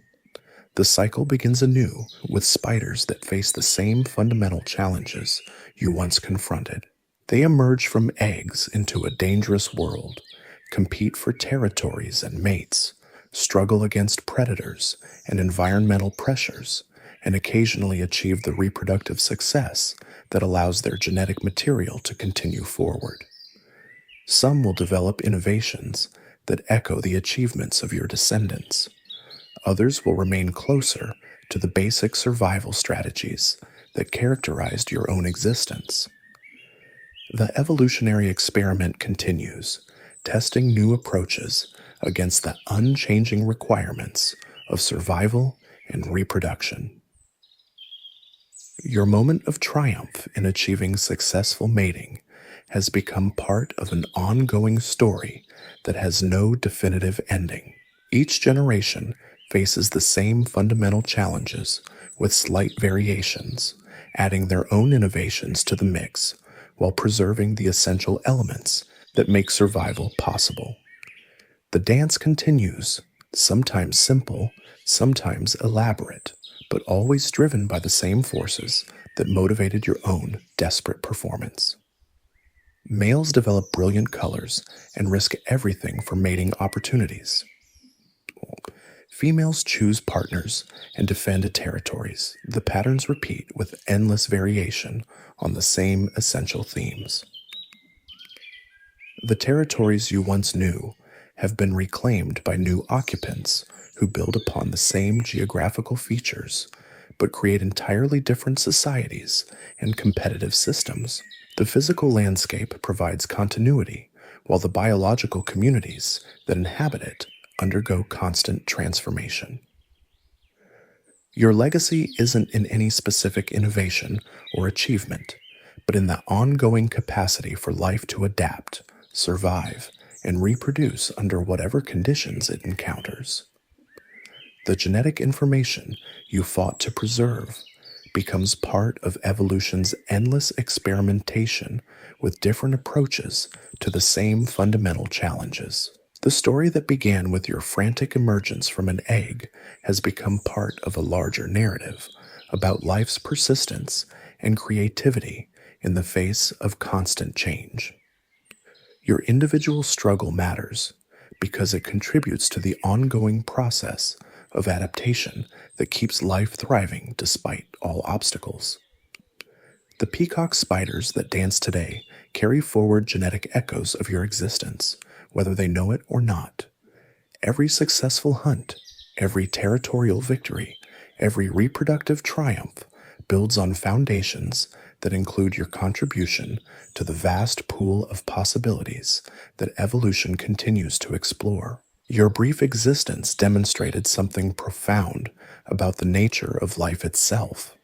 [SPEAKER 1] The cycle begins anew with spiders that face the same fundamental challenges you once confronted. They emerge from eggs into a dangerous world, compete for territories and mates, struggle against predators and environmental pressures, and occasionally achieve the reproductive success that allows their genetic material to continue forward. Some will develop innovations that echo the achievements of your descendants. Others will remain closer to the basic survival strategies that characterized your own existence. The evolutionary experiment continues, testing new approaches against the unchanging requirements of survival and reproduction. Your moment of triumph in achieving successful mating has become part of an ongoing story that has no definitive ending. Each generation faces the same fundamental challenges with slight variations, adding their own innovations to the mix while preserving the essential elements that make survival possible. The dance continues, sometimes simple, sometimes elaborate, but always driven by the same forces that motivated your own desperate performance. Males develop brilliant colors and risk everything for mating opportunities. Females choose partners and defend territories. The patterns repeat with endless variation on the same essential themes. The territories you once knew have been reclaimed by new occupants who build upon the same geographical features, but create entirely different societies and competitive systems. The physical landscape provides continuity, while the biological communities that inhabit it undergo constant transformation. Your legacy isn't in any specific innovation or achievement, but in the ongoing capacity for life to adapt, survive, and reproduce under whatever conditions it encounters. The genetic information you fought to preserve becomes part of evolution's endless experimentation with different approaches to the same fundamental challenges. The story that began with your frantic emergence from an egg has become part of a larger narrative about life's persistence and creativity in the face of constant change. Your individual struggle matters because it contributes to the ongoing process of adaptation that keeps life thriving despite all obstacles. The peacock spiders that dance today carry forward genetic echoes of your existence, whether they know it or not. Every successful hunt, every territorial victory, every reproductive triumph builds on foundations that include your contribution to the vast pool of possibilities that evolution continues to explore. Your brief existence demonstrated something profound about the nature of life itself,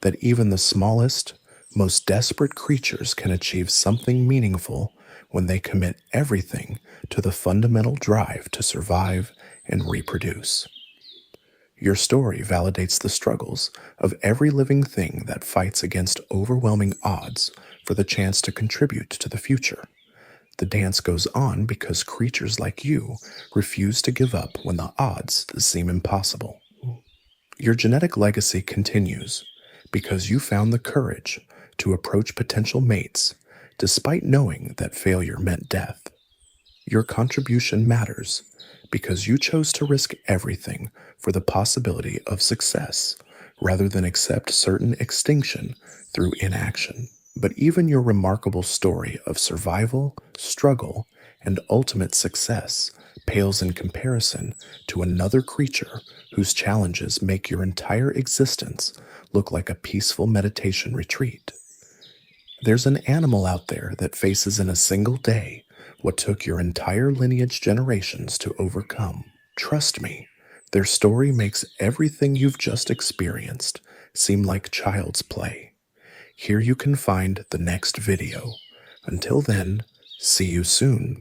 [SPEAKER 1] that even the smallest, most desperate creatures can achieve something meaningful when they commit everything to the fundamental drive to survive and reproduce. Your story validates the struggles of every living thing that fights against overwhelming odds for the chance to contribute to the future. The dance goes on because creatures like you refuse to give up when the odds seem impossible. Your genetic legacy continues because you found the courage to approach potential mates despite knowing that failure meant death. Your contribution matters because you chose to risk everything for the possibility of success rather than accept certain extinction through inaction. But even your remarkable story of survival, struggle, and ultimate success pales in comparison to another creature whose challenges make your entire existence look like a peaceful meditation retreat. There's an animal out there that faces in a single day what took your entire lineage generations to overcome. Trust me, their story makes everything you've just experienced seem like child's play. Here you can find the next video. Until then, see you soon.